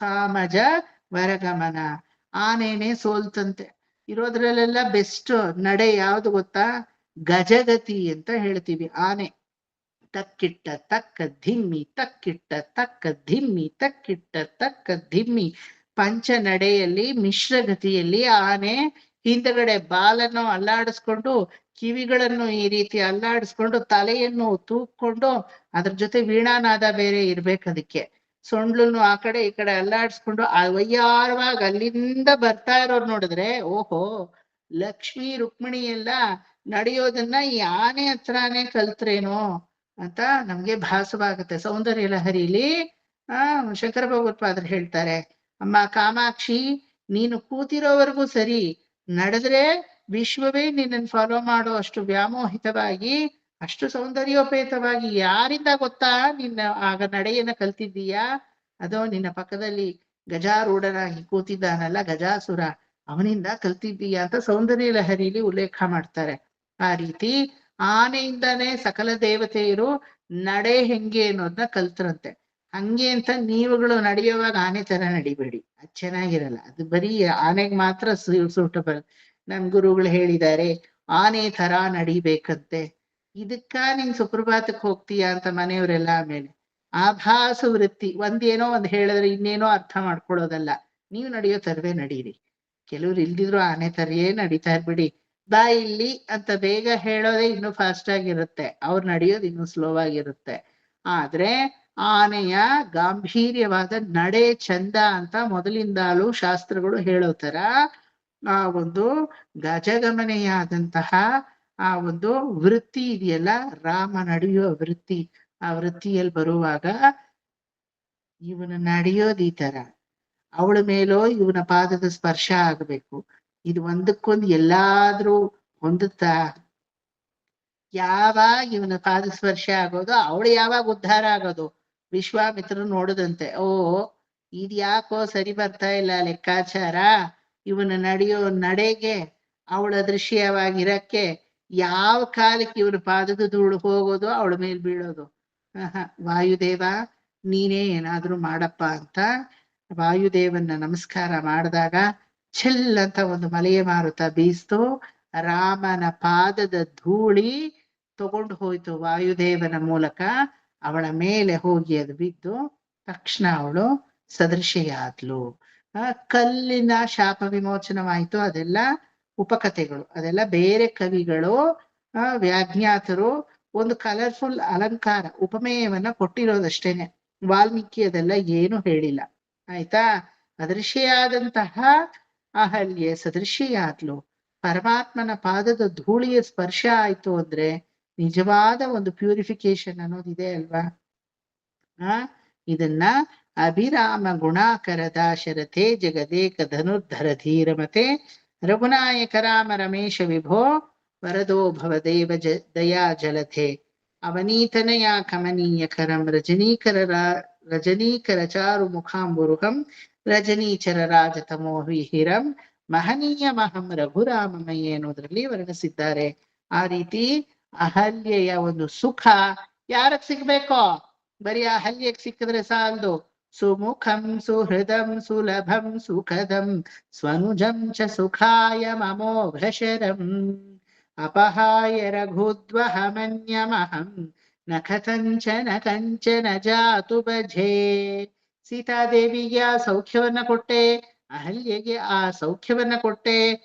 ಸಾಮಜ ವರಗಮನ. ಆನೇನೆ ಸೋಲ್ತಂತೆ. ಇರೋದ್ರಲ್ಲೆಲ್ಲ ಬೆಸ್ಟ್ ನಡೆ ಯಾವ್ದು ಗೊತ್ತಾ? ಗಜಗತಿ ಅಂತ ಹೇಳ್ತೀವಿ. ಆನೆ ತಕ್ಕಿಟ್ಟ ತಕ್ಕ ಧಿಮ್ಮಿ, ತಕ್ಕಿಟ್ಟ ತಕ್ಕ ಧಿಮ್ಮಿ, ತಕ್ಕಿಟ್ಟ ತಕ್ಕ ಧಿಮ್ಮಿ. ಪಂಚ ನಡೆಯಲ್ಲಿ ಮಿಶ್ರಗತಿಯಲ್ಲಿ ಆನೆ ಹಿಂದಗಡೆ ಬಾಲನ್ನು ಅಲ್ಲಾಡಿಸ್ಕೊಂಡು, ಕಿವಿಗಳನ್ನು ಈ ರೀತಿ ಅಲ್ಲಾಡಿಸ್ಕೊಂಡು, ತಲೆಯನ್ನು ತೂಕೊಂಡು, ಅದ್ರ ಜೊತೆ ವೀಣಾನಾದ ಬೇರೆ ಇರ್ಬೇಕು ಅದಕ್ಕೆ. ಸೊಂಡ್ಲನ್ನು ಆ ಕಡೆ ಈ ಕಡೆ ಅಲ್ಲಾಡಿಸ್ಕೊಂಡು ವಯ್ಯಾರವಾಗಿ ಅಲ್ಲಿಂದ ಬರ್ತಾ ಇರೋರು ನೋಡಿದ್ರೆ ಓಹೋ, ಲಕ್ಷ್ಮೀ ರುಕ್ಮಿಣಿ ಎಲ್ಲ ನಡೆಯೋದನ್ನ ಈ ಆನೆ ಹತ್ರನೇ ಕಲ್ತ್ರೇನೋ ಅಂತ ನಮ್ಗೆ ಭಾಸವಾಗುತ್ತೆ. ಸೌಂದರ್ಯ ಲಹರಿಲಿ ಶಂಕರ ಭಗವತ್ಪಾದರು ಹೇಳ್ತಾರೆ, ಅಮ್ಮ ಕಾಮಾಕ್ಷಿ ನೀನು ಕೂತಿರೋವರೆಗೂ ಸರಿ, ನಡೆದ್ರೆ ವಿಶ್ವವೇ ನಿನ್ನನ್ನು ಫಾಲೋ ಮಾಡೋ ಅಷ್ಟು ವ್ಯಾಮೋಹಿತವಾಗಿ, ಅಷ್ಟು ಸೌಂದರ್ಯೋಪೇತವಾಗಿ. ಯಾರಿಂದ ಗೊತ್ತಾ ನಿನ್ನ ಆಗ ನಡೆಯನ್ನ ಕಲ್ತಿದ್ದೀಯಾ? ಅದೋ ನಿನ್ನ ಪಕ್ಕದಲ್ಲಿ ಗಜಾರೂಢನಾಗಿ ಕೂತಿದ್ದಾನಲ್ಲ ಗಜಾಸುರ, ಅವನಿಂದ ಕಲ್ತಿದ್ದೀಯಾ ಅಂತ ಸೌಂದರ್ಯ ಲಹರಿಲಿ ಉಲ್ಲೇಖ ಮಾಡ್ತಾರೆ. ಆ ರೀತಿ ಆನೆಯಿಂದಾನೇ ಸಕಲ ದೇವತೆಯರು ನಡೆ ಹೆಂಗೆ ಅನ್ನೋದನ್ನ ಕಲ್ತರಂತೆ. ಹಂಗೆ ಅಂತ ನೀವುಗಳು ನಡೆಯುವಾಗ ಆನೆ ತರ ನಡಿಬೇಡಿ, ಅದ್ ಚೆನ್ನಾಗಿರಲ್ಲ. ಅದು ಬರೀ ಆನೆಗ್ ಮಾತ್ರ ಸೂಟಬಲ್. ನಮ್ ಗುರುಗಳು ಹೇಳಿದ್ದಾರೆ ಆನೆ ತರ ನಡಿಬೇಕಂತೆ. ಇದಕ್ಕ ನೀನ್ ಸುಪ್ರಭಾತಕ್ಕೆ ಹೋಗ್ತೀಯಾ ಅಂತ ಮನೆಯವರೆಲ್ಲ ಆಮೇಲೆ ಆಭಾಸ ವೃತ್ತಿ, ಒಂದೇನೋ ಒಂದ್ ಹೇಳಿದ್ರೆ ಇನ್ನೇನೋ ಅರ್ಥ ಮಾಡ್ಕೊಳ್ಳೋದಲ್ಲ. ನೀವು ನಡೆಯೋ ತರವೇ ನಡೀರಿ. ಕೆಲವ್ರು ಇಲ್ದಿದ್ರು ಆನೆ ತರವೇ ನಡೀತಾ ಇರ್ಬಿಡಿ. ಬಾ ಇಲ್ಲಿ ಅಂತ ಬೇಗ ಹೇಳೋದೇ ಇನ್ನೂ ಫಾಸ್ಟ್ ಆಗಿರುತ್ತೆ, ಅವ್ರು ನಡೆಯೋದು ಇನ್ನೂ ಸ್ಲೋ ಆಗಿರುತ್ತೆ. ಆದ್ರೆ ಆನೆಯ ಗಾಂಭೀರ್ಯವಾದ ನಡೆ ಚಂದ ಅಂತ ಮೊದಲಿಂದಲೂ ಶಾಸ್ತ್ರಗಳು ಹೇಳೋ ತರ ಆ ಒಂದು ಗಜಗಮನೆಯಾದಂತಹ ಆ ಒಂದು ವೃತ್ತಿ ಇದೆಯಲ್ಲ, ರಾಮ ನಡೆಯುವ ವೃತ್ತಿ, ಆ ವೃತ್ತಿಯಲ್ಲಿ ಬರುವಾಗ ಇವನು ನಡೆಯೋದು ಈ ತರ, ಅವಳ ಮೇಲೋ ಇವನ ಪಾದದ ಸ್ಪರ್ಶ ಆಗ್ಬೇಕು. ಇದು ಒಂದಕ್ಕೊಂದು ಎಲ್ಲಾದ್ರೂ ಹೊಂದುತ್ತಾ? ಯಾವಾಗ ಇವನ ಪಾದ ಸ್ಪರ್ಶ ಆಗೋದು ಅವಳು ಯಾವಾಗ ಉದ್ಧಾರ ಆಗೋದು? ವಿಶ್ವಾಮಿತ್ರರು ನೋಡುದಂತೆ, ಓ ಇದ್ಯಾಕೋ ಸರಿ ಬರ್ತಾ ಇಲ್ಲ ಲೆಕ್ಕಾಚಾರ, ಇವನ ನಡೆಯೋ ನಡೆಗೆ ಅವಳ ದೃಶ್ಯವಾಗಿರಕ್ಕೆ ಯಾವ ಕಾಲಕ್ಕೆ ಇವನ ಪಾದದ ಧೂಳು ಹೋಗೋದು, ಅವಳ ಮೇಲೆ ಬೀಳೋದು. ವಾಯುದೇವ ನೀನೇ ಏನಾದ್ರೂ ಮಾಡಪ್ಪ ಅಂತ ವಾಯುದೇವನ್ನ ನಮಸ್ಕಾರ ಮಾಡಿದಾಗ ಛೆಲ್ ಅಂತ ಒಂದು ಮಲೆಯ ಮಾರುತ ಬೀಸ್ತು. ರಾಮನ ಪಾದದ ಧೂಳಿ ತಗೊಂಡು ಹೋಯ್ತು ವಾಯುದೇವನ ಮೂಲಕ, ಅವಳ ಮೇಲೆ ಹೋಗಿ ಅದು ಬಿದ್ದು ತಕ್ಷಣ ಅವಳು ಸದೃಶೆಯಾದ್ಲು. ಕಲ್ಲಿನ ಶಾಪ ವಿಮೋಚನವಾಯ್ತು. ಅದೆಲ್ಲ ಉಪಕಥೆಗಳು, ಅದೆಲ್ಲ ಬೇರೆ ಕವಿಗಳು ವ್ಯಾಜ್ಞಾತರು ಒಂದು ಕಲರ್ಫುಲ್ ಅಲಂಕಾರ ಉಪಮೇಯವನ್ನ ಕೊಟ್ಟಿರೋದಷ್ಟೇನೆ. ವಾಲ್ಮೀಕಿ ಅದೆಲ್ಲ ಏನು ಹೇಳಿಲ್ಲ, ಆಯ್ತಾ. ಅದೃಶ್ಯಾದಂತಹ ಅಹಲ್ಯೆ ಸದೃಶಿಯಾದ್ಲು. ಪರಮಾತ್ಮನ ಪಾದದ ಧೂಳಿಯ ಸ್ಪರ್ಶ ಆಯ್ತು ಅಂದ್ರೆ ನಿಜವಾದ ಒಂದು ಪ್ಯೂರಿಫಿಕೇಶನ್ ಅನ್ನೋದಿದೆ ಅಲ್ವಾ. ಇದನ್ನ ಅಭಿರಾಮ ಗುಣಾಕರ ದಾಶರಥೆ ಜಗದೇಕ ಧನುರ್ಧರ ಧೀರಮತೆ ರಘುನಾಯಕ ರಾಮ ರಮೇಶ ವಿಭೋ ವರದೋ ಭವದೇವ ದಯಾ ಜಲಥೆ ಅವನೀತನಯ ಕಮನೀಯ ಕರಂ ರಜನೀಕರ ಚಾರು ಮುಖಾಂಬುರುಹಂ ರಜನೀಚರ ರಾಜತಮೋ ವಿಹಿರಂ ಮಹನೀಯ ಮಹಂ ರಘುರಾಮಮಯ್ಯ ಅನ್ನೋದ್ರಲ್ಲಿ ವರ್ಣಿಸಿದ್ದಾರೆ. ಆ ರೀತಿ ಅಹಲ್ಯೆಯ ಒಂದು ಸುಖ ಯಾರಕ್ ಸಿಗ್ಬೇಕೋ? ಬರೀ ಅಹಲ್ಯಕ್ ಸಿಕ್ಕಿದ್ರೆ ಸಾಲದು. ಸುಮುಖಂ ಸುಹೃದಂ ಸುಲಭಂ ಸುಖದಂ ಸ್ವನುಜಂ ಚ ಸುಖಾಯ ಮಮೋಘಶರಂ ಅಪಹಾಯ ರಘುದ್ವಹಮನ್ಯಮಹಂ ನ ಕಂಚನ ಜಾತು ಭಜೆ. ಸೀತಾದೇವಿಗೆ ಆ ಸೌಖ್ಯವನ್ನ ಕೊಟ್ಟೆ, ಅಹಲ್ಯೆಗೆ ಆ ಸೌಖ್ಯವನ್ನ ಕೊಟ್ಟೆ.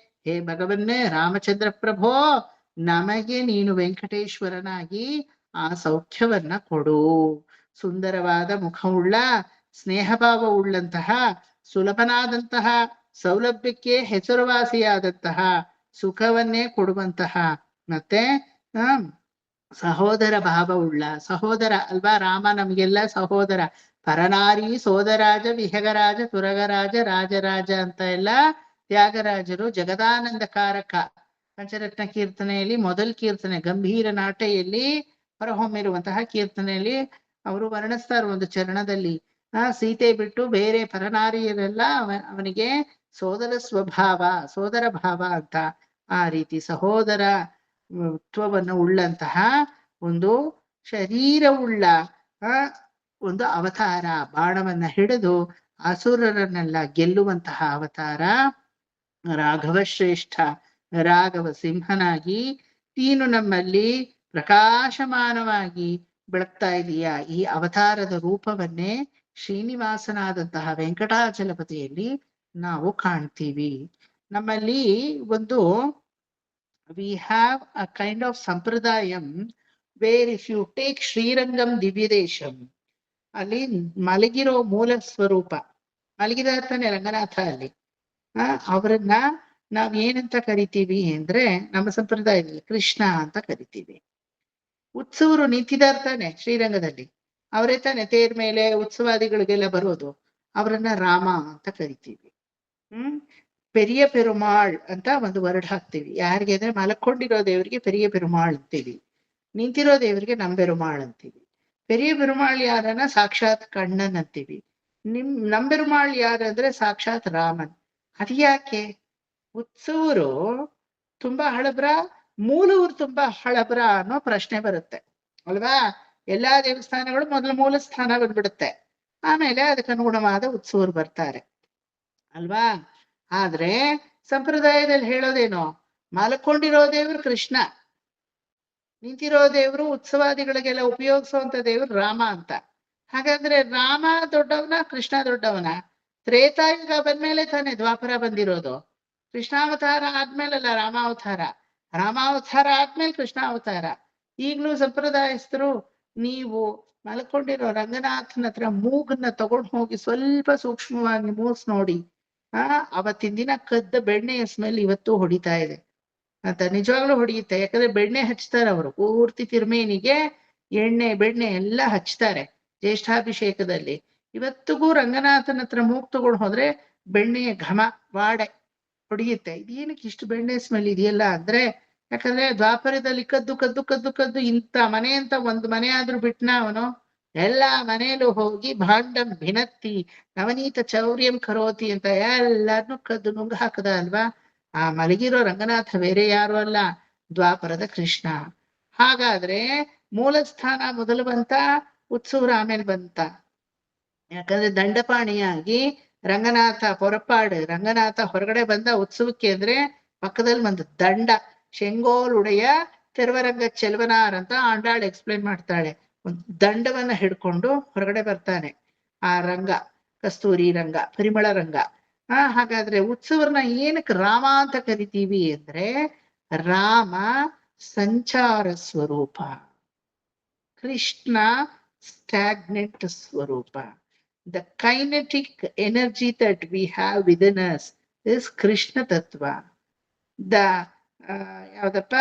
ಹೇ ಭಗವನ್ನೇ ರಾಮಚಂದ್ರ ಪ್ರಭೋ, ನಮಗೆ ನೀನು ವೆಂಕಟೇಶ್ವರನಾಗಿ ಆ ಸೌಖ್ಯವನ್ನ ಕೊಡು. ಸುಂದರವಾದ ಮುಖವುಳ್ಳ ಸ್ನೇಹಭಾವ ಉಳ್ಳಂತಹ ಸುಲಭನಾದಂತಹ, ಸೌಲಭ್ಯಕ್ಕೆ ಹೆಸರುವಾಸಿಯಾದಂತಹ, ಸುಖವನ್ನೇ ಕೊಡುವಂತಹ, ಮತ್ತೆ ಸಹೋದರ ಭಾವವುಳ್ಳ ಸಹೋದರ ಅಲ್ವಾ ರಾಮ, ನಮ್ಗೆಲ್ಲ ಸಹೋದರ. ಪರನಾರಿ ಸೋದರಾಜ ವಿಹಗರಾಜ ತುರಗರಾಜ ರಾಜರಾಜ ಅಂತ ಎಲ್ಲ ತ್ಯಾಗರಾಜರು ಜಗದಾನಂದಕಾರಕ ಪಂಚರತ್ನ ಕೀರ್ತನೆಯಲ್ಲಿ ಮೊದಲ ಕೀರ್ತನೆ ಗಂಭೀರ ನಾಟೆಯಲ್ಲಿ ಹೊರಹೊಮ್ಮಿರುವಂತಹ ಕೀರ್ತನೆಯಲ್ಲಿ ಅವರು ವರ್ಣಿಸ್ತಾರೆ ಒಂದು ಚರಣದಲ್ಲಿ. ಸೀತೆ ಬಿಟ್ಟು ಬೇರೆ ಪರನಾರಿಯರೆಲ್ಲ ಅವನಿಗೆ ಸೋದರ ಸ್ವಭಾವ, ಸೋದರ ಭಾವ ಅಂತ. ಆ ರೀತಿ ಸಹೋದರ ತ್ವವನ್ನು ಉಳ್ಳಂತಹ ಒಂದು ಶರೀರವುಳ್ಳ ಒಂದು ಅವತಾರ, ಬಾಣವನ್ನ ಹಿಡಿದು ಅಸುರರನ್ನೆಲ್ಲ ಗೆಲ್ಲುವಂತಹ ಅವತಾರ ರಾಘವ ಶ್ರೇಷ್ಠ, ರಾಘವ ಸಿಂಹನಾಗಿ ನೀನು ನಮ್ಮಲ್ಲಿ ಪ್ರಕಾಶಮಾನವಾಗಿ ಬೆಳಗ್ತಾ ಇದೀಯ. ಈ ಅವತಾರದ ರೂಪವನ್ನೇ ಶ್ರೀನಿವಾಸನಾದಂತಹ ವೆಂಕಟಾಚಲಪತಿಯಲ್ಲಿ ನಾವು ಕಾಣ್ತೀವಿ. ನಮ್ಮಲ್ಲಿ ಒಂದು we have a kind of sampradayam where if you take Srirangam ದಿವ್ಯದೇಶಂ, ಅಲ್ಲಿ ಮಲಗಿರೋ ಮೂಲ ಸ್ವರೂಪ ಮಲಗಿದಾರ್ತಾನೆ ರಂಗನಾಥ ಅಲ್ಲಿ. ಅವರನ್ನ ನಾವ್ ಏನಂತ ಕರಿತೀವಿ ಅಂದ್ರೆ ನಮ್ಮ ಸಂಪ್ರದಾಯದಲ್ಲಿ ಕೃಷ್ಣ ಅಂತ ಕರಿತೀವಿ. ಉತ್ಸವರು ನಿಂತಿದಾರ್ತಾನೆ ಶ್ರೀರಂಗದಲ್ಲಿ, ಅವರೇ ತಾನೆ ತೇರ್ ಮೇಲೆ ಉತ್ಸವಾದಿಗಳಿಗೆಲ್ಲ ಬರೋದು, ಅವರನ್ನ ರಾಮ ಅಂತ ಕರಿತೀವಿ. ಪೆರಿಯ ಪೆರುಮಾಳ್ ಅಂತ ಒಂದು ವರ್ಡ್ ಹಾಕ್ತೀವಿ. ಯಾರಿಗೆ ಅಂದ್ರೆ ಮಲಕೊಂಡಿರೋ ದೇವರಿಗೆ ಪೆರಿಯ ಪೆರುಮಾಳ್ ಅಂತೀವಿ, ನಿಂತಿರೋ ದೇವರಿಗೆ ನಂಬೆರುಮಾಳ್ ಅಂತೀವಿ. ಪೆರಿಯ ಪೆರುಮಾಳ್ ಯಾರನ್ನ ಸಾಕ್ಷಾತ್ ಕಣ್ಣನ್ ಅಂತೀವಿ. ನಂಬೆರುಮಾಳ್ ಯಾರಂದ್ರೆ ಸಾಕ್ಷಾತ್ ರಾಮನ್. ಅದ್ಯಾಕೆ ಉತ್ಸವರು ತುಂಬಾ ಹಳಬ್ರ, ಮೂಲವರು ತುಂಬಾ ಹಳಬ್ರ ಅನ್ನೋ ಪ್ರಶ್ನೆ ಬರುತ್ತೆ ಅಲ್ವಾ. ಎಲ್ಲಾ ದೇವಸ್ಥಾನಗಳು ಮೊದಲು ಮೂಲ ಸ್ಥಾನ ಬಂದ್ಬಿಡುತ್ತೆ, ಆಮೇಲೆ ಅದಕ್ಕೆ ಅನುಗುಣವಾದ ಉತ್ಸವರು ಬರ್ತಾರೆ ಅಲ್ವಾ. ಆದ್ರೆ ಸಂಪ್ರದಾಯದಲ್ಲಿ ಹೇಳೋದೇನೋ ಮಲ್ಕೊಂಡಿರೋ ದೇವ್ರು ಕೃಷ್ಣ, ನಿಂತಿರೋ ದೇವ್ರು ಉತ್ಸವಾದಿಗಳಿಗೆಲ್ಲ ಉಪಯೋಗಿಸುವಂತ ದೇವ್ರು ರಾಮ ಅಂತ. ಹಾಗಾದ್ರೆ ರಾಮ ದೊಡ್ಡವನ ಕೃಷ್ಣ ದೊಡ್ಡವನ? ತ್ರೇತಾಯುಗ ಬಂದ್ಮೇಲೆ ತಾನೆ ದ್ವಾಪರ ಬಂದಿರೋದು. ಕೃಷ್ಣಾವತಾರ ಆದ್ಮೇಲಲ್ಲ ರಾಮಾವತಾರ, ರಾಮಾವತಾರ ಆದ್ಮೇಲೆ ಕೃಷ್ಣಾವತಾರ. ಈಗ್ಲೂ ಸಂಪ್ರದಾಯಸ್ಥರು ನೀವು ಮಲ್ಕೊಂಡಿರೋ ರಂಗನಾಥನ ಹತ್ರ ಮೂಗನ್ನ ತಗೊಂಡು ಹೋಗಿ ಸ್ವಲ್ಪ ಸೂಕ್ಷ್ಮವಾಗಿ ಮೂಸ್ ನೋಡಿ, ಅವತ್ತಿನ ದಿನ ಕದ್ದ ಬೆಣ್ಣೆಯ ಸ್ಮೆಲ್ ಇವತ್ತು ಹೊಡಿತಾ ಇದೆ ಅಂತ. ನಿಜವಾಗ್ಲೂ ಹೊಡೆಯುತ್ತೆ, ಯಾಕಂದ್ರೆ ಬೆಣ್ಣೆ ಹಚ್ತಾರೆ ಅವರು ಪೂರ್ತಿ ತಿರುಮೇನಿಗೆ, ಎಣ್ಣೆ ಬೆಣ್ಣೆ ಎಲ್ಲ ಹಚ್ತಾರೆ ಜ್ಯೇಷ್ಠಾಭಿಷೇಕದಲ್ಲಿ. ಇವತ್ತಿಗೂ ರಂಗನಾಥನ ಹತ್ರ ಮೂಗ್ ತಗೊಂಡು ಹೋದ್ರೆ ಬೆಣ್ಣೆಯ ಘಮ ವಾಡೆ ಹೊಡೆಯುತ್ತೆ. ಇದೇನಕ್ಕೆ ಇಷ್ಟು ಬೆಣ್ಣೆ ಸ್ಮೆಲ್ ಇದೆಯಲ್ಲ ಅಂದ್ರೆ, ಯಾಕಂದ್ರೆ ದ್ವಾಪರದಲ್ಲಿ ಕದ್ದು ಕದ್ದು ಕದ್ದು ಕದ್ದು ಇಂಥ ಮನೆ ಅಂತ ಒಂದು ಮನೆ ಆದ್ರೂ ಬಿಟ್ನ ಅವನು. ಎಲ್ಲಾ ಮನೆಯಲ್ಲೂ ಹೋಗಿ ಭಾಂಡಂ ಭಿನತ್ತಿ ನವನೀತ ಚೌರ್ಯಂ ಕರೋತಿ ಅಂತ ಎಲ್ಲಾರ್ನು ಕದ್ದು ನುಂಗ ಹಾಕದ ಅಲ್ವಾ. ಆ ಮಲಗಿರೋ ರಂಗನಾಥ ಬೇರೆ ಯಾರು ಅಲ್ಲ, ದ್ವಾಪರದ ಕೃಷ್ಣ. ಹಾಗಾದ್ರೆ ಮೂಲ ಸ್ಥಾನ ಮೊದಲು ಬಂತ, ಉತ್ಸವರ ಆಮೇಲೆ ಬಂತ. ಯಾಕಂದ್ರೆ ದಂಡಪಾಣಿಯಾಗಿ ರಂಗನಾಥ ಹೊರಪಾಡು, ರಂಗನಾಥ ಹೊರಗಡೆ ಬಂದ ಉತ್ಸವಕ್ಕೆ ಅಂದ್ರೆ ಪಕ್ಕದಲ್ಲಿ ಒಂದು ದಂಡ, ಶೆಂಗೋಲುಡೆಯ ತೆರುವರಂಗ ಚೆಲ್ವನಾರ್ ಅಂತ ಆಂಡಾಳ್ ಎಕ್ಸ್ಪ್ಲೇನ್ ಮಾಡ್ತಾಳೆ. ಒಂದು ದಂಡವನ್ನ ಹಿಡ್ಕೊಂಡು ಹೊರಗಡೆ ಬರ್ತಾನೆ ಆ ರಂಗ, ಕಸ್ತೂರಿ ರಂಗ, ಪರಿಮಳ ರಂಗ. ಹಾಗಾದ್ರೆ ಉತ್ಸವರ್ನ ಏನಕ್ಕೆ ರಾಮ ಅಂತ ಕರಿತೀವಿ ಅಂದ್ರೆ, ರಾಮ ಸಂಚಾರ ಸ್ವರೂಪ, ಕೃಷ್ಣ ಸ್ಟಾಗ್ನೆಂಟ್ ಸ್ವರೂಪ. The kinetic energy that we have within us is Krishna Tattva. The ಯಾವ್ದಪ್ಪ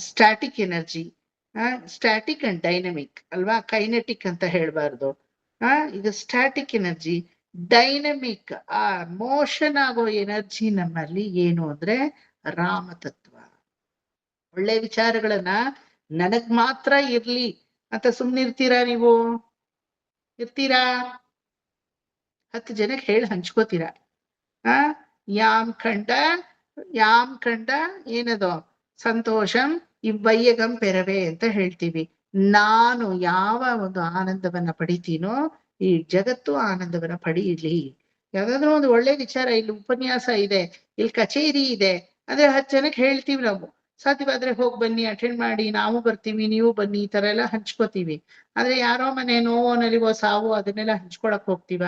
static energy, static and dynamic ಅಲ್ವಾ, ಕೈನೆಟಿಕ್ ಅಂತ ಹೇಳ್ಬಾರ್ದು. ಇದು ಸ್ಟ್ಯಾಟಿಕ್ ಎನರ್ಜಿ. ಡೈನಮಿಕ್ ಆ ಮೋಷನ್ ಆಗೋ ಎನರ್ಜಿ ನಮ್ಮಲ್ಲಿ ಏನು ಅಂದ್ರೆ ರಾಮತತ್ವ. ಒಳ್ಳೆ ವಿಚಾರಗಳನ್ನ ನನಗ್ ಮಾತ್ರ ಇರ್ಲಿ ಅಂತ ಸುಮ್ನಿರ್ತೀರಾ ನೀವು? ಇರ್ತೀರಾ? 10 ಜನಕ್ಕೆ ಹೇಳಿ ಹಂಚ್ಕೋತೀರಾ. ಯಾಮ್ ಕಂಡ ಏನದು ಸಂತೋಷಂ ಇವ್ವಯ್ಯಗಂ ಪೆರವೆ ಅಂತ ಹೇಳ್ತೀವಿ. ನಾನು ಯಾವ ಒಂದು ಆನಂದವನ್ನ ಪಡಿತೀನೋ ಈ ಜಗತ್ತು ಆನಂದವನ್ನ ಪಡೀಲಿ. ಯಾವ್ದಾದ್ರು ಒಂದು ಒಳ್ಳೆ ವಿಚಾರ, ಇಲ್ಲಿ ಉಪನ್ಯಾಸ ಇದೆ, ಇಲ್ಲಿ ಕಚೇರಿ ಇದೆ ಅಂದ್ರೆ 10 ಜನಕ್ಕೆ ಹೇಳ್ತೀವಿ ನಾವು. ಸಾಧ್ಯವಾದ್ರೆ ಹೋಗಿ ಬನ್ನಿ, ಅಟೆಂಡ್ ಮಾಡಿ, ನಾವು ಬರ್ತೀವಿ, ನೀವು ಬನ್ನಿ, ಈ ತರ ಎಲ್ಲ ಹಂಚ್ಕೋತೀವಿ. ಆದ್ರೆ ಯಾರೋ ಮನೆ ನೋವೋ ನಲಿವೋ ಸಾವು ಅದನ್ನೆಲ್ಲ ಹಂಚ್ಕೊಳಕ್ ಹೋಗ್ತೀವ?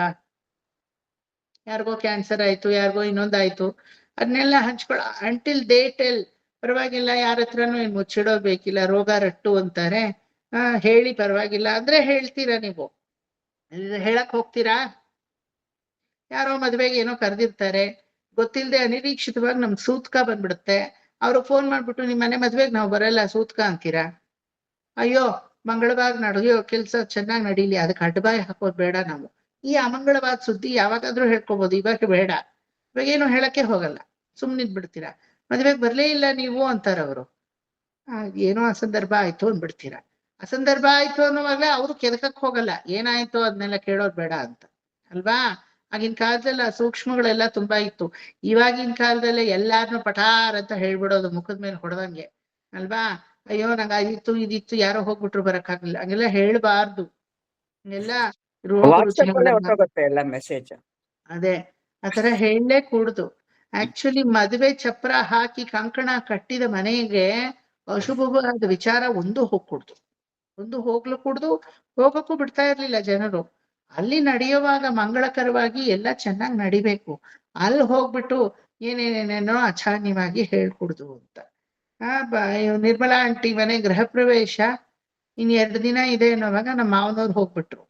ಯಾರಿಗೋ ಕ್ಯಾನ್ಸರ್ ಆಯ್ತು, ಯಾರಿಗೋ ಇನ್ನೊಂದಾಯ್ತು, ಅದನ್ನೆಲ್ಲ ಅಂಟಿಲ್ ದೇ ಟೆಲ್. ಪರವಾಗಿಲ್ಲ, ಯಾರ ಹತ್ರನೂ ಏನ್ ಮುಚ್ಚಿಡೋಬೇಕಿಲ್ಲ, ರೋಗ ರಟ್ಟು ಅಂತಾರೆ. ಹೇಳಿ ಪರವಾಗಿಲ್ಲ ಅಂದ್ರೆ ಹೇಳ್ತೀರಾ ನೀವು? ಹೇಳಕ್ ಹೋಗ್ತೀರಾ? ಯಾರೋ ಮದ್ವೆಗೆ ಏನೋ ಕರೆದಿರ್ತಾರೆ, ಗೊತ್ತಿಲ್ಲದೆ ಅನಿರೀಕ್ಷಿತವಾಗಿ ನಮ್ಗೆ ಸೂತ್ಕ ಬಂದ್ಬಿಡುತ್ತೆ. ಅವ್ರು ಫೋನ್ ಮಾಡ್ಬಿಟ್ಟು ನಿಮ್ ಮನೆ ಮದ್ವೆಗೆ ನಾವು ಬರಲ್ಲ ಸೂತ್ಕ ಅಂತೀರಾ. ಅಯ್ಯೋ, ಮಂಗಳವಾಗಿ ನಡೆಯೋ ಕೆಲ್ಸ ಚೆನ್ನಾಗಿ ನಡೀಲಿ, ಅದಕ್ಕೆ ಅಡ್ಡಬಾಯಿ ಹಾಕೋದ್ ಬೇಡ ನಾವು. ಈ ಅಮಂಗಳವಾದ ಸುದ್ದಿ ಯಾವಾಗಾದ್ರೂ ಹೇಳ್ಕೊಬೋದು, ಇವಾಗ ಬೇಡ. ಇವಾಗ ಏನು ಹೇಳಕ್ಕೆ ಹೋಗಲ್ಲ, ಸುಮ್ನಿದ್ ಬಿಡ್ತೀರಾ. ಮದ್ವೆಗೆ ಬರ್ಲೇ ಇಲ್ಲ ನೀವು ಅಂತಾರ ಅವರು. ಏನೋ ಅಸಂದರ್ಭ ಆಯ್ತು ಅಂದ್ಬಿಡ್ತೀರಾ. ಅಸಂದರ್ಭ ಆಯ್ತು ಅನ್ನೋವಾಗ್ಲೇ ಅವ್ರು ಕೆದಕಕ್ ಹೋಗಲ್ಲ, ಏನಾಯ್ತು ಅದನ್ನೆಲ್ಲ ಕೇಳೋದ್ ಬೇಡ ಅಂತ ಅಲ್ವಾ. ಆಗಿನ ಕಾಲದಲ್ಲ ಸೂಕ್ಷ್ಮಗಳೆಲ್ಲ ತುಂಬಾ ಇತ್ತು. ಇವಾಗಿನ ಕಾಲದಲ್ಲೇ ಎಲ್ಲಾರ್ನು ಪಠಾರ್ ಅಂತ ಹೇಳ್ಬಿಡೋದು ಮುಖದ ಮೇಲೆ ಹೊಡೆದಂಗೆ ಅಲ್ವಾ. ಅಯ್ಯೋ ನಂಗೆ ಅದಿತ್ತು ಇದಿತ್ತು, ಯಾರೋ ಹೋಗ್ಬಿಟ್ರು ಬರಕ್ಕಾಗಲಿಲ್ಲ, ಹಂಗೆಲ್ಲ ಹೇಳ್ಬಾರ್ದು. ಹಂಗೆಲ್ಲ ರೋಗ ವಾಟ್ಸಪ್ ಅಲ್ಲೇ ರುಜಿನಗಳನ್ನ ಹೊರಟೋಗುತ್ತೆ ಎಲ್ಲ ಮೆಸೇಜ್. ಅದೇ ಆತರ ಹೇಳಲೇ ಕೂಡ್ದು. ಆಕ್ಚುಲಿ ಮದುವೆ ಚಪ್ರ ಹಾಕಿ ಕಂಕಣ ಕಟ್ಟಿದ ಮನೆಗೆ ಅಶುಭವಾದ ವಿಚಾರ ಒಂದು ಹೋಗ್ಕೊಡ್ದು, ಒಂದು ಹೋಗ್ಲು ಕೂಡ್ದು, ಹೋಗಕ್ಕೂ ಬಿಡ್ತಾ ಇರ್ಲಿಲ್ಲ ಜನರು. ಅಲ್ಲಿ ನಡೆಯುವಾಗ ಮಂಗಳಕರವಾಗಿ ಎಲ್ಲ ಚೆನ್ನಾಗಿ ನಡಿಬೇಕು, ಅಲ್ಲಿ ಹೋಗ್ಬಿಟ್ಟು ಏನೇನೇನೇನೋ ಅಚಾನ್ಯವಾಗಿ ಹೇಳ್ಕೊಡ್ದು ಅಂತ. ನಿರ್ಮಲಾ ಆಂಟಿ ಮನೆ ಗೃಹ ಪ್ರವೇಶ ಇನ್ 2 ದಿನ ಇದೆ ಅನ್ನೋವಾಗ ನಮ್ಮ ಮಾವನವ್ರು ಹೋಗ್ಬಿಟ್ರು.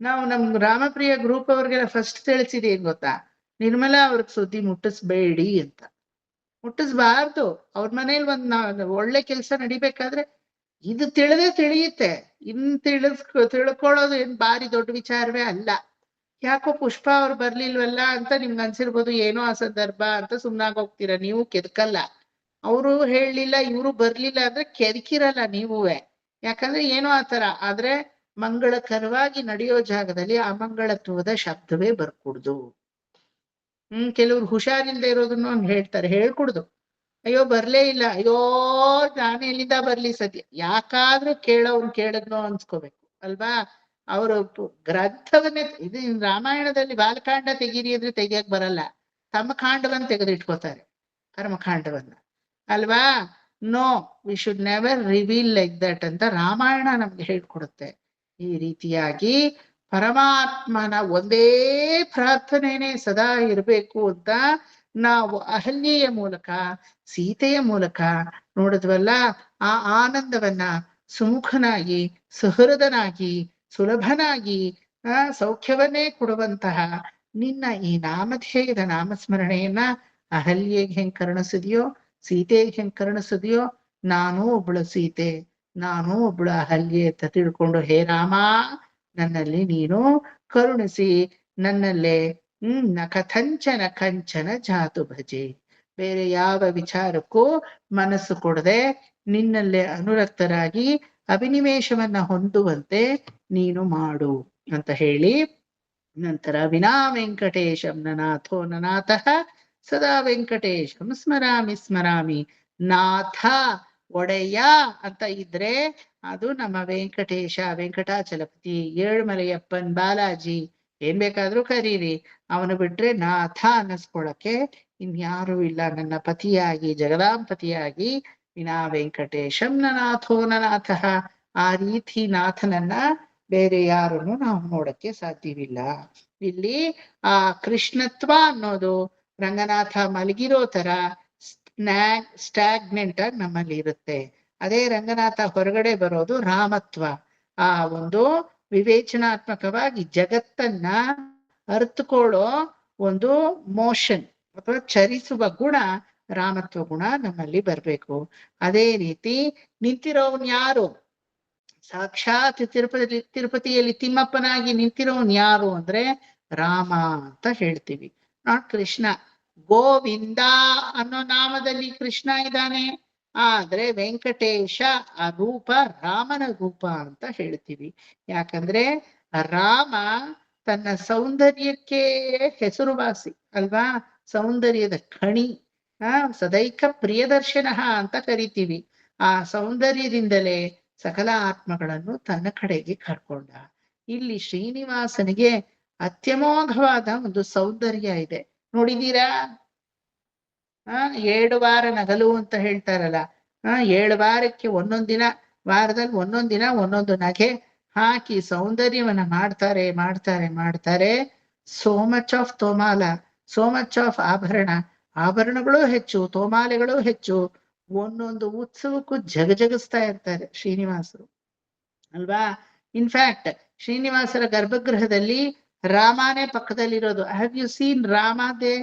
ನಾವು ನಮ್ ರಾಮಪ್ರಿಯ ಗ್ರೂಪ್ ಅವ್ರಿಗೆಲ್ಲ ಫಸ್ಟ್ ತಿಳಿಸಿದೀವಿ ಗೊತ್ತಾ, ನಿರ್ಮಲಾ ಅವ್ರಿಗೆ ಸುದ್ದಿ ಮುಟ್ಟಿಸ್ಬೇಡಿ ಅಂತ. ಮುಟ್ಟಿಸ್ಬಾರ್ದು. ಅವ್ರ ಮನೇಲಿ ಒಂದ್ ಒಳ್ಳೆ ಕೆಲ್ಸ ನಡಿಬೇಕಾದ್ರೆ ಇದು ತಿಳಿಯುತ್ತೆ. ತಿಳ್ಕೊಳ್ಳೋದು ಏನ್ ಭಾರಿ ದೊಡ್ಡ ವಿಚಾರವೇ ಅಲ್ಲ. ಯಾಕೋ ಪುಷ್ಪ ಅವ್ರು ಬರ್ಲಿಲ್ವಲ್ಲ ಅಂತ ನಿಮ್ಗೆ ಅನ್ಸಿರ್ಬೋದು, ಏನೋ ಅಸಂದರ್ಭ ಅಂತ ಸುಮ್ನಾಗ್ ಹೋಗ್ತೀರ. ನೀವು ಕೆದಕಲ್ಲ. ಅವರು ಹೇಳಲಿಲ್ಲ, ಇವ್ರು ಬರ್ಲಿಲ್ಲ ಅಂದ್ರೆ ಕೆದಕಿರಲ್ಲ ನೀವುವೆ. ಯಾಕಂದ್ರೆ ಏನೋ ಆತರ. ಆದ್ರೆ ಮಂಗಳಕರವಾಗಿ ನಡೆಯೋ ಜಾಗದಲ್ಲಿ ಅಮಂಗಳತ್ವದ ಶಬ್ದವೇ ಬರ್ಕೂಡ್ದು. ಕೆಲವ್ರು ಹುಷಾರಿಲ್ದೆ ಇರೋದನ್ನು ಹೇಳ್ತಾರೆ, ಹೇಳ್ಕೂಡ್ದು. ಅಯ್ಯೋ ಬರ್ಲೇ ಇಲ್ಲ, ಅಯ್ಯೋ ನಾನು ಎಲ್ಲಿಂದ ಬರ್ಲಿ ಸದ್ಯ. ಯಾಕಾದ್ರೂ ಕೇಳೋನ್ ಕೇಳದ್ನೋ ಅನ್ಸ್ಕೋಬೇಕು ಅಲ್ವಾ. ಅವರು ಗ್ರಂಥವನ್ನೇ ಇದು ರಾಮಾಯಣದಲ್ಲಿ ಬಾಲಕಾಂಡ ತೆಗೀರಿ ಅಂದ್ರೆ ತೆಗಿಯಕ್ ಬರಲ್ಲ, ತಮ್ಮ ಕಾಂಡವನ್ನ ತೆಗೆದಿಟ್ಕೋತಾರೆ, ಕರ್ಮಕಾಂಡವನ್ನ ಅಲ್ವಾ. No, we should never reveal like that ಅಂತ ರಾಮಾಯಣ ನಮ್ಗೆ ಹೇಳ್ಕೊಡುತ್ತೆ. ಈ ರೀತಿಯಾಗಿ ಪರಮಾತ್ಮನ ಒಂದೇ ಪ್ರಾರ್ಥನೆನೇ ಸದಾ ಇರಬೇಕು ಅಂತ ನಾವು ಅಹಲ್ಯೆಯ ಮೂಲಕ, ಸೀತೆಯ ಮೂಲಕ ನೋಡಿದ್ವಲ್ಲ. ಆ ಆನಂದವನ್ನ ಸುಮುಖನಾಗಿ, ಸುಹೃದನಾಗಿ, ಸುಲಭನಾಗಿ ಸೌಖ್ಯವನ್ನೇ ಕೊಡುವಂತಹ ನಿನ್ನ ಈ ನಾಮಧೇಯದ ನಾಮಸ್ಮರಣೆಯನ್ನ ಅಹಲ್ಯೆಗೆ ಹೆಂಗ್ ಕರುಣಿಸಿದೆಯೋ, ಸೀತೆಗೆ ಹೆಂಗ್ ಕರುಣಿಸಿದೆಯೋ, ನಾನೂ ಒಬ್ಬಳು ಸೀತೆ, ನಾನೂ ಒಬ್ಬಳು ಅಹಲ್ಯೆ ಅಂತ ತಿಳ್ಕೊಂಡು, ಹೇ ರಾಮ ನನ್ನಲ್ಲಿ ನೀನು ಕರುಣಿಸಿ, ನನ್ನಲ್ಲೇ ನ ಕಥಂಚನ ಕಂಚನ ಜಾತು ಭಜೆ. ಬೇರೆ ಯಾವ ವಿಚಾರಕ್ಕೂ ಮನಸ್ಸು ಕೊಡದೆ ನಿನ್ನಲ್ಲೇ ಅನುರಕ್ತರಾಗಿ ಅಭಿನಿವೇಶವನ್ನ ಹೊಂದುವಂತೆ ನೀನು ಮಾಡು ಅಂತ ಹೇಳಿ, ನಂತರ ವಿನಾ ವೆಂಕಟೇಶಂ ನನಾಥೋ ನನಾಥಃ ಸದಾ ವೆಂಕಟೇಶಂ ಸ್ಮರಾಮಿ ಸ್ಮರಾಮಿ. ನಾಥ, ಒಡೆಯ ಅಂತ ಇದ್ರೆ ಅದು ನಮ್ಮ ವೆಂಕಟೇಶ, ವೆಂಕಟಾಚಲಪತಿ, ಏಳುಮಲೆಯಪ್ಪನ್, ಬಾಲಾಜಿ, ಏನ್ ಬೇಕಾದ್ರೂ ಕರೀರಿ. ಅವನು ಬಿಟ್ರೆ ನಾಥ ಅನ್ನಿಸ್ಕೊಳಕ್ಕೆ ಇನ್ಯಾರೂ ಇಲ್ಲ. ನನ್ನ ಪತಿಯಾಗಿ, ಜಗದಾಂಪತಿಯಾಗಿ ವಿನಾ ವೆಂಕಟೇಶಂ ನನಾಥೋ ನನಾಥಃ. ಆ ರೀತಿ ನಾಥನನ್ನ ಬೇರೆ ಯಾರನ್ನು ನಾವು ನೋಡಕ್ಕೆ ಸಾಧ್ಯವಿಲ್ಲ. ಇಲ್ಲಿ ಆ ಕೃಷ್ಣತ್ವ ಅನ್ನೋದು ರಂಗನಾಥ ಮಲಗಿರೋ ತರ ಸ್ಟಾಗ್ನೆಂಟ್ ಆಗಿ ನಮ್ಮಲ್ಲಿ ಇರುತ್ತೆ. ಅದೇ ರಂಗನಾಥ ಹೊರಗಡೆ ಬರೋದು ರಾಮತ್ವ. ಆ ಒಂದು ವಿವೇಚನಾತ್ಮಕವಾಗಿ ಜಗತ್ತನ್ನ ಅರ್ಥಕೊಳ್ಳೋ ಒಂದು ಮೋಷನ್ ಅಥವಾ ಚರಿಸುವ ಗುಣ, ರಾಮತ್ವ ಗುಣ ನಮ್ಮಲ್ಲಿ ಬರ್ಬೇಕು. ಅದೇ ರೀತಿ ನಿಂತಿರೋನ್ ಯಾರು? ಸಾಕ್ಷಾತ್ ತಿರುಪತಿಯಲ್ಲಿ ತಿಮ್ಮಪ್ಪನಾಗಿ ನಿಂತಿರೋನ್ ಯಾರು ಅಂದ್ರೆ ರಾಮ ಅಂತ ಹೇಳ್ತೀವಿ, ನಾಟ್ ಕೃಷ್ಣ. ಗೋವಿಂದ ಅನ್ನೋ ನಾಮದಲ್ಲಿ ಕೃಷ್ಣ ಇದ್ದಾನೆ, ಆದ್ರೆ ವೆಂಕಟೇಶ ಆ ರೂಪ ರಾಮನ ರೂಪ ಅಂತ ಹೇಳ್ತೀವಿ. ಯಾಕಂದ್ರೆ ರಾಮ ತನ್ನ ಸೌಂದರ್ಯಕ್ಕೆ ಹೆಸರುವಾಸಿ ಅಲ್ವಾ, ಸೌಂದರ್ಯದ ಖಣಿ. ಸದೈಕ ಪ್ರಿಯದರ್ಶನ ಅಂತ ಕರಿತೀವಿ. ಆ ಸೌಂದರ್ಯದಿಂದಲೇ ಸಕಲ ಆತ್ಮಗಳನ್ನು ತನ್ನ ಕಡೆಗೆ ಕರ್ಕೊಂಡ. ಇಲ್ಲಿ ಶ್ರೀನಿವಾಸನಿಗೆ ಅತ್ಯಮೋಘವಾದ ಒಂದು ಸೌಂದರ್ಯ ಇದೆ, ನೋಡಿದೀರಾ? 7 ವಾರ ನಗಲು ಅಂತ ಹೇಳ್ತಾರಲ್ಲ, 7 ವಾರಕ್ಕೆ ಒಂದೊಂದ್ ದಿನ, ವಾರದಲ್ಲಿ ಒಂದೊಂದ್ ದಿನ ಒಂದೊಂದು ನಗೆ ಹಾಕಿ ಸೌಂದರ್ಯವನ್ನ ಮಾಡ್ತಾರೆ ಮಾಡ್ತಾರೆ ಮಾಡ್ತಾರೆ. So much of thomala, so much of abharana, ಆಭರಣಗಳು ಹೆಚ್ಚು, ತೋಮಾಲೆಗಳು ಹೆಚ್ಚು. ಒಂದೊಂದು ಉತ್ಸವಕ್ಕೂ ಜಗಜಗಿಸ್ತಾ ಇರ್ತಾರೆ ಶ್ರೀನಿವಾಸರು ಅಲ್ವಾ. ಇನ್ಫ್ಯಾಕ್ಟ್ ಶ್ರೀನಿವಾಸರ ಗರ್ಭಗೃಹದಲ್ಲಿ ರಾಮಾನೇ ಪಕ್ಕದಲ್ಲಿರೋದು. Have you seen Rama there?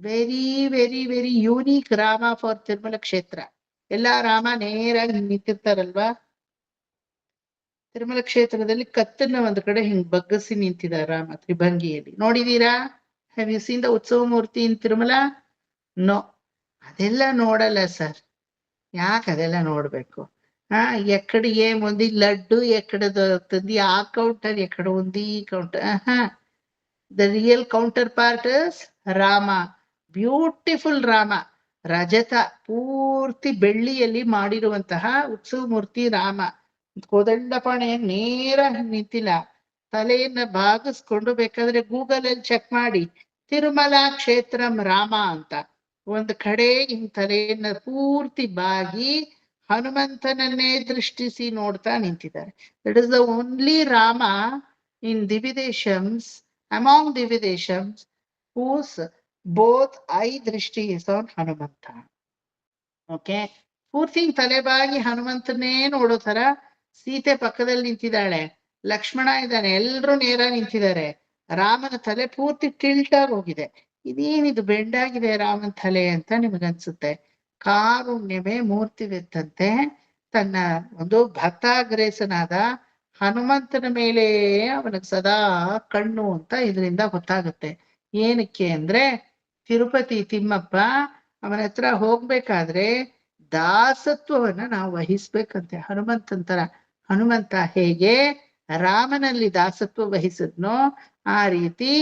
Very very very unique Rama for Tirumala kshetra. ಎಲ್ಲಾ ರಾಮ ನೇರಾಗಿ ನಿಂತಿರ್ತಾರಲ್ವಾ? ತಿರುಮಲ ಕ್ಷೇತ್ರದಲ್ಲಿ ಕತ್ತನ್ನ ಒಂದ್ ಕಡೆ ಹಿಂಗ್ ಬಗ್ಗಸಿ ನಿಂತಿದ್ದಾರೆ ರಾಮ ತ್ರಿಭಂಗಿಯಲ್ಲಿ. ನೋಡಿದೀರಾ? Have you seen the utsava murti in Tirumala? No, ಅದೆಲ್ಲ ನೋಡಲ್ಲ ಸರ್. ಯಾಕೆ ಅದೆಲ್ಲ ನೋಡ್ಬೇಕು? ఎక్కడి ఏముంది లడ్డు ఎక్కడ దొరుకుతుంది, ఆ కౌంటర్ ఎక్కడ ఉంది, ఈ counter. The real counter part is Rama. Beautiful Rama, ರಜತ ಪೂರ್ತಿ ಬೆಳ್ಳಿಯಲ್ಲಿ ಮಾಡಿರುವಂತಹ ಉತ್ಸವ ಮೂರ್ತಿ ರಾಮ. ಕೋದಂಡಪಾಣಿ ನೇರ ನಿಂತಿಲ್ಲ, ತಲೆಯನ್ನ ಬಾಗಿಸ್ಕೊಂಡು ಬೇಕಾದ್ರೆ ಗೂಗಲ್ ಅಲ್ಲಿ ಚೆಕ್ ಮಾಡಿ ತಿರುಮಲ ಕ್ಷೇತ್ರಂ ರಾಮ ಅಂತ. ಒಂದ್ ಕಡೆ ಹಿಂಗ್ ತಲೆಯನ್ನ ಪೂರ್ತಿ ಬಾಗಿ ಹನುಮಂತನನ್ನೇ ದೃಷ್ಟಿಸಿ ನೋಡ್ತಾ ನಿಂತಿದ್ದಾರೆ. That is the only Rama in Divyadesams, among Divyadesams, whose both eye drishti is on Hanumanta. Okay, ಪೂರ್ತಿ ತಲೆಬಾಗಿ ಹನುಮಂತನೇ ನೋಡೋ ತರ. ಸೀತೆ ಪಕ್ಕದಲ್ಲಿ ನಿಂತಿದ್ದಾಳೆ, ಲಕ್ಷ್ಮಣ ಇದ್ದಾನೆ, ಎಲ್ರು ನೇರ ನಿಂತಿದ್ದಾರೆ. ರಾಮನ ತಲೆ ಪೂರ್ತಿ ಟಿಲ್ಟಾಗಿ ಹೋಗಿದೆ. ಇದೇನಿದು ಬೆಂಡಾಗಿದೆ ರಾಮನ ತಲೆ ಅಂತ ನಿಮಗನ್ಸುತ್ತೆ. ಕಾರುಣ್ಯವೇ ಮೂರ್ತಿವೆತ್ತಂತೆ ತನ್ನ ಒಂದು ಭಕ್ತಾಗ್ರೇಸನಾದ ಹನುಮಂತನ ಮೇಲೆ ಅವನಿಗೆ ಸದಾ ಕಣ್ಣು ಅಂತ ಇದರಿಂದ ಗೊತ್ತಾಗುತ್ತೆ. ಏನಕ್ಕೆ ಅಂದ್ರೆ, ತಿರುಪತಿ ತಿಮ್ಮಪ್ಪ ಅವನ ಹತ್ರ ಹೋಗ್ಬೇಕಾದ್ರೆ ದಾಸತ್ವವನ್ನ ನಾವು ವಹಿಸ್ಬೇಕಂತೆ ಹನುಮಂತಂತರ. ಹನುಮಂತ ಹೇಗೆ ರಾಮನಲ್ಲಿ ದಾಸತ್ವ ವಹಿಸಿದ್ನೋ ಆ ರೀತಿ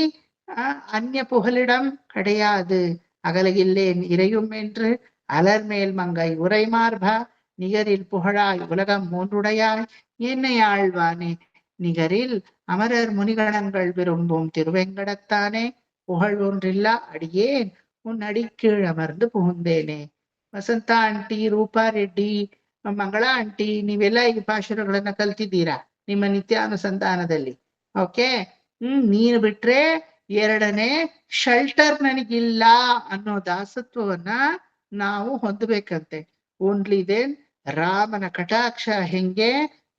ಅನ್ಯ புகலிடம் கிடையாது, அகலகில்லேன் இறையும் என்று அலர்மேல் மங்கை உரைமார்பா நிகரில் புகழாய் உலகம் மூன்றுடையாய் என்னை ஆழ்வானே நிகரில் அமரர் முனிகணங்கள் விரும்பும் திருவெங்கடத்தானே புகழ் ஒன்றிಲ್ಲ அடியேன் உன் அடிக்கீழ் ಅಮರ್ந்து புகுந்தேನೆ. ವಸಂತ ಆಂಟಿ, ರೂಪಾ ರೆಡ್ಡಿ, ಮಂಗಳಾ ಆಂಟಿ, ನೀವೆಲ್ಲ ಈ ಭಾಷಣಗಳನ್ನ ಕಲ್ತಿದ್ದೀರಾ ನಿಮ್ಮ ನಿತ್ಯಾನುಸಂಧಾನದಲ್ಲಿ. ಓಕೆ, ನೀನು ಬಿಟ್ರೆ ಎರಡನೇ ಶೆಲ್ಟರ್ ನನಗಿಲ್ಲ ಅನ್ನೋ ದಾಸತ್ವವನ್ನ ನಾವು ಹೊಂದಬೇಕಂತೆ. ಓನ್ಲಿ ದೆನ್ ರಾಮನ ಕಟಾಕ್ಷ ಹೆಂಗೆ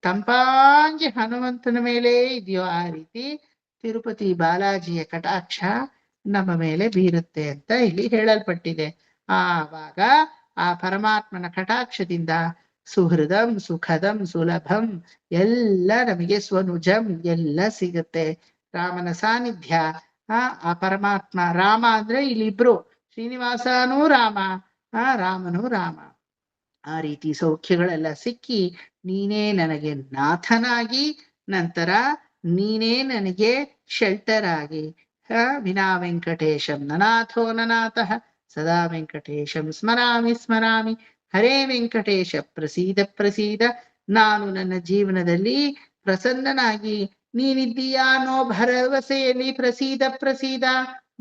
ತಂಪಾಂಗಿ ಹನುಮಂತನ ಮೇಲೆ ಇದೆಯೋ ಆ ರೀತಿ ತಿರುಪತಿ ಬಾಲಾಜಿಯ ಕಟಾಕ್ಷ ನಮ್ಮ ಮೇಲೆ ಬೀರುತ್ತೆ ಅಂತ ಇಲ್ಲಿ ಹೇಳಲ್ಪಟ್ಟಿದೆ. ಆವಾಗ ಆ ಪರಮಾತ್ಮನ ಕಟಾಕ್ಷದಿಂದ ಸುಹೃದಂ ಸುಖದಂ ಸುಲಭಂ ಎಲ್ಲ ನಮಗೆ ಸ್ವನುಜಂ ಎಲ್ಲ ಸಿಗುತ್ತೆ. ರಾಮನ ಸಾನ್ನಿಧ್ಯ, ಆ ಪರಮಾತ್ಮ ರಾಮ ಅಂದ್ರೆ ಇಲ್ಲಿಬ್ರು, ಶ್ರೀನಿವಾಸನೂ ರಾಮ, ರಾಮನೂ ರಾಮ. ಆ ರೀತಿ ಸೌಖ್ಯಗಳೆಲ್ಲ ಸಿಕ್ಕಿ ನೀನೇ ನನಗೆ ನಾಥನಾಗಿ, ನಂತರ ನೀನೇ ನನಗೆ ಶೆಲ್ಟರ್ ಆಗಿ. ವಿನಾ ವೆಂಕಟೇಶಂ ನನಾಥೋ ನನಾಥಃ ಸದಾ ವೆಂಕಟೇಶಂ ಸ್ಮರಾಮಿ ಸ್ಮರಾಮಿ. ಹರೇ ವೆಂಕಟೇಶ ಪ್ರಸೀದ ಪ್ರಸೀದ. ನಾನು ನನ್ನ ಜೀವನದಲ್ಲಿ ಪ್ರಸನ್ನನಾಗಿ ನೀನಿದ್ದೀಯಾ ಅನ್ನೋ ಭರವಸೆಯಲ್ಲಿ ಪ್ರಸೀದ ಪ್ರಸೀದ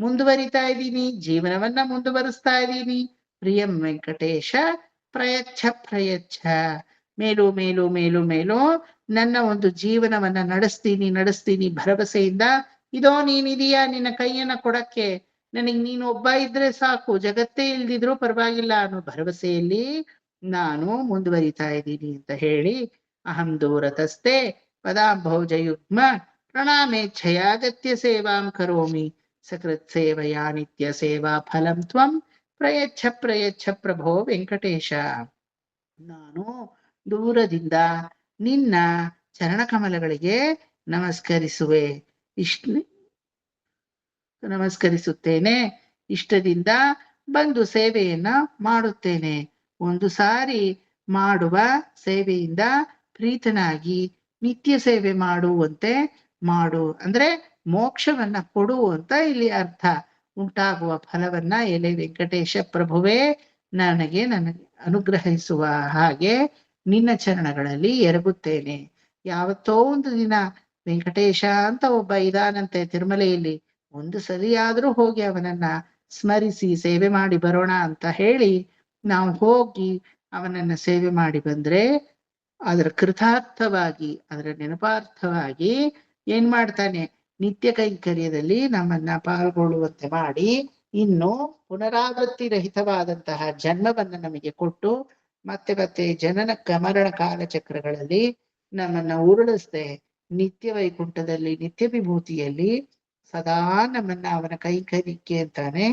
ಮುಂದುವರಿತಾ ಇದ್ದೀನಿ, ಜೀವನವನ್ನ ಮುಂದುವರಿಸ್ತಾ ಇದ್ದೀನಿ. ಪ್ರಿಯಂ ವೆಂಕಟೇಶ ಪ್ರಯಚ್ಛ ಪ್ರಯಚ್ಛ. ಮೇಲು ಮೇಲು ಮೇಲು ಮೇಲು ನನ್ನ ಒಂದು ಜೀವನವನ್ನ ನಡೆಸ್ತೀನಿ ಭರವಸೆಯಿಂದ. ಇದೋ ನೀನಿದೀಯಾ, ನಿನ್ನ ಕೈಯನ್ನ ಕೊಡಕ್ಕೆ ನನಗ್ ನೀನು ಒಬ್ಬ ಇದ್ರೆ ಸಾಕು, ಜಗತ್ತೇ ಇಲ್ದಿದ್ರು ಪರವಾಗಿಲ್ಲ ಅನ್ನೋ ಭರವಸೆಯಲ್ಲಿ ನಾನು ಮುಂದುವರಿತಾ ಇದ್ದೀನಿ ಅಂತ ಹೇಳಿ, ಅಹಂ ದೂರತಸ್ತೆ ಪದಾಂಭೋಜಯುಗ್ಮ ಪ್ರಣಾಮೇಚ್ಛಯಾಗತ್ಯ ಸೇವಾಂ ಕರೋಮಿ ಸಕೃತ್ ಸೇವಯಾ ನಿತ್ಯ ಸೇವಾ ಫಲಂ ತ್ವಂ ಪ್ರಯಚ್ಛ ಪ್ರಯಚ್ಛ ಪ್ರಭೋ ವೆಂಕಟೇಶ. ನಾನು ದೂರದಿಂದ ನಿನ್ನ ಚರಣಕಮಲಗಳಿಗೆ ನಮಸ್ಕರಿಸುತ್ತೇನೆ, ಇಷ್ಟದಿಂದ ಬಂದು ಸೇವೆಯನ್ನ ಮಾಡುತ್ತೇನೆ. ಒಂದು ಸಾರಿ ಮಾಡುವ ಸೇವೆಯಿಂದ ಪ್ರೀತನಾಗಿ ನಿತ್ಯ ಸೇವೆ ಮಾಡುವಂತೆ ಮಾಡು ಅಂದ್ರೆ ಮೋಕ್ಷವನ್ನ ಕೊಡು ಅಂತ ಇಲ್ಲಿ ಅರ್ಥ. ಉಂಟಾಗುವ ಫಲವನ್ನ ಎಲೆ ವೆಂಕಟೇಶ ಪ್ರಭುವೇ ನನಗೆ ಅನುಗ್ರಹಿಸುವ ಹಾಗೆ ನಿನ್ನ ಚರಣಗಳಲ್ಲಿ ಎರಗುತ್ತೇನೆ. ಯಾವತ್ತೋ ಒಂದು ದಿನ ವೆಂಕಟೇಶ ಅಂತ ಒಬ್ಬ ಇದಾನಂತೆ ತಿರುಮಲೆಯಲ್ಲಿ, ಒಂದು ಸರಿಯಾದ್ರೂ ಹೋಗಿ ಅವನನ್ನ ಸ್ಮರಿಸಿ ಸೇವೆ ಮಾಡಿ ಬರೋಣ ಅಂತ ಹೇಳಿ ನಾವು ಹೋಗಿ ಅವನನ್ನ ಸೇವೆ ಮಾಡಿ ಬಂದ್ರೆ ಅದರ ಕೃತಾರ್ಥವಾಗಿ, ಅದರ ನೆನಪಾರ್ಥವಾಗಿ ಏನ್ ಮಾಡ್ತಾನೆ, ನಿತ್ಯ ಕೈಂಕರ್ಯದಲ್ಲಿ ನಮ್ಮನ್ನ ಪಾಲ್ಗೊಳ್ಳುವಂತೆ ಮಾಡಿ ಇನ್ನು ಪುನರಾವೃತ್ತಿ ರಹಿತವಾದಂತಹ ಜನ್ಮವನ್ನ ನಮಗೆ ಕೊಟ್ಟು ಮತ್ತೆ ಮತ್ತೆ ಜನನ ಮರಣ ಕಾಲಚಕ್ರಗಳಲ್ಲಿ ನಮ್ಮನ್ನ ಉರುಳಿಸ್ದೆ ನಿತ್ಯ ವೈಕುಂಠದಲ್ಲಿ ನಿತ್ಯ ವಿಭೂತಿಯಲ್ಲಿ ಸದಾ ನಮ್ಮನ್ನ ಅವನ ಕೈಂಕರ್ಯಕ್ಕೆ ಅಂತಾನೆ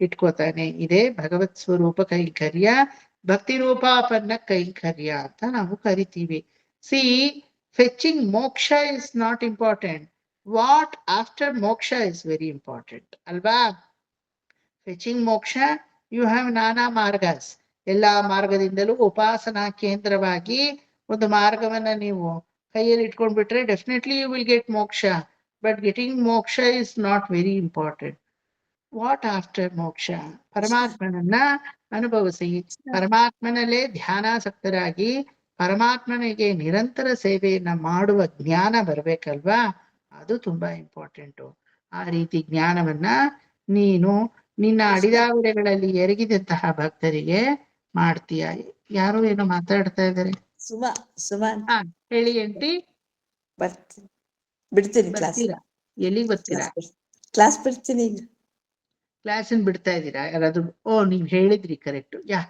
ಇಟ್ಕೋತಾನೆ. ಇದೇ ಭಗವತ್ ಸ್ವರೂಪ ಕೈಂಕರ್ಯ, ಭಕ್ತಿ ರೂಪಾಪನ್ನ ಕೈಂಕರ್ಯ ಅಂತ ನಾವು ಕರಿತೀವಿ. ಸಿ, ಫೆಚಿಂಗ್ ಮೋಕ್ಷ is not important, what after ಮೋಕ್ಷ ಇಸ್ ವೆರಿ ಇಂಪಾರ್ಟೆಂಟ್ ಅಲ್ವಾ? ಫೆಚಿಂಗ್ ಮೋಕ್ಷ, ಯು ಹ್ಯಾವ್ ನಾನಾ ಮಾರ್ಗಸ್. ಎಲ್ಲಾ ಮಾರ್ಗದಿಂದಲೂ ಉಪಾಸನಾ ಕೇಂದ್ರವಾಗಿ ಒಂದು ಮಾರ್ಗವನ್ನ ನೀವು ಕೈಯಲ್ಲಿ ಇಟ್ಕೊಂಡ್ಬಿಟ್ರೆ ಡೆಫಿನೆಟ್ಲಿ ಯು ವಿಲ್ ಗೆಟ್ ಮೋಕ್ಷ. ಬಟ್ ಗೆಟಿಂಗ್ ಮೋಕ್ಷ is not very important. What after ಮೋಕ್ಷ? ಪರಮಾತ್ಮನನ್ನ ಅನುಭವಿಸಿ, ಪರಮಾತ್ಮನಲ್ಲೇ ಧ್ಯಾನಾಸಕ್ತರಾಗಿ ಪರಮಾತ್ಮನಿಗೆ ನಿರಂತರ ಸೇವೆಯನ್ನ ಮಾಡುವ ಜ್ಞಾನ ಬರ್ಬೇಕಲ್ವಾ? ಅದು ತುಂಬಾ ಇಂಪಾರ್ಟೆಂಟು. ಆ ರೀತಿ ಜ್ಞಾನವನ್ನ ನೀನು ನಿನ್ನ ಅಡಿದಾವರೆಗಳಲ್ಲಿ ಎರಗಿದಂತಹ ಭಕ್ತರಿಗೆ ಮಾಡ್ತೀಯ. ಯಾರು ಏನೋ ಮಾತಾಡ್ತಾ ಇದ್ದಾರೆ. ಸುಮಾ ಸುಮಾ ಹಾ, ಹೇಳಿ ಆಂಟಿ. ಬಿಡ್ತೀನಿ ಕ್ಲಾಸ್. ಬರ್ತೀರಾ? ಎಲ್ಲಿಗೆ ಬರ್ತೀರಾ? ಕ್ಲಾಸ್ ಬಿಡ್ತೀನಿ ಈಗ. ಕ್ಲಾಸನ್ ಬಿಡ್ತಾ ಇದ್ದೀರಾ ಯಾರಾದ್ರೂ? ಓ, ನೀವ್ ಹೇಳಿದ್ರಿ, correct. Yeah,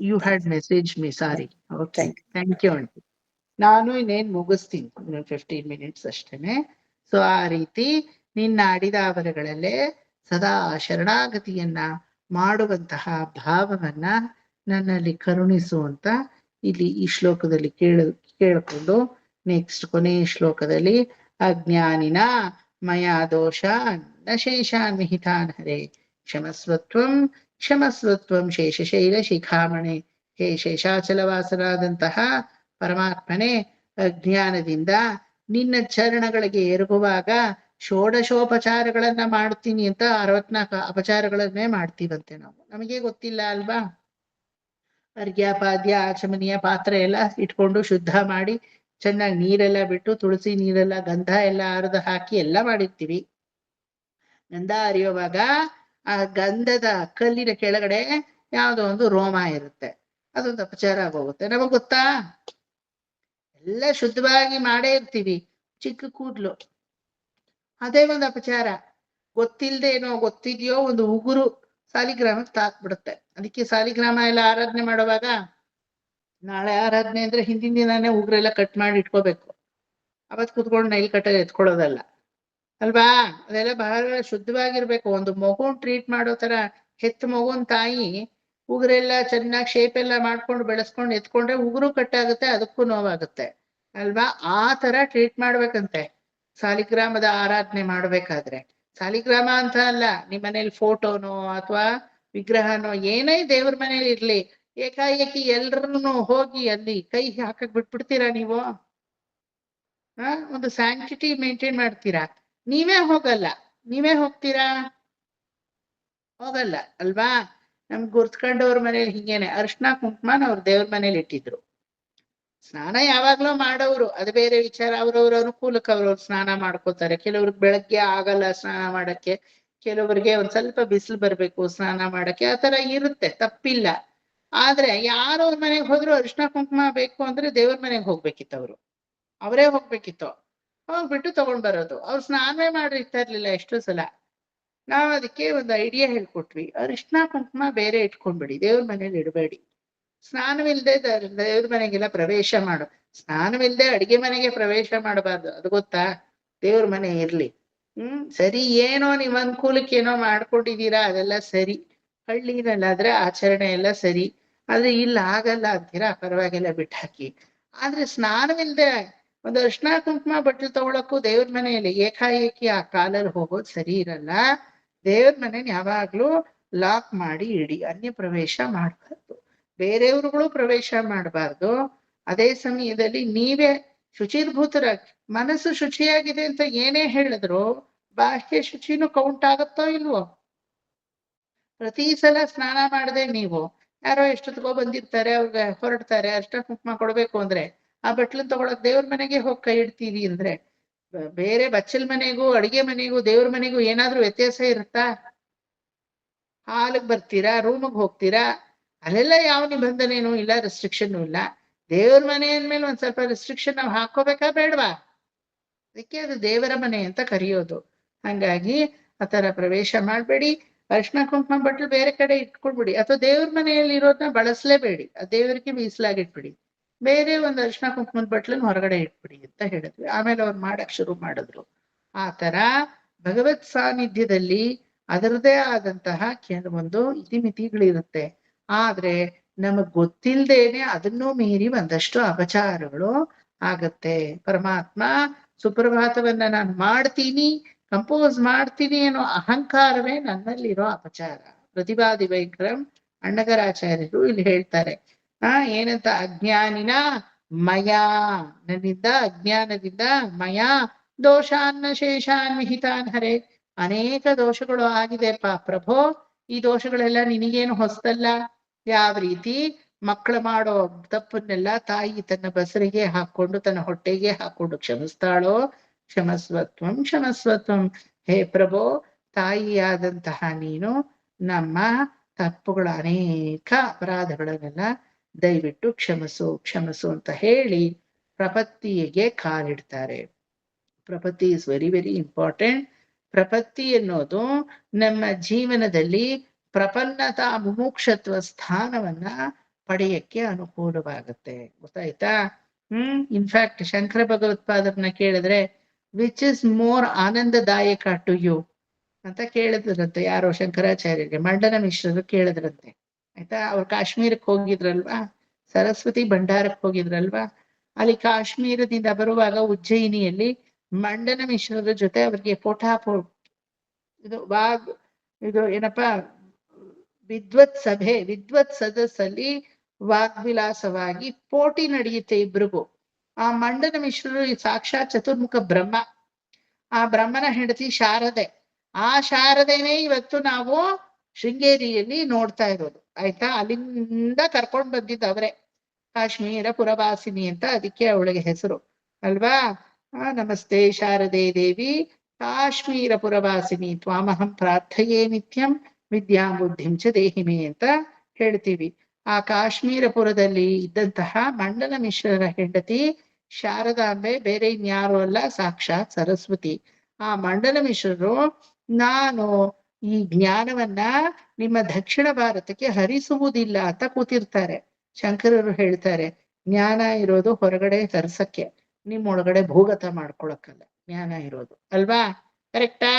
you had message me, sorry. Okay, thank you aunty. ನಾನು ಇನ್ನೇನ್ ಮುಗಿಸ್ತೀನಿ, 15 ಮಿನಿಟ್ಸ್ ಅಷ್ಟೇನೆ. ಸೊ ಆ ರೀತಿ ನಿನ್ನ ಅಡಿದಾವರೆಗಳಲ್ಲೇ ಸದಾ ಶರಣಾಗತಿಯನ್ನ ಮಾಡುವಂತಹ ಭಾವವನ್ನ ನನ್ನಲ್ಲಿ ಕರುಣಿಸುವಂತ ಇಲ್ಲಿ ಈ ಶ್ಲೋಕದಲ್ಲಿ ಕೇಳಿಕೊಂಡು ನೆಕ್ಸ್ಟ್ ಕೊನೆಯ ಶ್ಲೋಕದಲ್ಲಿ ಅಜ್ಞಾನಿನ ಮಯ ದೋಷ ನ ಶೇಷಾನ್ ವಿಹಿತಾನ್ ಹರೇ ಕ್ಷಮಸ್ವತ್ವಂ ಕ್ಷಮಸ್ವತ್ವಂ ಶೇಷಶೈಲ ಶಿಖಾಮಣೆ. ಹೇ ಶೇಷಾಚಲವಾಸನಾದಂತಹ ಪರಮಾತ್ಮನೇ, ಅಜ್ಞಾನದಿಂದ ನಿನ್ನ ಚರಣಗಳಿಗೆ ಎರಗುವಾಗ ಷೋಡಶೋಪಚಾರಗಳನ್ನ ಮಾಡ್ತೀನಿ ಅಂತ 64 ಅಪಚಾರಗಳನ್ನೇ ಮಾಡ್ತೀವಂತೆ ನಾವು. ನಮಗೆ ಗೊತ್ತಿಲ್ಲ ಅಲ್ವಾ? ಅರ್ಘ್ಯ ಪಾದ್ಯ ಆಚಮನೀಯ ಪಾತ್ರೆ ಎಲ್ಲ ಇಟ್ಕೊಂಡು ಶುದ್ಧ ಮಾಡಿ ಚೆನ್ನಾಗಿ ನೀರೆಲ್ಲ ಬಿಟ್ಟು ತುಳಸಿ ನೀರೆಲ್ಲ ಗಂಧ ಎಲ್ಲ ಅರ್ಧ ಹಾಕಿ ಎಲ್ಲ ಮಾಡಿರ್ತೀವಿ. ಗಂಧ ಅರಿಯುವಾಗ ಆ ಗಂಧದ ಕಲ್ಲಿನ ಕೆಳಗಡೆ ಯಾವುದೋ ಒಂದು ರೋಮ ಇರುತ್ತೆ, ಅದೊಂದು ಅಪಚಾರ ಆಗೋಗುತ್ತೆ. ನಮಗ್ ಗೊತ್ತಾ? ಎಲ್ಲ ಶುದ್ಧವಾಗಿ ಮಾಡೇ ಇರ್ತೀವಿ, ಚಿಕ್ಕ ಕೂದ್ಲು, ಅದೇ ಒಂದು ಅಪಚಾರ. ಗೊತ್ತಿಲ್ದೆ ಏನೋ ಗೊತ್ತಿದ್ಯೋ ಒಂದು ಉಗುರು ಸಾಲಿಗ್ರಾಮಕ್ಕೆ ತಾಕ್ಬಿಡುತ್ತೆ. ಅದಕ್ಕೆ ಸಾಲಿಗ್ರಾಮ ಎಲ್ಲ ಆರಾಧನೆ ಮಾಡುವಾಗ, ನಾಳೆ ಆರಾಧನೆ ಅಂದ್ರೆ ಹಿಂದಿನ ದಿನಾನೇ ಉಗುರೆಲ್ಲ ಕಟ್ ಮಾಡಿ ಇಟ್ಕೋಬೇಕು. ಅವತ್ ಕುತ್ಕೊಂಡು ನೈಲ್ ಕಟ್ಟಲ್ಲಿ ಎತ್ಕೊಳ್ಳೋದಲ್ಲ ಅಲ್ವಾ? ಅದೆಲ್ಲ ಬಹಳ ಶುದ್ಧವಾಗಿರ್ಬೇಕು. ಒಂದು ಮಗುನ್ ಟ್ರೀಟ್ ಮಾಡೋ ತರ ಹೆತ್ತ ಮಗುನ್ ತಾಯಿ ಉಗುರೆಲ್ಲ ಚೆನ್ನಾಗಿ ಶೇಪ್ ಎಲ್ಲ ಮಾಡ್ಕೊಂಡು ಬೆಳೆಸ್ಕೊಂಡು ಎತ್ಕೊಂಡ್ರೆ ಉಗುರು ಕಟ್ಟಾಗುತ್ತೆ, ಅದಕ್ಕೂ ನೋವಾಗುತ್ತೆ ಅಲ್ವಾ? ಆ ತರ ಟ್ರೀಟ್ ಮಾಡ್ಬೇಕಂತೆ ಸಾಲಿಗ್ರಾಮದ ಆರಾಧನೆ ಮಾಡ್ಬೇಕಾದ್ರೆ. ಸಾಲಿಗ್ರಾಮ ಅಂತ ಅಲ್ಲ, ನಿಮ್ ಮನೇಲಿ ಫೋಟೋನೋ ಅಥವಾ ವಿಗ್ರಹನೋ ಏನೇ ದೇವ್ರ ಮನೇಲಿ ಇರ್ಲಿ, ಏಕಾಏಕಿ ಎಲ್ರನ್ನು ಹೋಗಿ ಅಲ್ಲಿ ಕೈ ಹಾಕಕ್ ಬಿಟ್ಬಿಡ್ತೀರಾ ನೀವು? ಒಂದು ಸ್ಯಾಂಕ್ಟಿಟಿ ಮೇಂಟೈನ್ ಮಾಡ್ತೀರಾ? ನೀವೇ ಹೋಗಲ್ಲ. ನೀವೇ ಹೋಗ್ತೀರಾ? ಹೋಗಲ್ಲ ಅಲ್ವಾ? ನಮ್ಗೆ ಗುರ್ತ್ಕೊಂಡವ್ರ ಮನೇಲಿ ಹಿಂಗೇನೆ ಅರ್ಶನ ಕುಂಕುಮನ ಅವ್ರ ದೇವ್ರ ಮನೇಲಿ ಇಟ್ಟಿದ್ರು. ಸ್ನಾನ ಯಾವಾಗ್ಲೂ ಮಾಡೋರು, ಅದು ಬೇರೆ ವಿಚಾರ. ಅವ್ರವ್ರ ಅನುಕೂಲಕ್ಕೆ ಅವ್ರವ್ರು ಸ್ನಾನ ಮಾಡ್ಕೋತಾರೆ. ಕೆಲವ್ರಿಗೆ ಬೆಳಗ್ಗೆ ಆಗಲ್ಲ ಸ್ನಾನ ಮಾಡಕ್ಕೆ, ಕೆಲವರಿಗೆ ಒಂದ್ ಸ್ವಲ್ಪ ಬಿಸಿಲು ಬರ್ಬೇಕು ಸ್ನಾನ ಮಾಡಕ್ಕೆ, ಆ ತರ ಇರುತ್ತೆ, ತಪ್ಪಿಲ್ಲ. ಆದ್ರೆ ಯಾರವ್ರ ಮನೆಗೆ ಹೋದ್ರು ಅರಿಶಿನ ಕುಂಕುಮ ಬೇಕು ಅಂದ್ರೆ ದೇವ್ರ ಮನೆಗೆ ಹೋಗ್ಬೇಕಿತ್ತು, ಅವರೇ ಹೋಗ್ಬೇಕಿತ್ತು. ಹೋಗ್ಬಿಟ್ಟು ತಗೊಂಡ್ ಬರೋದು. ಅವ್ರು ಸ್ನಾನವೇ ಮಾಡಿರ್ತಾ ಇರ್ಲಿಲ್ಲ ಎಷ್ಟೋ ಸಲ. ನಾವ್ ಅದಕ್ಕೆ ಒಂದು ಐಡಿಯಾ ಹೇಳ್ಕೊಟ್ವಿ, ಅರಿಶಿನ ಕುಂಕುಮ ಬೇರೆ ಇಟ್ಕೊಂಡ್ಬಿಡಿ, ದೇವ್ರ ಮನೇಲಿ ಇಡಬೇಡಿ. ಸ್ನಾನವಿಲ್ದೆ ದೇವ್ರ ಮನೆಗೆಲ್ಲ ಪ್ರವೇಶ ಮಾಡು. ಸ್ನಾನವಿಲ್ದೆ ಅಡಿಗೆ ಮನೆಗೆ ಪ್ರವೇಶ ಮಾಡಬಾರ್ದು, ಅದು ಗೊತ್ತಾ? ದೇವ್ರ ಮನೆ ಇರ್ಲಿ. ಸರಿ, ಏನೋ ನೀವ್ ಅನುಕೂಲಕ್ಕೆ ಏನೋ ಮಾಡ್ಕೊಂಡಿದೀರಾ, ಅದೆಲ್ಲ ಸರಿ. ಹಳ್ಳಿನಲ್ಲಾದ್ರೆ ಆಚರಣೆ ಎಲ್ಲ ಸರಿ. ಆದ್ರೆ ಇಲ್ಲ ಆಗಲ್ಲ ಅಂತೀರಾ, ಪರವಾಗಿಲ್ಲ ಬಿಟ್ಟಾಕಿ. ಆದ್ರೆ ಸ್ನಾನವಿಲ್ದೆ ಒಂದು ಅರ್ಶನ ಕುಂಕುಮ ಬಟ್ಟಲು ತಗೊಳಕ್ಕೂ ದೇವ್ರ ಮನೆಯಲ್ಲಿ ಏಕಾಏಕಿ ಆ ಕಾಲಲ್ಲಿ ಹೋಗೋದು ಸರಿ ಇರಲ್ಲ. ದೇವ್ರ ಮನೇನ ಯಾವಾಗ್ಲೂ ಲಾಕ್ ಮಾಡಿ ಇಡಿ, ಅನ್ಯ ಪ್ರವೇಶ ಮಾಡ್ಬಾರ್ದು, ಬೇರೆಯವ್ರುಗಳು ಪ್ರವೇಶ ಮಾಡಬಾರ್ದು. ಅದೇ ಸಮಯದಲ್ಲಿ ನೀವೇ ಶುಚಿರ್ಭೂತರಾಗಿ, ಮನಸ್ಸು ಶುಚಿಯಾಗಿದೆ ಅಂತ ಏನೇ ಹೇಳಿದ್ರು ಬಾಹ್ಯ ಶುಚಿನೂ ಕೌಂಟ್ ಆಗುತ್ತೋ ಇಲ್ವೋ? ಪ್ರತಿ ಸಲ ಸ್ನಾನ ಮಾಡದೆ ನೀವು ಯಾರೋ ಎಷ್ಟೊತ್ತಿಗೋ ಬಂದಿರ್ತಾರೆ, ಅವ್ರಿಗೆ ಹೊರಡ್ತಾರೆ, ಅರ್ಶನ ಕುಂಕುಮ ಕೊಡ್ಬೇಕು ಅಂದ್ರೆ ಆ ಬಟ್ಲನ್ ತಗೊಳಕ್ ದೇವ್ರ ಮನೆಗೆ ಹೋಗಿ ಕೈ ಇಡ್ತೀವಿ ಅಂದ್ರೆ, ಬೇರೆ ಬಚ್ಚಲ್ ಮನೆಗೂ ಅಡಿಗೆ ಮನೆಗೂ ದೇವ್ರ ಮನೆಗೂ ಏನಾದ್ರೂ ವ್ಯತ್ಯಾಸ ಇರುತ್ತಾ? ಹಾಲಿಗೆ ಬರ್ತೀರಾ, ರೂಮಿಗೆ ಹೋಗ್ತೀರಾ, ಅಲ್ಲೆಲ್ಲ ಯಾವ ನಿಬಂಧನೆನೂ ಇಲ್ಲ, ರೆಸ್ಟ್ರಿಕ್ಷನ್ ಇಲ್ಲ. ದೇವ್ರ ಮನೆ ಅಂದ್ಮೇಲೆ ಒಂದ್ ಸ್ವಲ್ಪ ರೆಸ್ಟ್ರಿಕ್ಷನ್ ನಾವು ಹಾಕೋಬೇಕಾ ಬೇಡವಾ? ಅದಕ್ಕೆ ಅದು ದೇವರ ಮನೆ ಅಂತ ಕರೆಯೋದು. ಹಂಗಾಗಿ ಆತರ ಪ್ರವೇಶ ಮಾಡ್ಬೇಡಿ. ಅರ್ಶನ ಕುಂಕುಮ ಬಟ್ಲು ಬೇರೆ ಕಡೆ ಇಟ್ಕೊಳ್ಬಿಡಿ, ಅಥವಾ ದೇವ್ರ ಮನೆಯಲ್ಲಿ ಇರೋದನ್ನ ಬಳಸಲೇಬೇಡಿ, ಆ ದೇವರಿಗೆ ಮೀಸಲಾಗಿಟ್ಬಿಡಿ. ಬೇರೆ ಒಂದು ಅರ್ಶನ ಕುಂಕುಮದ ಬಟ್ಲನ್ನ ಹೊರಗಡೆ ಇಟ್ಬಿಡಿ ಅಂತ ಹೇಳಿದ್ವಿ. ಆಮೇಲೆ ಅವ್ರು ಮಾಡಕ್ ಶುರು ಮಾಡಿದ್ರು. ಆ ತರ ಭಗವತ್ ಸಾನ್ನಿಧ್ಯದಲ್ಲಿ ಅದರದೇ ಆದಂತಹ ಕೆಲವೊಂದು ಇತಿಮಿತಿಗಳಿರುತ್ತೆ. ಆದ್ರೆ ನಮಗ್ ಗೊತ್ತಿಲ್ದೇನೆ ಅದನ್ನೂ ಮೀರಿ ಒಂದಷ್ಟು ಅಪಚಾರಗಳು ಆಗತ್ತೆ. ಪರಮಾತ್ಮ ಸುಪ್ರಭಾತವನ್ನ ನಾನು ಮಾಡ್ತೀನಿ, ಕಂಪೋಸ್ ಮಾಡ್ತೀನಿ ಅನ್ನೋ ಅಹಂಕಾರವೇ ನನ್ನಲ್ಲಿರೋ ಅಪಚಾರ. ಪ್ರತಿವಾದಿ ವೈಕ್ರಂ ಅಣ್ಣಗರಾಚಾರ್ಯರು ಇಲ್ಲಿ ಹೇಳ್ತಾರೆ. ಏನಂತ? ಅಜ್ಞಾನಿನ ಮಯಾ, ನನ್ನಿಂದ ಅಜ್ಞಾನದಿಂದ ಮಯಾ ದೋಷಾನ್ನ ಶೇಷಾನ್ ವಿಹಿತಾನ್ ಹರೇ, ಅನೇಕ ದೋಷಗಳು ಆಗಿದೆಪ್ಪ ಪ್ರಭೋ. ಈ ದೋಷಗಳೆಲ್ಲ ನಿನಗೇನು ಹೊಸದಲ್ಲ. ಯಾವ ರೀತಿ ಮಕ್ಕಳು ಮಾಡೋ ತಪ್ಪನ್ನೆಲ್ಲ ತಾಯಿ ತನ್ನ ಬಸರಿಗೆ ಹಾಕೊಂಡು ತನ್ನ ಹೊಟ್ಟೆಗೆ ಹಾಕೊಂಡು ಕ್ಷಮಿಸ್ತಾಳೋ, ಕ್ಷಮಸ್ವತ್ವಂ ಕ್ಷಮಸ್ವತ್ವಂ. ಹೇ ಪ್ರಭೋ, ತಾಯಿಯಾದಂತಹ ನೀನು ನಮ್ಮ ತಪ್ಪುಗಳ ಅನೇಕ ಅಪರಾಧಗಳನ್ನೆಲ್ಲ ದಯವಿಟ್ಟು ಕ್ಷಮಿಸು ಕ್ಷಮಿಸು ಅಂತ ಹೇಳಿ ಪ್ರಪತ್ತಿಗೆ ಕಾಲಿಡ್ತಾರೆ. ಪ್ರಪತ್ತಿ ಇಸ್ ವೆರಿ ವೆರಿ ಇಂಪಾರ್ಟೆಂಟ್. ಪ್ರಪತ್ತಿ ಅನ್ನೋದು ನಮ್ಮ ಜೀವನದಲ್ಲಿ ಪ್ರಪನ್ನತಾ ಮುಮುಕ್ಷತ್ವ ಸ್ಥಾನವನ್ನ ಪಡೆಯಕ್ಕೆ ಅನುಕೂಲವಾಗುತ್ತೆ. ಗೊತ್ತಾಯ್ತಾ? ಇನ್ಫ್ಯಾಕ್ಟ್ ಶಂಕರ ಭಗವತ್ಪಾದರನ್ನ ಕೇಳಿದ್ರೆ which is more anandadayaka to you ಅಂತ ಕೇಳಿದ್ರಂತೆ. ಯಾರೋ ಶಂಕರಾಚಾರ್ಯರಿಗೆ ಮಂಡನ ಮಿಶ್ರರು ಕೇಳಿದ್ರಂತೆ. ಆಯ್ತಾ? ಅವ್ರು ಕಾಶ್ಮೀರಕ್ಕೆ ಹೋಗಿದ್ರಲ್ವಾ, ಸರಸ್ವತಿ ಭಂಡಾರಕ್ಕೆ ಹೋಗಿದ್ರಲ್ವಾ, ಅಲ್ಲಿ ಕಾಶ್ಮೀರದಿಂದ ಬರುವಾಗ ಉಜ್ಜಯಿನಿಯಲ್ಲಿ ಮಂಡನ ಮಿಶ್ರರ ಜೊತೆ ಅವ್ರಿಗೆ ಇದು ಏನಪ್ಪಾ ವಿದ್ವತ್ ಸಭೆ, ವಿದ್ವತ್ ಸದಸ್ಸಲ್ಲಿ ವಾಗ್ವಿಲಾಸವಾಗಿ ಪೋಟಿ ನಡೆಯುತ್ತೆ ಇಬ್ರಿಗೂ. ಆ ಮಂಡನ ಮಿಶ್ರರು ಸಾಕ್ಷಾತ್ ಚತುರ್ಮುಖ ಬ್ರಹ್ಮ, ಆ ಬ್ರಹ್ಮನ ಹೆಂಡತಿ ಶಾರದೆ. ಆ ಶಾರದೆನೇ ಇವತ್ತು ನಾವು ಶೃಂಗೇರಿಯಲ್ಲಿ ನೋಡ್ತಾ ಇರೋದು. ಆಯ್ತಾ? ಅಲ್ಲಿಂದ ಕರ್ಕೊಂಡ್ ಬಂದಿದ್ದು ಅವರೇ, ಕಾಶ್ಮೀರ ಪುರವಾಸಿನಿ ಅಂತ ಅದಕ್ಕೆ ಅವಳಿಗೆ ಹೆಸರು ಅಲ್ವಾ. ನಮಸ್ತೆ ಶಾರದೆ ದೇವಿ ಕಾಶ್ಮೀರ ಪುರವಾಸಿನಿ ತ್ವಾಮಹಂ ಪ್ರಾರ್ಥಯೇ ನಿತ್ಯಂ ವಿದ್ಯಾ ಬುದ್ಧಿಂ ಚ ದೇಹಿಮೆ ಅಂತ ಹೇಳ್ತೀವಿ. ಆ ಕಾಶ್ಮೀರಪುರದಲ್ಲಿ ಇದ್ದಂತಹ ಮಂಡನ ಮಿಶ್ರರ ಹೆಂಡತಿ ಶಾರದಾಂಬೆ ಬೇರೆ ಇನ್ಯಾರು ಅಲ್ಲ, ಸಾಕ್ಷಾತ್ ಸರಸ್ವತಿ. ಆ ಮಂಡನ ಮಿಶ್ರರು ನಾನು ಈ ಜ್ಞಾನವನ್ನ ನಿಮ್ಮ ದಕ್ಷಿಣ ಭಾರತಕ್ಕೆ ಹರಿಸುವುದಿಲ್ಲ ಅಂತ ಕೂತಿರ್ತಾರೆ. ಶಂಕರರು ಹೇಳ್ತಾರೆ, ಜ್ಞಾನ ಇರೋದು ಹೊರಗಡೆ ಹರಿಸಕ್ಕೆ, ನಿಮ್ಮೊಳಗಡೆ ಭೂಗತ ಮಾಡ್ಕೊಳಕ್ಕಲ್ಲ ಜ್ಞಾನ ಇರೋದು, ಅಲ್ವಾ? ಕರೆಕ್ಟಾ?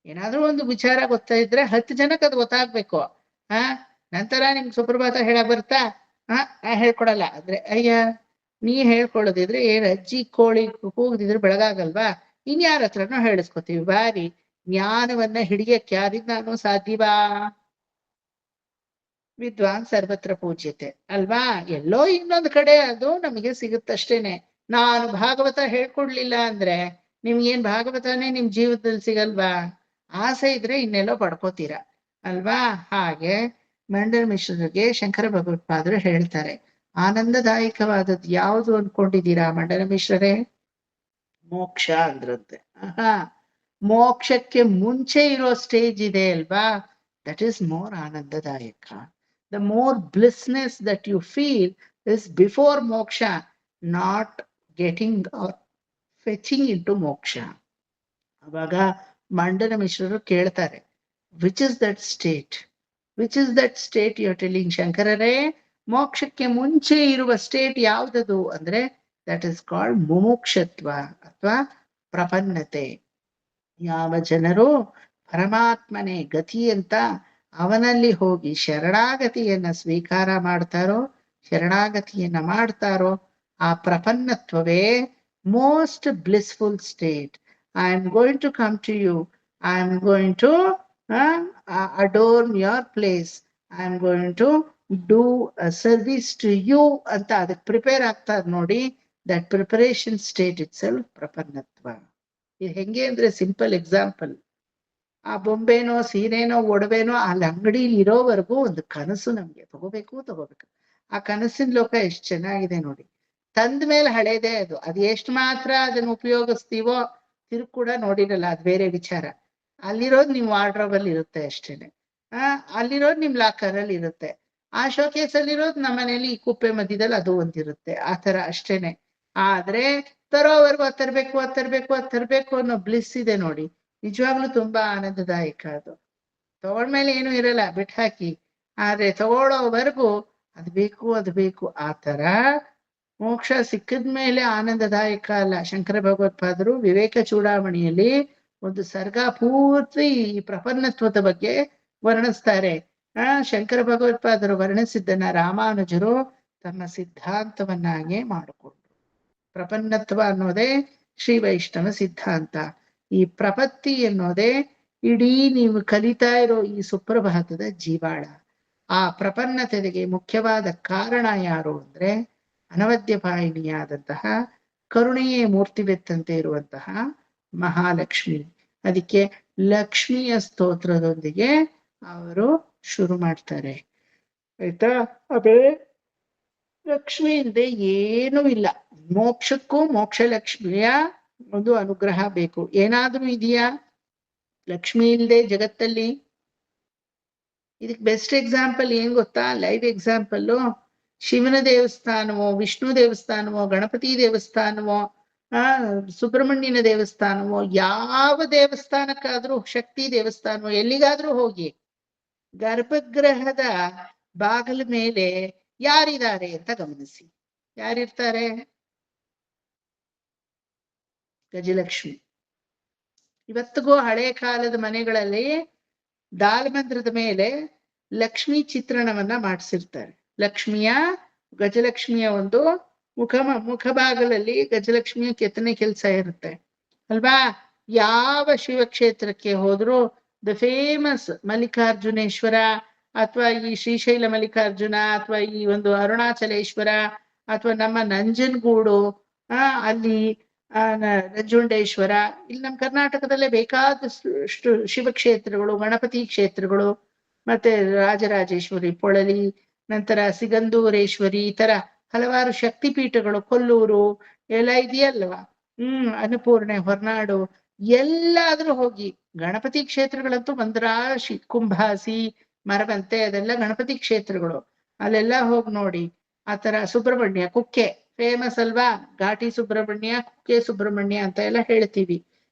ಏನಾದ್ರೂ ಒಂದು ವಿಚಾರ ಗೊತ್ತಾ ಇದ್ರೆ 10 ಜನಕ್ಕೆ ಅದು ಗೊತ್ತಾಗ್ಬೇಕು. ನಂತರ ನಿಮ್ಗೆ ಸುಪ್ರಭಾತ ಹೇಳಕ್ ಬರ್ತಾ? ನಾ ಹೇಳ್ಕೊಡಲ್ಲ ಅಂದ್ರೆ ಅಯ್ಯ ನೀ ಹೇಳ್ಕೊಳ್ಳೋದಿದ್ರೆ ಏನ್ ಅಜ್ಜಿ ಕೋಳಿ ಕೂಗದಿದ್ರೆ ಬೆಳಗಾಗಲ್ವಾ? ಇನ್ಯಾರ ಹತ್ರನೂ ಹೇಳಿಸ್ಕೊತೀವಿ. ಬಾರಿ ಜ್ಞಾನವನ್ನ ಹಿಡಿಯಕ್ಕೆ ಯಾರಿಂದಾನು ಸಾಧ್ಯವಾ? ವಿದ್ವಾನ್ ಸರ್ವತ್ರ ಪೂಜ್ಯತೆ ಅಲ್ವಾ? ಎಲ್ಲೋ ಇನ್ನೊಂದು ಕಡೆ ಅದು ನಮಗೆ ಸಿಗುತ್ತಷ್ಟೇನೆ. ನಾನು ಭಾಗವತ ಹೇಳ್ಕೊಡ್ಲಿಲ್ಲ ಅಂದ್ರೆ ನಿಮ್ಗೇನ್ ಭಾಗವತನೇ ನಿಮ್ ಜೀವನದಲ್ಲಿ ಸಿಗಲ್ವಾ? ಆಸೆ ಇದ್ರೆ ಇನ್ನೆಲ್ಲೋ ಪಡ್ಕೋತೀರ ಅಲ್ವಾ? ಹಾಗೆ ಮಂಡನ ಮಿಶ್ರರಿಗೆ ಶಂಕರ ಭಗವತ್ಪಾದರು ಹೇಳ್ತಾರೆ, ಆನಂದದಾಯಕವಾದದ್ದು ಯಾವುದು ಅನ್ಕೊಂಡಿದ್ದೀರಾ ಮಂಡನ ಮಿಶ್ರರೇ? ಮೋಕ್ಷ ಅಂದ್ರಂತೆ. ಮೋಕ್ಷಕ್ಕೆ ಮುಂಚೆ ಇರೋ ಸ್ಟೇಜ್ ಇದೆ ಅಲ್ವಾ, that is more anandadayaka. The more blissness that you feel is before moksha, not getting or fetching into moksha. ಅವಾಗ ಮಂಡನ ಮಿಶ್ರರು ಕೇಳ್ತಾರೆ, which is that state? Which is that state you are telling ಶಂಕರರೇ? ಮೋಕ್ಷಕ್ಕೆ ಮುಂಚೆ ಇರುವ ಸ್ಟೇಟ್ ಯಾವ್ದದು ಅಂದ್ರೆ ದಟ್ ಇಸ್ ಕಾಲ್ಡ್ ಮುಮುಕ್ಷತ್ವ ಅಥವಾ ಪ್ರಪನ್ನತೆ. ಯಾವ ಜನರು ಪರಮಾತ್ಮನೇ ಗತಿ ಅಂತ ಅವನಲ್ಲಿ ಹೋಗಿ ಶರಣಾಗತಿಯನ್ನ ಸ್ವೀಕಾರ ಮಾಡ್ತಾರೋ ಆ ಪ್ರಪನ್ನತ್ವವೇ most blissful state. I am going to come to you, I am going to adorn your place, I am going to do a service to you ಅಂತ ಅದಕ್ಕೆ ಪ್ರಿಪೇರ್ ಆಗ್ತಾರೆ ನೋಡಿ. That preparation state itself prapannatva. ಇದು ಹೆಂಗೆ ಅಂದ್ರೆ simple example, ಆ ಬೊಂಬೆನೋ ಸೀರೆನೋ ಒಡವೆನೋ ಅಲ್ಲಿ ಅಂಗಡಿಲಿ ಇರೋವರೆಗೂ ಒಂದು ಕನಸು ನಮ್ಗೆ ತಗೋಬೇಕು. ಆ ಕನಸಿನ ಲೋಕ ಎಷ್ಟು ಚೆನ್ನಾಗಿದೆ ನೋಡಿ. ತಂದ ಮೇಲೆ ಹಳೇದೇ ಅದು ಎಷ್ಟು ಮಾತ್ರ ಅದನ್ನ ಉಪಯೋಗಿಸ್ತೀವೋ ತಿರುಗ್ ಕೂಡ ನೋಡಿರಲ್ಲ, ಅದು ಬೇರೆ ವಿಚಾರ. ಅಲ್ಲಿರೋದು ನಿಮ್ ವಾರ್ಡ್ರೋಬ್ ಅಲ್ಲಿ ಇರುತ್ತೆ ಅಷ್ಟೇನೆ. ಅಲ್ಲಿರೋದು ನಿಮ್ ಲಾಕರ್ ಅಲ್ಲಿ ಇರುತ್ತೆ. ಆ ಶೋಕೇಸ್ ಅಲ್ಲಿರೋದು ನಮ್ಮ ಮನೇಲಿ ಈ ಕುಪ್ಪೆ ಮಧ್ಯದಲ್ಲಿ ಅದು ಒಂದಿರುತ್ತೆ. ಆ ತರ ಅಷ್ಟೇನೆ. ಆದ್ರೆ ತರೋವರೆಗೂ ತರ್ಬೇಕು ಅನ್ನೋ ಬ್ಲಿಸ್ ಇದೆ ನೋಡಿ, ನಿಜವಾಗ್ಲೂ ತುಂಬಾ ಆನಂದದಾಯಕ. ಅದು ತಗೊಂಡ್ಮೇಲೆ ಏನು ಇರಲ್ಲ, ಬಿಟ್ಟು ಹಾಕಿ. ಆದ್ರೆ ತಗೊಳ್ಳೋವರೆಗೂ ಅದು ಬೇಕು. ಆ ತರ ಮೋಕ್ಷ ಸಿಕ್ಕಿದ್ಮೇಲೆ ಆನಂದದಾಯಕ ಅಲ್ಲ. ಶಂಕರ ಭಗವತ್ಪಾದರು ವಿವೇಕ ಚೂಡಾಮಣಿಯಲ್ಲಿ ಒಂದು ಸರ್ಗ ಪೂರ್ತಿ ಈ ಪ್ರಪನ್ನತ್ವದ ಬಗ್ಗೆ ವರ್ಣಿಸ್ತಾರೆ. ಶಂಕರ ಭಗವತ್ಪಾದರು ವರ್ಣಿಸಿದ್ದನ್ನ ರಾಮಾನುಜರು ತಮ್ಮ ಸಿದ್ಧಾಂತವನ್ನಾಗೆ ಮಾಡಿಕೊಂಡ್ರು. ಪ್ರಪನ್ನತ್ವ ಅನ್ನೋದೇ ಶ್ರೀ ವೈಷ್ಣವ ಸಿದ್ಧಾಂತ. ಈ ಪ್ರಪತ್ತಿ ಅನ್ನೋದೇ ಇಡೀ ನೀವು ಕಲಿತಾ ಇರೋ ಈ ಸುಪ್ರಭಾತದ ಜೀವಾಳ. ಆ ಪ್ರಪನ್ನತೆಗೆ ಮುಖ್ಯವಾದ ಕಾರಣ ಯಾರು ಅಂದ್ರೆ ಅನವದ್ಯಪಾಯಿನಿಯಾದಂತಹ ಕರುಣೆಯೇ ಮೂರ್ತಿವೆತ್ತಂತೆ ಇರುವಂತಹ ಮಹಾಲಕ್ಷ್ಮಿ. ಅದಕ್ಕೆ ಲಕ್ಷ್ಮಿಯ ಸ್ತೋತ್ರದೊಂದಿಗೆ ಅವರು ಶುರು ಮಾಡ್ತಾರೆ. ಆಯ್ತಾ? ಅದೇ ಲಕ್ಷ್ಮಿ ಇಲ್ಲದೆ ಏನೂ ಇಲ್ಲ. ಮೋಕ್ಷಕ್ಕೂ ಮೋಕ್ಷ ಲಕ್ಷ್ಮಿಯ ಒಂದು ಅನುಗ್ರಹ ಬೇಕು. ಏನಾದ್ರೂ ಇದೆಯಾ ಲಕ್ಷ್ಮಿ ಇಲ್ಲದೆ ಜಗತ್ತಲ್ಲಿ? ಇದಕ್ಕೆ ಬೆಸ್ಟ್ ಎಕ್ಸಾಂಪಲ್ ಏನ್ ಗೊತ್ತಾ? ಲೈವ್ ಎಕ್ಸಾಂಪಲ್ ಶಿವನ ದೇವಸ್ಥಾನವೋ, ವಿಷ್ಣು ದೇವಸ್ಥಾನವೋ, ಗಣಪತಿ ದೇವಸ್ಥಾನವೋ, ಸುಬ್ರಹ್ಮಣ್ಯನ ದೇವಸ್ಥಾನವೋ, ಯಾವ ದೇವಸ್ಥಾನಕ್ಕಾದ್ರೂ, ಶಕ್ತಿ ದೇವಸ್ಥಾನವೋ, ಎಲ್ಲಿಗಾದ್ರೂ ಹೋಗಿ ಗರ್ಭಗೃಹದ ಬಾಗಿಲ ಮೇಲೆ ಯಾರಿದ್ದಾರೆ ಅಂತ ಗಮನಿಸಿ. ಯಾರಿರ್ತಾರೆ? ಗಜಲಕ್ಷ್ಮಿ. ಇವತ್ತಿಗೂ ಹಳೆ ಕಾಲದ ಮನೆಗಳಲ್ಲಿ ದಾಲ್ಮಂದ್ರದ ಮೇಲೆ ಲಕ್ಷ್ಮಿ ಚಿತ್ರಣವನ್ನ ಮಾಡಿಸಿರ್ತಾರೆ. ಗಜಲಕ್ಷ್ಮಿಯ ಒಂದು ಮುಖಭಾಗದಲ್ಲಿ ಗಜಲಕ್ಷ್ಮಿಯ ಕೆತ್ತನೆ ಕೆಲಸ ಇರುತ್ತೆ ಅಲ್ವಾ? ಯಾವ ಶಿವಕ್ಷೇತ್ರಕ್ಕೆ ಹೋದ್ರು ದ ಫೇಮಸ್ ಮಲ್ಲಿಕಾರ್ಜುನೇಶ್ವರ ಅಥವಾ ಈ ಶ್ರೀಶೈಲ ಮಲ್ಲಿಕಾರ್ಜುನ ಅಥವಾ ಈ ಒಂದು ಅರುಣಾಚಲೇಶ್ವರ ಅಥವಾ ನಮ್ಮ ನಂಜನಗೂಡು, ಅಲ್ಲಿ ನಂಜುಂಡೇಶ್ವರ, ಇಲ್ಲಿ ನಮ್ಮ ಕರ್ನಾಟಕದಲ್ಲೇ ಬೇಕಾದಷ್ಟು ಶಿವಕ್ಷೇತ್ರಗಳು, ಗಣಪತಿ ಕ್ಷೇತ್ರಗಳು, ಮತ್ತೆ ರಾಜರಾಜೇಶ್ವರಿ, ಪೊಳಲಿ, ನಂತರ ಸಿಗಂದೂರೇಶ್ವರಿ, ಈ ತರ ಹಲವಾರು ಶಕ್ತಿ ಪೀಠಗಳು, ಕೊಲ್ಲೂರು ಎಲ್ಲ ಇದೆಯಲ್ವಾ, ಅನ್ನಪೂರ್ಣೆ, ಹೊರನಾಡು, ಎಲ್ಲಾದ್ರೂ ಹೋಗಿ ಗಣಪತಿ ಕ್ಷೇತ್ರಗಳಂತೂ ಒಂದರಾಶಿ, ಕುಂಭಾಸಿ, ಮರವಂತೆ, ಅದೆಲ್ಲ ಗಣಪತಿ ಕ್ಷೇತ್ರಗಳು. ಅಲ್ಲೆಲ್ಲ ಹೋಗಿ ನೋಡಿ. ಆತರ ಸುಬ್ರಹ್ಮಣ್ಯ, ಕುಕ್ಕೆ ಫೇಮಸ್ ಅಲ್ವಾ? ಘಾಟಿ ಸುಬ್ರಹ್ಮಣ್ಯ, ಕುಕ್ಕೆ ಸುಬ್ರಹ್ಮಣ್ಯ ಅಂತ ಎಲ್ಲ ಹೇಳ್ತೀವಿ.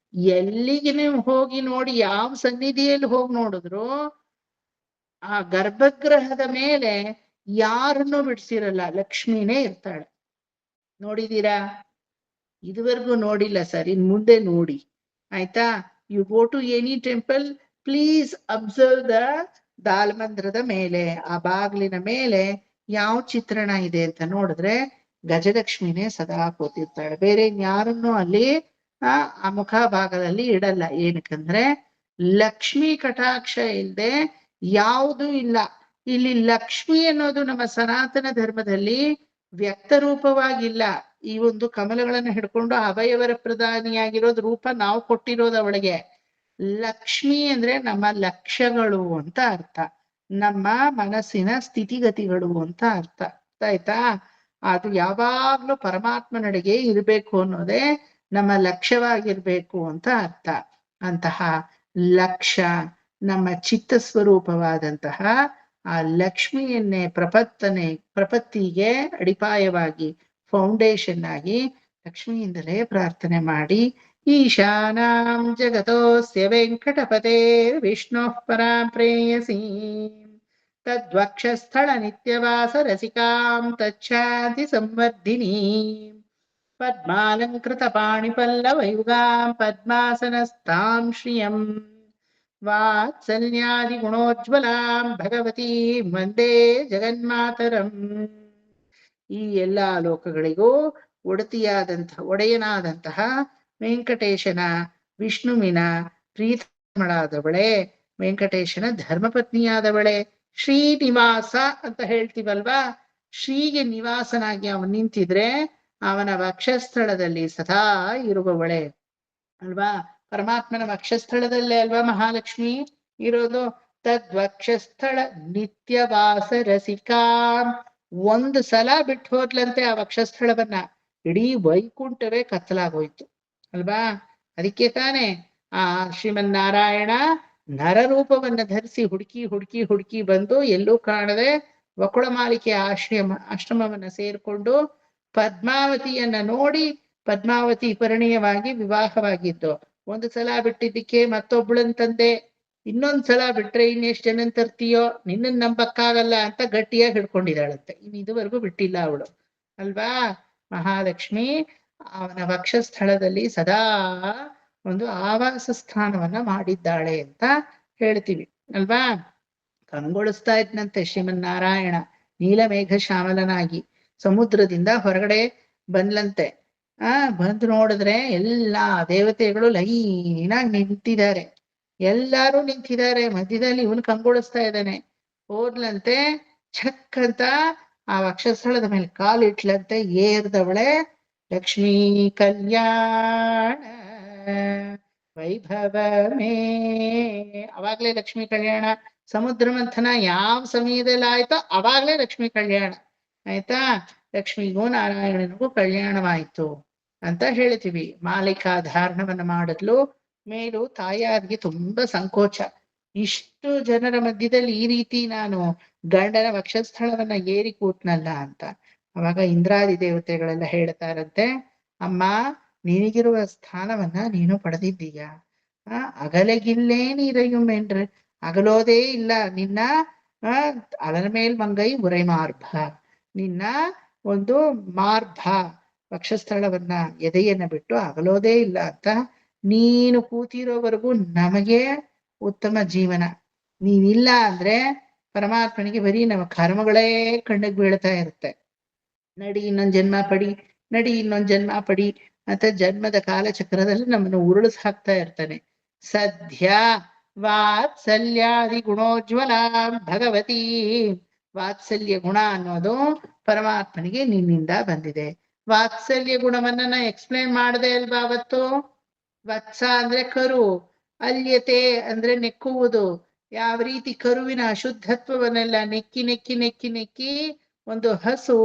ಎಲ್ಲಿಗೆ ನೀವು ಹೋಗಿ ನೋಡಿ, ಯಾವ ಸನ್ನಿಧಿಯಲ್ಲಿ ಹೋಗಿ ನೋಡಿದ್ರು ಆ ಗರ್ಭಗೃಹದ ಮೇಲೆ ಯಾರನ್ನೂ ಬಿಡ್ಸಿರಲ್ಲ, ಲಕ್ಷ್ಮಿನೇ ಇರ್ತಾಳೆ. ನೋಡಿದೀರಾ? ಇದುವರೆಗೂ ನೋಡಿಲ್ಲ ಸರ್, ಇನ್ ಮುಂದೆ ನೋಡಿ. ಆಯ್ತಾ? You go to any temple, please observe the ದಾಲ್ಮಂದ್ರದ ಮೇಲೆ, ಆ ಬಾಗ್ಲಿನ ಮೇಲೆ ಯಾವ ಚಿತ್ರಣ ಇದೆ ಅಂತ ನೋಡಿದ್ರೆ ಗಜಲಕ್ಷ್ಮಿನೇ ಸದಾ ಕೂತಿರ್ತಾಳೆ. ಬೇರೆ ಯಾರನ್ನು ಅಲ್ಲಿ ಆ ಮುಖ ಭಾಗದಲ್ಲಿ ಇಡಲ್ಲ. ಏನಕ್ಕಂದ್ರೆ ಲಕ್ಷ್ಮಿ ಕಟಾಕ್ಷ ಇಲ್ಲದೆ ಯಾವುದೂ ಇಲ್ಲ. ಇಲ್ಲಿ ಲಕ್ಷ್ಮಿ ಅನ್ನೋದು ನಮ್ಮ ಸನಾತನ ಧರ್ಮದಲ್ಲಿ ವ್ಯಕ್ತ ರೂಪವಾಗಿಲ್ಲ. ಈ ಒಂದು ಕಮಲಗಳನ್ನ ಹಿಡ್ಕೊಂಡು ಅಭಯವರ ಪ್ರಧಾನಿಯಾಗಿರೋದ್ ರೂಪ ನಾವು ಕೊಟ್ಟಿರೋದು ಅವಳಿಗೆ. ಲಕ್ಷ್ಮಿ ಅಂದ್ರೆ ನಮ್ಮ ಲಕ್ಷ್ಯಗಳು ಅಂತ ಅರ್ಥ, ನಮ್ಮ ಮನಸ್ಸಿನ ಸ್ಥಿತಿಗತಿಗಳು ಅಂತ ಅರ್ಥ. ಆಯ್ತಾ? ಅದು ಯಾವಾಗ್ಲೂ ಪರಮಾತ್ಮನಡೆಗೆ ಇರ್ಬೇಕು ಅನ್ನೋದೇ ನಮ್ಮ ಲಕ್ಷ್ಯವಾಗಿರ್ಬೇಕು ಅಂತ ಅರ್ಥ. ಅಂತಹ ಲಕ್ಷ್ಯ ನಮ್ಮ ಚಿತ್ತ ಸ್ವರೂಪವಾದಂತಹ ಆ ಲಕ್ಷ್ಮಿಯನ್ನೇ ಪ್ರಪತ್ತಿಗೆ ಅಡಿಪಾಯವಾಗಿ, ಫೌಂಡೇಶನ್ ಆಗಿ ಲಕ್ಷ್ಮಿಯಿಂದಲೇ ಪ್ರಾರ್ಥನೆ ಮಾಡಿ, ಈಶಾನಾಂ ಜಗತೋಸ್ಯ ವೆಂಕಟಪತೆ ವಿಷ್ಣು ಪರಾಂ ಪ್ರೇಯಸಿ ತದ್ವಕ್ಷಸ್ಥಳ ನಿತ್ಯವಾಸ ರಸಿಕಾಂ ತಚ್ಛಾಂತಿ ಸಂವರ್ಧಿನಿ ಪದ್ಮಾಲಂಕೃತ ಪಾಣಿಪಲ್ಲವಯುಗಾಂ ಪದ್ಮಾಸನಸ್ಥಾಂ ಶ್ರಿಯಂ ವಾತ್ಸಲ್ಯಾದಿ ಗುಣೋಜ್ವಲಾಂ ಭಗವತಿ ವಂದೇ ಜಗನ್ಮಾತರಂ. ಈ ಎಲ್ಲಾ ಲೋಕಗಳಿಗೂ ಒಡೆಯನಾದಂತಹ ವೆಂಕಟೇಶನ, ವಿಷ್ಣುವಿನ ಪ್ರೀತಮಳಾದವಳೆ, ವೆಂಕಟೇಶನ ಧರ್ಮಪತ್ನಿಯಾದವಳೆ, ಶ್ರೀನಿವಾಸ ಅಂತ ಹೇಳ್ತೀವಲ್ವಾ. ಶ್ರೀಗೆ ನಿವಾಸನಾಗಿ ಅವನು ನಿಂತಿದ್ರೆ ಅವನ ವಕ್ಷಸ್ಥಳದಲ್ಲಿ ಸದಾ ಇರುವವಳೆ ಅಲ್ವಾ? ಪರಮಾತ್ಮನ ವಕ್ಷಸ್ಥಳದಲ್ಲೇ ಅಲ್ವಾ ಮಹಾಲಕ್ಷ್ಮಿ ಇರೋದು. ತದ್ವಕ್ಷಸ್ಥಳ ನಿತ್ಯವಾಸ ರಸಿಕಾ. ಒಂದು ಸಲ ಬಿಟ್ಟು ಹೋದ್ಲಂತೆ ಆ ವಕ್ಷಸ್ಥಳವನ್ನ, ಇಡೀ ವೈಕುಂಠವೇ ಕತ್ತಲಾಗೋಯ್ತು ಅಲ್ವಾ? ಅದಕ್ಕೆ ತಾನೆ ಆ ಶ್ರೀಮನ್ನಾರಾಯಣ ನರರೂಪವನ್ನ ಧರಿಸಿ ಹುಡುಕಿ ಬಂದು ಎಲ್ಲೂ ಕಾಣದೆ ವಕುಳಮಾಲಿಕೆ ಆಶ್ರಮವನ್ನ ಸೇರ್ಕೊಂಡು ಪದ್ಮಾವತಿಯನ್ನ ನೋಡಿ ಪದ್ಮಾವತಿ ಪರಿಣಯವಾಗಿ ವಿವಾಹವಾಗಿದ್ದು. ಒಂದು ಸಲ ಬಿಟ್ಟಿದ್ದಕ್ಕೆ ಮತ್ತೊಬ್ಬಳನ್ ತಂದೆ, ಇನ್ನೊಂದ್ಸಲ ಬಿಟ್ರೆ ಇನ್ನೆಷ್ಟು ಜನನ್ ತರ್ತೀಯೋ, ನಿನ್ನನ್ ನಂಬಕ್ಕಾಗಲ್ಲ ಅಂತ ಗಟ್ಟಿಯಾಗಿ ಹಿಡ್ಕೊಂಡಿದ್ದಾಳಂತೆ. ಇದುವರೆಗೂ ಬಿಟ್ಟಿಲ್ಲ ಅವಳು ಅಲ್ವಾ? ಮಹಾಲಕ್ಷ್ಮಿ ಅವನ ವಕ್ಷಸ್ಥಳದಲ್ಲಿ ಸದಾ ಒಂದು ಆವಾಸ ಸ್ಥಾನವನ್ನ ಮಾಡಿದ್ದಾಳೆ ಅಂತ ಹೇಳ್ತೀವಿ ಅಲ್ವಾ. ಕಂಗೊಳಿಸ್ತಾ ಇದ್ನಂತೆ ಶ್ರೀಮನ್ನಾರಾಯಣ ನೀಲಮೇಘ ಶ್ಯಾಮಲನಾಗಿ ಸಮುದ್ರದಿಂದ ಹೊರಗಡೆ ಬಂದ್ಲಂತೆ. ಬಂದು ನೋಡಿದ್ರೆ ಎಲ್ಲಾ ದೇವತೆಗಳು ಲೈನಾಗಿ ನಿಂತಿದ್ದಾರೆ, ಎಲ್ಲಾರು ನಿಂತಿದ್ದಾರೆ, ಮಧ್ಯದಲ್ಲಿ ಇವನು ಕಂಗೊಳಿಸ್ತಾ ಇದ್ದಾನೆ. ಹೋದ್ಲಂತೆ, ಛಕ್ ಅಂತ ಆ ವಕ್ಷಸ್ಥಳದ ಮೇಲೆ ಕಾಲಿಟ್ಲಂತೆ, ಏರ್ದವಳೆ ಲಕ್ಷ್ಮೀ ಕಲ್ಯಾಣ ವೈಭವಮೇ. ಅವಾಗ್ಲೇ ಲಕ್ಷ್ಮೀ ಕಲ್ಯಾಣ. ಸಮುದ್ರ ಮಂಥನ ಯಾವ ಸಮಯದಲ್ಲಿ ಆಯ್ತೋ ಅವಾಗ್ಲೇ ಲಕ್ಷ್ಮೀ ಕಲ್ಯಾಣ ಆಯ್ತಾ. ಲಕ್ಷ್ಮಿಗೂ ನಾರಾಯಣನಿಗೂ ಕಲ್ಯಾಣವಾಯ್ತು ಅಂತ ಹೇಳ್ತೀವಿ. ಮಾಲಿಕಾ ಧಾರಣವನ್ನ ಮಾಡಿದ್ಲು. ಮೇಲೂ ತಾಯಾರಿಗೆ ತುಂಬಾ ಸಂಕೋಚ, ಇಷ್ಟು ಜನರ ಮಧ್ಯದಲ್ಲಿ ಈ ರೀತಿ ನಾನು ಗಂಡನ ವಕ್ಷಸ್ಥಳವನ್ನ ಏರಿ ಕೂತ್ನಲ್ಲ ಅಂತ. ಅವಾಗ ಇಂದ್ರಾದಿ ದೇವತೆಗಳೆಲ್ಲ ಹೇಳ್ತಾರಂತೆ, ಅಮ್ಮ ನಿನಗಿರುವ ಸ್ಥಾನವನ್ನ ನೀನು ಪಡೆದಿದ್ದೀಯ. ಅಗಲಗಿಲ್ಲೇನಿರಯುಂ ಎಂದ್ರೆ ಅಗಲೋದೇ ಇಲ್ಲ ನಿನ್ನ ಅಲರ ಮೇಲ್ ಮಂಗೈ ಉರೈ ಮಾರ್ಭ, ನಿನ್ನ ಒಂದು ಮಾರ್ಭ ವಕ್ಷಸ್ಥಳವನ್ನ ಎದೆಯನ್ನ ಬಿಟ್ಟು ಅಗಲೋದೇ ಇಲ್ಲ ಅಂತ. ನೀನು ಕೂತಿರೋವರೆಗೂ ನಮಗೆ ಉತ್ತಮ ಜೀವನ, ನೀನಿಲ್ಲ ಅಂದ್ರೆ ಪರಮಾತ್ಮನಿಗೆ ಬರೀ ನಮ್ಮ ಕರ್ಮಗಳೇ ಕಣ್ಣಿಗೆ ಬೀಳ್ತಾ ಇರುತ್ತೆ. ನಡಿ ಇನ್ನೊಂದ್ ಜನ್ಮ ಪಡಿ, ನಡಿ ಇನ್ನೊಂದ್ ಜನ್ಮ ಪಡಿ ಅಂತ ಜನ್ಮದ ಕಾಲಚಕ್ರದಲ್ಲಿ ನಮ್ಮನ್ನು ಉರುಳಿಸ್ ಹಾಕ್ತಾ ಇರ್ತಾನೆ. ಸದ್ಯ ವಾತ್ಸಲ್ಯಾದಿ ಗುಣೋಜ್ವಲ ಭಗವತಿ, ವಾತ್ಸಲ್ಯ ಗುಣ ಅನ್ನೋದು ಪರಮಾತ್ಮನಿಗೆ ನಿನ್ನಿಂದ ಬಂದಿದೆ. ವಾತ್ಸಲ್ಯ ಗುಣವನ್ನ ಎಕ್ಸ್ಪ್ಲೇನ್ ಮಾಡದೆ ಅಲ್ವಾ ಅವತ್ತು. ವತ್ಸ ಅಂದ್ರೆ ಕರು, ಅಲ್ಯತೆ ಅಂದ್ರೆ ನೆಕ್ಕುವುದು. ಯಾವ ರೀತಿ ಕರುವಿನ ಅಶುದ್ಧತ್ವವನ್ನೆಲ್ಲ ನೆಕ್ಕಿ ನೆಕ್ಕಿ ನೆಕ್ಕಿ ನೆಕ್ಕಿ ಒಂದು ಹಸು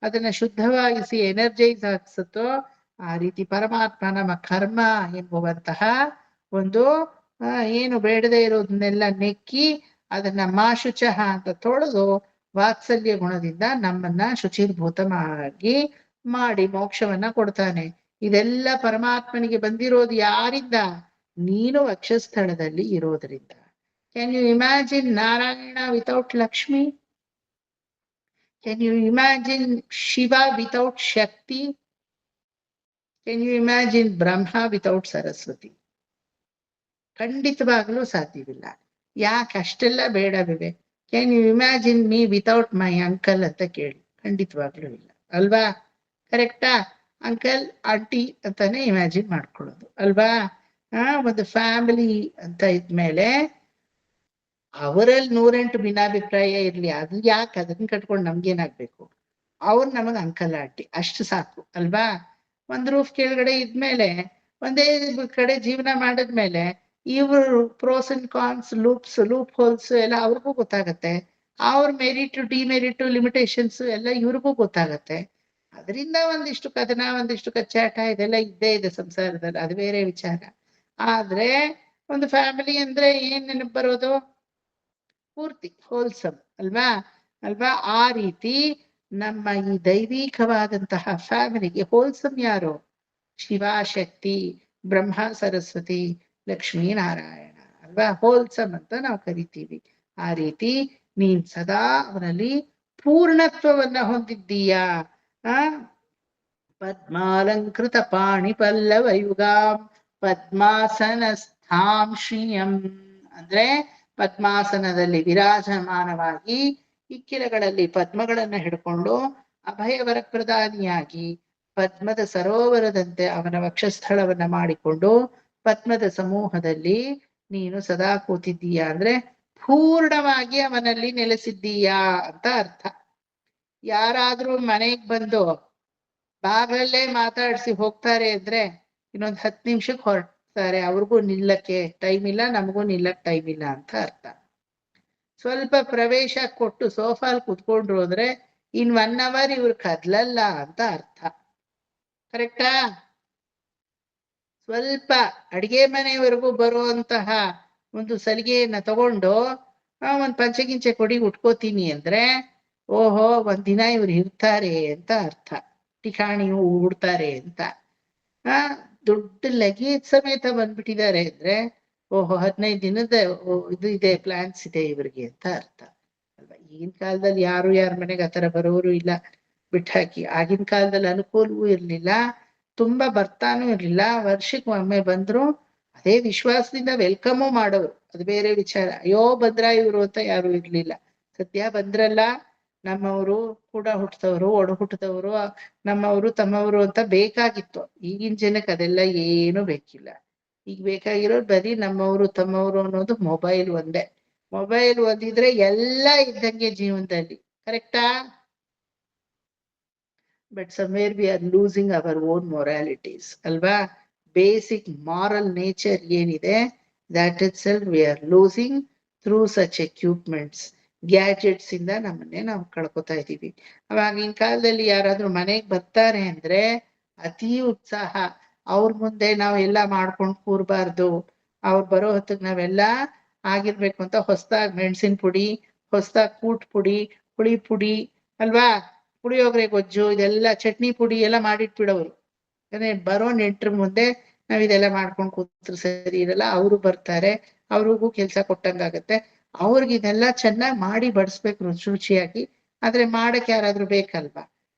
ಅದನ್ನ ಶುದ್ಧವಾಗಿಸಿ ಎನರ್ಜೈಸ್ ಹಾಕ್ಸುತ್ತೋ, ಆ ರೀತಿ ಪರಮಾತ್ಮ ನಮ್ಮ ಕರ್ಮ ಎಂಬುವಂತಹ ಒಂದು ಏನು ಬೇಡದೆ ಇರೋದನ್ನೆಲ್ಲ ನೆಕ್ಕಿ ಅದನ್ನ ಮಾಶುಚಃ ಅಂತ ತೊಳೆದು ವಾತ್ಸಲ್ಯ ಗುಣದಿಂದ ನಮ್ಮನ್ನ ಶುಚಿರ್ಭೂತವಾಗಿ ಮಾಡಿ ಮೋಕ್ಷವನ್ನ ಕೊಡ್ತಾನೆ. ಇದೆಲ್ಲ ಪರಮಾತ್ಮನಿಗೆ ಬಂದಿರೋದು ಯಾರಿಂದ? ನೀನು ವಕ್ಷಸ್ಥಳದಲ್ಲಿ ಇರೋದ್ರಿಂದ. Can you imagine Narayana without Lakshmi? Can you imagine Shiva without Shakti? Can you imagine Brahma without Saraswati? ಖಂಡಿತವಾಗ್ಲೂ ಸಾಧ್ಯವಿಲ್ಲ. ಯಾಕೆ ಅಷ್ಟೆಲ್ಲ ಬೇಡವಿವೆ? Can you imagine me without my uncle ಅಂತ ಕೇಳಿ, ಖಂಡಿತವಾಗ್ಲೂ ಇಲ್ಲ ಅಲ್ವಾ. ಕರೆಕ್ಟಾ? ಅಂಕಲ್ ಆಂಟಿ ಅಂತಾನೆ ಇಮ್ಯಾಜಿನ್ ಮಾಡ್ಕೊಳ್ಳೋದು ಅಲ್ವಾ. ಒಂದು ಫ್ಯಾಮಿಲಿ ಅಂತ ಇದ್ಮೇಲೆ ಅವರಲ್ಲಿ 108 ಭಿನ್ನಾಭಿಪ್ರಾಯ ಇರ್ಲಿ, ಅದು ಯಾಕೆ ಅದನ್ನ ಕಟ್ಕೊಂಡು ನಮ್ಗೇನಾಗ್ಬೇಕು? ಅವ್ರು ನಮಗ್ ಅಂಕಲ್ ಆಂಟಿ ಅಷ್ಟು ಸಾಕು ಅಲ್ವಾ. ಒಂದ್ ರೂಫ್ ಕೆಳಗಡೆ ಇದ್ಮೇಲೆ ಒಂದೇ ಕಡೆ ಜೀವನ ಮಾಡಿದ್ಮೇಲೆ ಇವರು pros and cons, loopholes ಎಲ್ಲ ಅವ್ರಿಗೂ ಗೊತ್ತಾಗತ್ತೆ. ಅವ್ರ ಮೆರಿಟ್ ಡಿಮೆರಿಟ್ ಲಿಮಿಟೇಷನ್ಸ್ ಎಲ್ಲ ಇವ್ರಿಗೂ ಗೊತ್ತಾಗತ್ತೆ. ಅದರಿಂದ ಒಂದಿಷ್ಟು ಕಥನ, ಒಂದಿಷ್ಟು ಕಚ್ಚಾಟ ಇದೆಲ್ಲ ಇದ್ದೇ ಇದೆ ಸಂಸಾರದಲ್ಲಿ, ಅದು ಬೇರೆ ವಿಚಾರ. ಆದ್ರೆ ಒಂದು ಫ್ಯಾಮಿಲಿ ಅಂದ್ರೆ ಏನ್ ನೆನಪು ಬರೋದು? ಪೂರ್ತಿ ಹೋಲ್ಸಮ್ ಅಲ್ವಾ. ಆ ರೀತಿ ನಮ್ಮ ಈ ದೈವಿಕವಾದಂತಹ ಫ್ಯಾಮಿಲಿಗೆ ಹೋಲ್ಸಮ್ ಯಾರು? ಶಿವಶಕ್ತಿ, ಬ್ರಹ್ಮ ಸರಸ್ವತಿ, ಲಕ್ಷ್ಮೀ ನಾರಾಯಣ ಅಲ್ವಾ. ಹೋಲ್ಸಮ್ ಅಂತ ನಾವು ಕರಿತೀವಿ. ಆ ರೀತಿ ನೀನ್ ಸದಾ ಅವನಲ್ಲಿ ಪೂರ್ಣತ್ವವನ್ನ ಹೊಂದಿದ್ದೀಯಾ. ಪದ್ಮಾಲಂಕೃತ ಪಾಣಿ ಪಲ್ಲವ ಯುಗಾಂ ಪದ್ಮಾಸನ ಸ್ಥಾಂ ಶ್ರಿಯಂ ಅಂದ್ರೆ ಪದ್ಮಾಸನದಲ್ಲಿ ವಿರಾಜಮಾನವಾಗಿ ಇಕ್ಕಿಲಗಳಲ್ಲಿ ಪದ್ಮಗಳನ್ನ ಹಿಡ್ಕೊಂಡು ಅಭಯವರ ಪ್ರಧಾನಿಯಾಗಿ ಪದ್ಮದ ಸರೋವರದಂತೆ ಅವನ ವಕ್ಷಸ್ಥಳವನ್ನ ಮಾಡಿಕೊಂಡು ಪದ್ಮದ ಸಮೂಹದಲ್ಲಿ ನೀನು ಸದಾ ಕೂತಿದ್ದೀಯಾ ಅಂದ್ರೆ ಪೂರ್ಣವಾಗಿ ಅವನಲ್ಲಿ ನೆಲೆಸಿದ್ದೀಯಾ ಅಂತ ಅರ್ಥ. ಯಾರಾದ್ರೂ ಮನೆಗ್ ಬಂದು ಬಾಗ್ಲಲ್ಲೇ ಮಾತಾಡ್ಸಿ ಹೋಗ್ತಾರೆ ಅಂದ್ರೆ ಇನ್ನೊಂದ್ 10 ನಿಮಿಷಕ್ಕೆ ಹೊರಡ್ತಾರೆ, ಅವ್ರಿಗೂ ನಿಲ್ಲಕ್ಕೆ ಟೈಮ್ ಇಲ್ಲ, ನಮಗೂ ನಿಲ್ಲಕ್ ಟೈಮ್ ಇಲ್ಲ ಅಂತ ಅರ್ಥ. ಸ್ವಲ್ಪ ಪ್ರವೇಶ ಕೊಟ್ಟು ಸೋಫಾಲ್ ಕುತ್ಕೊಂಡ್ರು ಅಂದ್ರೆ ಇನ್ 1 hour ಇವ್ರು ಕದ್ಲಲ್ಲ ಅಂತ ಅರ್ಥ. ಕರೆಕ್ಟಾ? ಸ್ವಲ್ಪ ಅಡಿಗೆ ಮನೆಯವರೆಗೂ ಬರುವಂತಹ ಒಂದು ಸಲಿಗೆಯನ್ನ ತಗೊಂಡು ಒಂದ್ ಪಂಚಗಿಂಚೆ ಕೊಡಿ ಉಟ್ಕೋತೀನಿ ಅಂದ್ರೆ ಓಹೋ 1 ದಿನ ಇವ್ರು ಇರ್ತಾರೆ ಅಂತ ಅರ್ಥ. ಠಿಕಾಣಿ ಉಡ್ತಾರೆ ಅಂತ. ದೊಡ್ಡ ಲಗೇಜ್ ಸಮೇತ ಬಂದ್ಬಿಟ್ಟಿದ್ದಾರೆ ಅಂದ್ರೆ ಓಹೋ 15 ದಿನದ ಇದು ಇದೆ, ಪ್ಲಾನ್ಸ್ ಇದೆ ಇವ್ರಿಗೆ ಅಂತ ಅರ್ಥ ಅಲ್ವಾ. ಈಗಿನ ಕಾಲದಲ್ಲಿ ಯಾರು ಯಾರ ಮನೆಗೆ ಆತರ ಬರೋರು ಇಲ್ಲ, ಬಿಟ್ಟಾಕಿ. ಆಗಿನ ಕಾಲದಲ್ಲಿ ಅನುಕೂಲವೂ ಇರ್ಲಿಲ್ಲ, ತುಂಬಾ ಬರ್ತಾನೂ ಇರ್ಲಿಲ್ಲ. ವರ್ಷಕ್ಕೆ ಒಮ್ಮೆ ಬಂದ್ರು ಅದೇ ವಿಶ್ವಾಸದಿಂದ ವೆಲ್ಕಮು ಮಾಡೋರು, ಅದು ಬೇರೆ ವಿಚಾರ. ಅಯ್ಯೋ ಬಂದ್ರ ಇವ್ರು ಅಂತ ಯಾರು ಇರ್ಲಿಲ್ಲ. ಸದ್ಯ ಬಂದ್ರಲ್ಲ, ನಮ್ಮವರು ಕೂಡ ಹುಟ್ಟದವರು ಒಡ ಹುಟ್ಟದವರು ನಮ್ಮವರು ತಮ್ಮವರು ಅಂತ ಬೇಕಾಗಿತ್ತು. ಈಗಿನ ಜನಕ್ಕೆ ಅದೆಲ್ಲ ಏನು ಬೇಕಿಲ್ಲ. ಈಗ ಬೇಕಾಗಿರೋದು ಬರೀ ನಮ್ಮವರು ತಮ್ಮವರು ಅನ್ನೋದು ಮೊಬೈಲ್ ಒಂದೇ. ಮೊಬೈಲ್ ಓದಿದ್ರೆ ಎಲ್ಲ ಇದ್ದಂಗೆ ಜೀವನದಲ್ಲಿ, ಕರೆಕ್ಟಾ? But somewhere we are losing our own moralities ಅಲ್ವಾ? ಬೇಸಿಕ್ ಮಾರಲ್ ನೇಚರ್ ಏನಿದೆ, that itself we are losing through such equipments. Gadgets ಇಂದ ನಮ್ಮನ್ನೇ ನಾವು ಕಳ್ಕೊತಾ ಇದೀವಿ. ಅವಾಗಿನ ಕಾಲದಲ್ಲಿ ಯಾರಾದ್ರೂ ಮನೆಗ್ ಬರ್ತಾರೆ ಅಂದ್ರೆ ಅತಿ ಉತ್ಸಾಹ. ಅವ್ರ ಮುಂದೆ ನಾವ್ ಎಲ್ಲ ಮಾಡ್ಕೊಂಡು ಕೂರ್ಬಾರ್ದು. ಅವ್ರು ಬರೋ ಹೊತ್ತಿಗೆ ನಾವೆಲ್ಲ ಆಗಿರ್ಬೇಕು ಅಂತ ಹೊಸದಾಗಿ ಮೆಣಸಿನ ಪುಡಿ, ಹೊಸದಾಗಿ ಕೂಟ್ ಪುಡಿ, ಹುಳಿ ಪುಡಿ ಅಲ್ವಾ, ಪುಳಿಯೋಗರೆ ಗೊಜ್ಜು, ಇದೆಲ್ಲ ಚಟ್ನಿ ಪುಡಿ ಎಲ್ಲ ಮಾಡಿಟ್ಬಿಡೋರು. ಯಾಕಂದ್ರೆ ಬರೋ ನೆಂಟ್ರ ಮುಂದೆ ನಾವ್ ಇದೆಲ್ಲ ಮಾಡ್ಕೊಂಡು ಕೂತ್ರೆ ಸರಿ ಇರಲ್ಲ. ಅವರು ಬರ್ತಾರೆ, ಅವ್ರಿಗೂ ಕೆಲ್ಸ ಕೊಟ್ಟಂಗಾಗತ್ತೆ. ಅವ್ರಿಗೆ ಇದೆಲ್ಲ ಚೆನ್ನಾಗಿ ಮಾಡಿ ಬಡಿಸ್ಬೇಕು ರುಚಿ ರುಚಿಯಾಗಿ. ಆದ್ರೆ ಮಾಡಕ್ ಯಾರಾದ್ರೂ ಬೇಕಲ್ವಾ?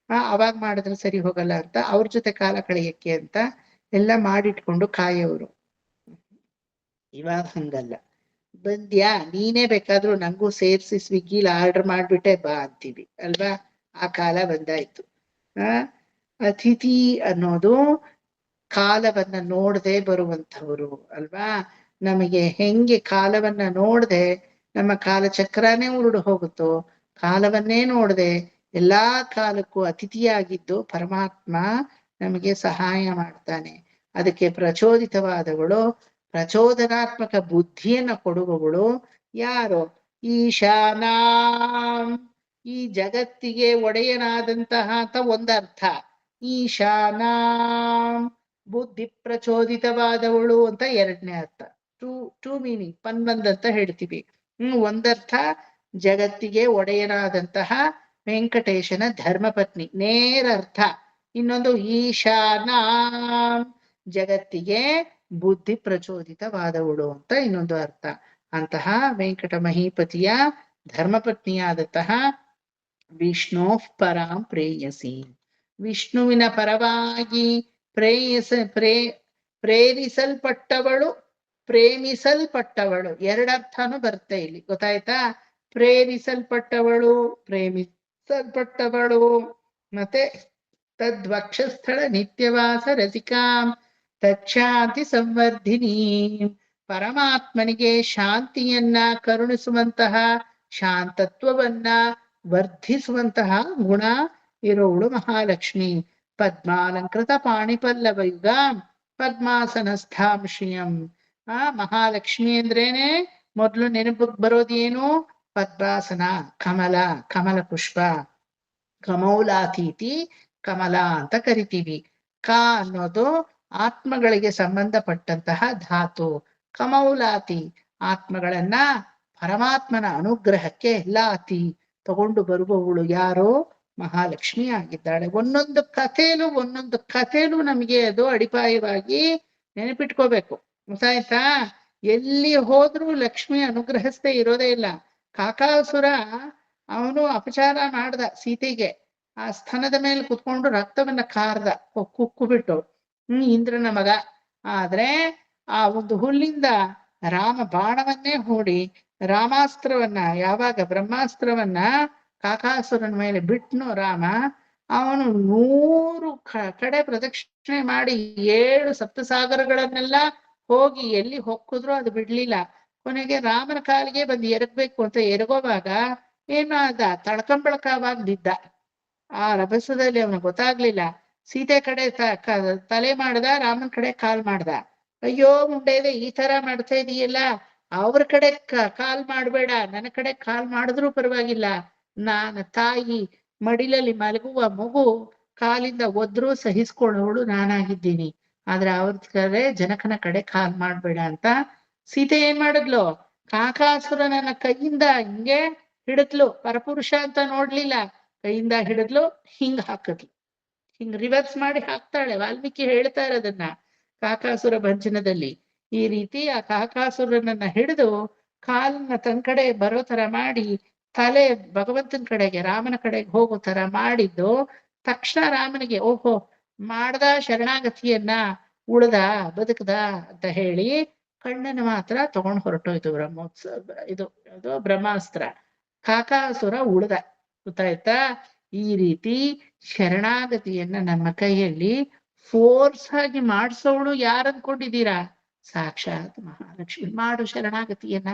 ಅವಾಗ್ ಮಾಡಿದ್ರೆ ಸರಿ ಹೋಗಲ್ಲ ಅಂತ ಅವ್ರ ಜೊತೆ ಕಾಲ ಕಳೆಯಕ್ಕೆ ಅಂತ ಎಲ್ಲ ಮಾಡಿಟ್ಕೊಂಡು ಕಾಯೋರು. ಇವಾಗ ಹಂಗಲ್ಲ. ಬಂದ್ಯಾ, ನೀನೇ ಬೇಕಾದ್ರೂ ನಂಗೂ ಸೇರ್ಸಿ ಸ್ವಿಗ್ಗಿಲಿ ಆರ್ಡರ್ ಮಾಡ್ಬಿಟ್ಟೆ ಬಾ ಅಂತೀವಿ ಅಲ್ವಾ? ಆ ಕಾಲ ಬಂದಾಯ್ತು. ಅತಿಥಿ ಅನ್ನೋದು ಕಾಲವನ್ನ ನೋಡದೆ ಬರುವಂಥವ್ರು ಅಲ್ವಾ? ನಮಗೆ ಹೆಂಗೆ ಕಾಲವನ್ನ ನೋಡದೆ ನಮ್ಮ ಕಾಲಚಕ್ರನೇ ಉರುಡು ಹೋಗುತ್ತೋ, ಕಾಲವನ್ನೇ ನೋಡದೆ ಎಲ್ಲಾ ಕಾಲಕ್ಕೂ ಅತಿಥಿಯಾಗಿದ್ದು ಪರಮಾತ್ಮ ನಮಗೆ ಸಹಾಯ ಮಾಡ್ತಾನೆ. ಅದಕ್ಕೆ ಪ್ರಚೋದಿತವಾದವಳು, ಪ್ರಚೋದನಾತ್ಮಕ ಬುದ್ಧಿಯನ್ನ ಕೊಡುವವಳು ಯಾರು? ಈಶಾನಾಂ, ಈ ಜಗತ್ತಿಗೆ ಒಡೆಯನಾದಂತಹ ಅಂತ ಒಂದರ್ಥ. ಈಶಾನಾಂ ಬುದ್ಧಿ ಪ್ರಚೋದಿತವಾದವಳು ಅಂತ ಎರಡನೇ ಅರ್ಥ. ಟೂ ಮೀನಿಂಗ್, ಪನ್ಬಂದ್ ಅಂತ ಹೇಳ್ತೀವಿ. ಒಂದರ್ಥ ಜಗತ್ತಿಗೆ ಒಡೆಯನಾದಂತಹ ವೆಂಕಟೇಶನ ಧರ್ಮಪತ್ನಿ, ನೇರ ಅರ್ಥ. ಇನ್ನೊಂದು ಈಶಾನಾಂ ಜಗತ್ತಿಗೆ ಬುದ್ಧಿ ಪ್ರಚೋದಿತವಾದವಳು ಅಂತ ಇನ್ನೊಂದು ಅರ್ಥ. ಅಂತಹ ವೆಂಕಟ ಮಹೀಪತಿಯ ಧರ್ಮಪತ್ನಿಯಾದಂತಹ ವಿಷ್ಣು ಪರಾಂ ಪ್ರೇಯಸಿ, ವಿಷ್ಣುವಿನ ಪರವಾಗಿ ಪ್ರೇರಿಸಲ್ಪಟ್ಟವಳು, ಪ್ರೇಮಿಸಲ್ಪಟ್ಟವಳು, ಎರಡರ್ಥನೂ ಬರುತ್ತೆ ಇಲ್ಲಿ, ಗೊತ್ತಾಯ್ತಾ? ಪ್ರೇರಿಸಲ್ಪಟ್ಟವಳು, ಪ್ರೇಮಿಸಲ್ಪಟ್ಟವಳು. ಮತ್ತೆ ತದ್ವಕ್ಷಸ್ಥಳ ನಿತ್ಯವಾಸ ರಸಿಕಾಂ ತಚ್ಚಾಂತಿ ಸಂವರ್ಧಿನಿ, ಪರಮಾತ್ಮನಿಗೆ ಶಾಂತಿಯನ್ನ ಕರುಣಿಸುವಂತಹ, ಶಾಂತತ್ವವನ್ನ ವರ್ಧಿಸುವಂತಹ ಗುಣ ಇರೋಳು ಮಹಾಲಕ್ಷ್ಮಿ. ಪದ್ಮಾಲಂಕೃತ ಪಾಣಿಪಲ್ಲವಯುಗ ಪದ್ಮಾಸನಸ್ಥಾಂ ಶ್ರಿಯಂ. ಮಹಾಲಕ್ಷ್ಮಿ ಅಂದ್ರೇನೆ ಮೊದ್ಲು ನೆನಪಿಗೆ ಬರೋದೇನು? ಪದ್ಮಾಸನ, ಕಮಲ, ಕಮಲ ಪುಷ್ಪ, ಕಮೌಲಾತೀತಿ ಕಮಲ ಅಂತ ಕರಿತೀವಿ. ಕ ಅನ್ನೋದು ಆತ್ಮಗಳಿಗೆ ಸಂಬಂಧಪಟ್ಟಂತಹ ಧಾತು. ಕಮೌಲಾತಿ ಆತ್ಮಗಳನ್ನ ಪರಮಾತ್ಮನ ಅನುಗ್ರಹಕ್ಕೆ ಎಲ್ಲಾತಿ ತಗೊಂಡು ಬರುವವಳು ಯಾರೋ ಮಹಾಲಕ್ಷ್ಮಿ ಆಗಿದ್ದಾಳೆ. ಒಂದೊಂದು ಕಥೆಲೂ ನಮಗೆ ಅದು ಅಡಿಪಾಯವಾಗಿ ನೆನಪಿಟ್ಕೋಬೇಕು, ಗೊತ್ತಾಯ್ತಾ? ಎಲ್ಲಿ ಹೋದ್ರೂ ಲಕ್ಷ್ಮಿ ಅನುಗ್ರಹಿಸದೆ ಇರೋದೇ ಇಲ್ಲ. ಕಾಕಾಸುರ ಅವನು ಅಪಚಾರ ಮಾಡ್ದ ಸೀತೆಗೆ, ಆ ಸ್ತನದ ಮೇಲೆ ಕುತ್ಕೊಂಡು ರಕ್ತವನ್ನ ಕಾರ್ದ, ಕುಕ್ಕು ಬಿಟ್ಟು. ಇಂದ್ರನ ಮಗ. ಆದ್ರೆ ಆ ಒಂದು ಹುಲ್ಲಿಂದ ರಾಮ ಬಾಣವನ್ನೇ ಹೂಡಿ ರಾಮಾಸ್ತ್ರವನ್ನ, ಯಾವಾಗ ಬ್ರಹ್ಮಾಸ್ತ್ರವನ್ನ ಕಾಕಾಸುರನ ಮೇಲೆ ಬಿಟ್ನೋ ರಾಮ, ಅವನು 100 ಕಡೆ ಪ್ರದಕ್ಷಿಣೆ ಮಾಡಿ 7 ಸಪ್ತಸಾಗರಗಳನ್ನೆಲ್ಲ ಹೋಗಿ ಎಲ್ಲಿ ಹೊಕ್ಕಿದ್ರು ಅದು ಬಿಡ್ಲಿಲ್ಲ. ಕೊನೆಗೆ ರಾಮನ ಕಾಲಿಗೆ ಬಂದು ಎರಗ್ಬೇಕು ಅಂತ ಎರಗೋವಾಗ ಏನಾದ, ತಳ್ಕಂಬಳಕವಾಗಿ ಬಿದ್ದ. ಆ ರಭಸದಲ್ಲಿ ಅವನು ಗೊತ್ತಾಗ್ಲಿಲ್ಲ. ಸೀತೆ ಕಡೆ ತಲೆ ಮಾಡ್ದ, ರಾಮನ ಕಡೆ ಕಾಲ್ ಮಾಡ್ದ. ಅಯ್ಯೋ ಮುಂಡೆ, ಈ ತರ ಮಾಡ್ತಾ ಇದೀಯಲ್ಲ, ಅವ್ರ ಕಡೆ ಕಾಲ್ ಮಾಡ್ಬೇಡ, ನನ್ನ ಕಡೆ ಕಾಲ್ ಮಾಡಿದ್ರು ಪರವಾಗಿಲ್ಲ. ನಾನು ತಾಯಿ ಮಡಿಲಲ್ಲಿ ಮಲಗುವ ಮಗು ಕಾಲಿಂದ ಒದ್ರೂ ಸಹಿಸ್ಕೊಳ್ಳೋಳು ನಾನಾಗಿದ್ದೀನಿ. ಆದ್ರೆ ಅವ್ರ ಕಡೆ ಜನಕನ ಕಡೆ ಕಾಲ್ ಮಾಡ್ಬೇಡ ಅಂತ ಸೀತೆ ಏನ್ ಮಾಡಿದ್ಲು? ಕಾಕಾಸುರನ ಕೈಯಿಂದ ಹಿಂಗೆ ಹಿಡಿದ್ಲು. ಪರಪುರುಷ ಅಂತ ನೋಡ್ಲಿಲ್ಲ, ಕೈಯಿಂದ ಹಿಡಿದ್ಲು, ಹಿಂಗ್ ಹಾಕಿದ್ಲು. ಹಿಂಗ್ ರಿವರ್ಸ್ ಮಾಡಿ ಹಾಕ್ತಾಳೆ. ವಾಲ್ಮೀಕಿ ಹೇಳ್ತಾ ಇರೋದನ್ನ ಕಾಕಾಸುರ ಭಂಜನದಲ್ಲಿ. ಈ ರೀತಿ ಆ ಕಾಕಾಸುರನನ್ನ ಹಿಡಿದು ಕಾಲನ್ನ ತನ್ ಕಡೆ ಬರೋ ತರ ಮಾಡಿ, ತಲೆ ಭಗವಂತನ ಕಡೆಗೆ, ರಾಮನ ಕಡೆಗೆ ಹೋಗೋ ತರ ಮಾಡಿದ್ದು. ತಕ್ಷಣ ರಾಮನಿಗೆ ಓಹೋ ಮಾಡ್ದ ಶರಣಾಗತಿಯನ್ನ, ಉಳ್ದ ಬದುಕದ ಅಂತ ಹೇಳಿ ಕಣ್ಣನ್ನು ಮಾತ್ರ ತಗೊಂಡ್ ಹೊರಟೋಯ್ತು ಇದು ಬ್ರಹ್ಮಾಸ್ತ್ರ. ಕಾಕಾಸುರ ಉಳ್ದ. ಗೊತ್ತಾಯ್ತಾ? ಈ ರೀತಿ ಶರಣಾಗತಿಯನ್ನ ನಮ್ಮ ಕೈಯಲ್ಲಿ ಫೋರ್ಸ್ ಆಗಿ ಮಾಡಿಸೋಳು ಯಾರು ಅನ್ಕೊಂಡಿದ್ದೀರಾ? ಸಾಕ್ಷಾತ್ ಮಹಾಲಕ್ಷ್ಮಿ. ಮಾಡು ಶರಣಾಗತಿಯನ್ನ.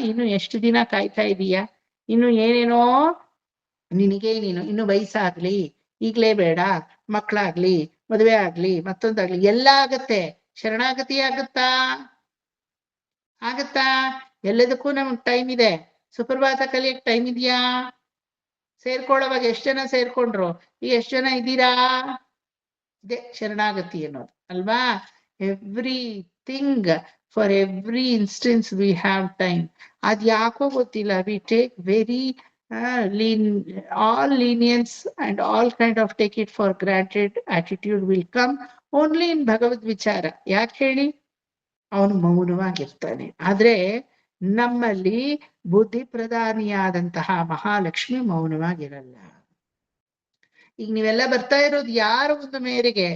ಇನ್ನು ಎಷ್ಟು ದಿನ ಕಾಯ್ತಾ ಇದೀಯಾ? ಇನ್ನು ಏನೇನೋ ನಿನಗೆ ಇನ್ನು ವಯಸ್ಸಾಗ್ಲಿ, ಈಗ್ಲೇ ಬೇಡ, ಮಕ್ಕಳಾಗ್ಲಿ, ಮದುವೆ ಆಗ್ಲಿ, ಮತ್ತೊಂದಾಗ್ಲಿ, ಎಲ್ಲ ಆಗತ್ತೆ. ಶರಣಾಗತಿ ಆಗತ್ತಾ? ಎಲ್ಲದಕ್ಕೂ ನಮ್ಗೆ ಟೈಮ್ ಇದೆ. ಸುಪ್ರಭಾತ ಕಲಿಯಕ್ ಟೈಮ್ ಇದೆಯಾ? ಸೇರ್ಕೊಳ್ಳೋವಾಗ ಎಷ್ಟು ಜನ ಸೇರ್ಕೊಂಡ್ರು? ಈಗ ಎಷ್ಟು ಜನ ಇದ್ದೀರಾ? ಇದೇ ಶರಣಾಗತಿ ಅನ್ನೋದು ಅಲ್ವಾ? Everything, for every instance we have time. ಅದ್ ಯಾಕೋ ಗೊತ್ತಿಲ್ಲ, we take very all lenience and all kind of take it for granted attitude will come only in ಭಗವದ್ ವಿಚಾರ. ಯಾಕೆ ಹೇಳಿ? ಅವನು ಮೌನವಾಗಿರ್ತಾನೆ. ಆದ್ರೆ ನಮ್ಮಲ್ಲಿ ಬುದ್ಧಿ ಪ್ರಧಾನಿಯಾದಂತಹ ಮಹಾಲಕ್ಷ್ಮಿ ಮೌನವಾಗಿರಲ್ಲ. ಈಗ ನೀವೆಲ್ಲ ಬರ್ತಾ ಇರೋದು ಯಾರ ಒಂದು ಮೇರೆಗೆ?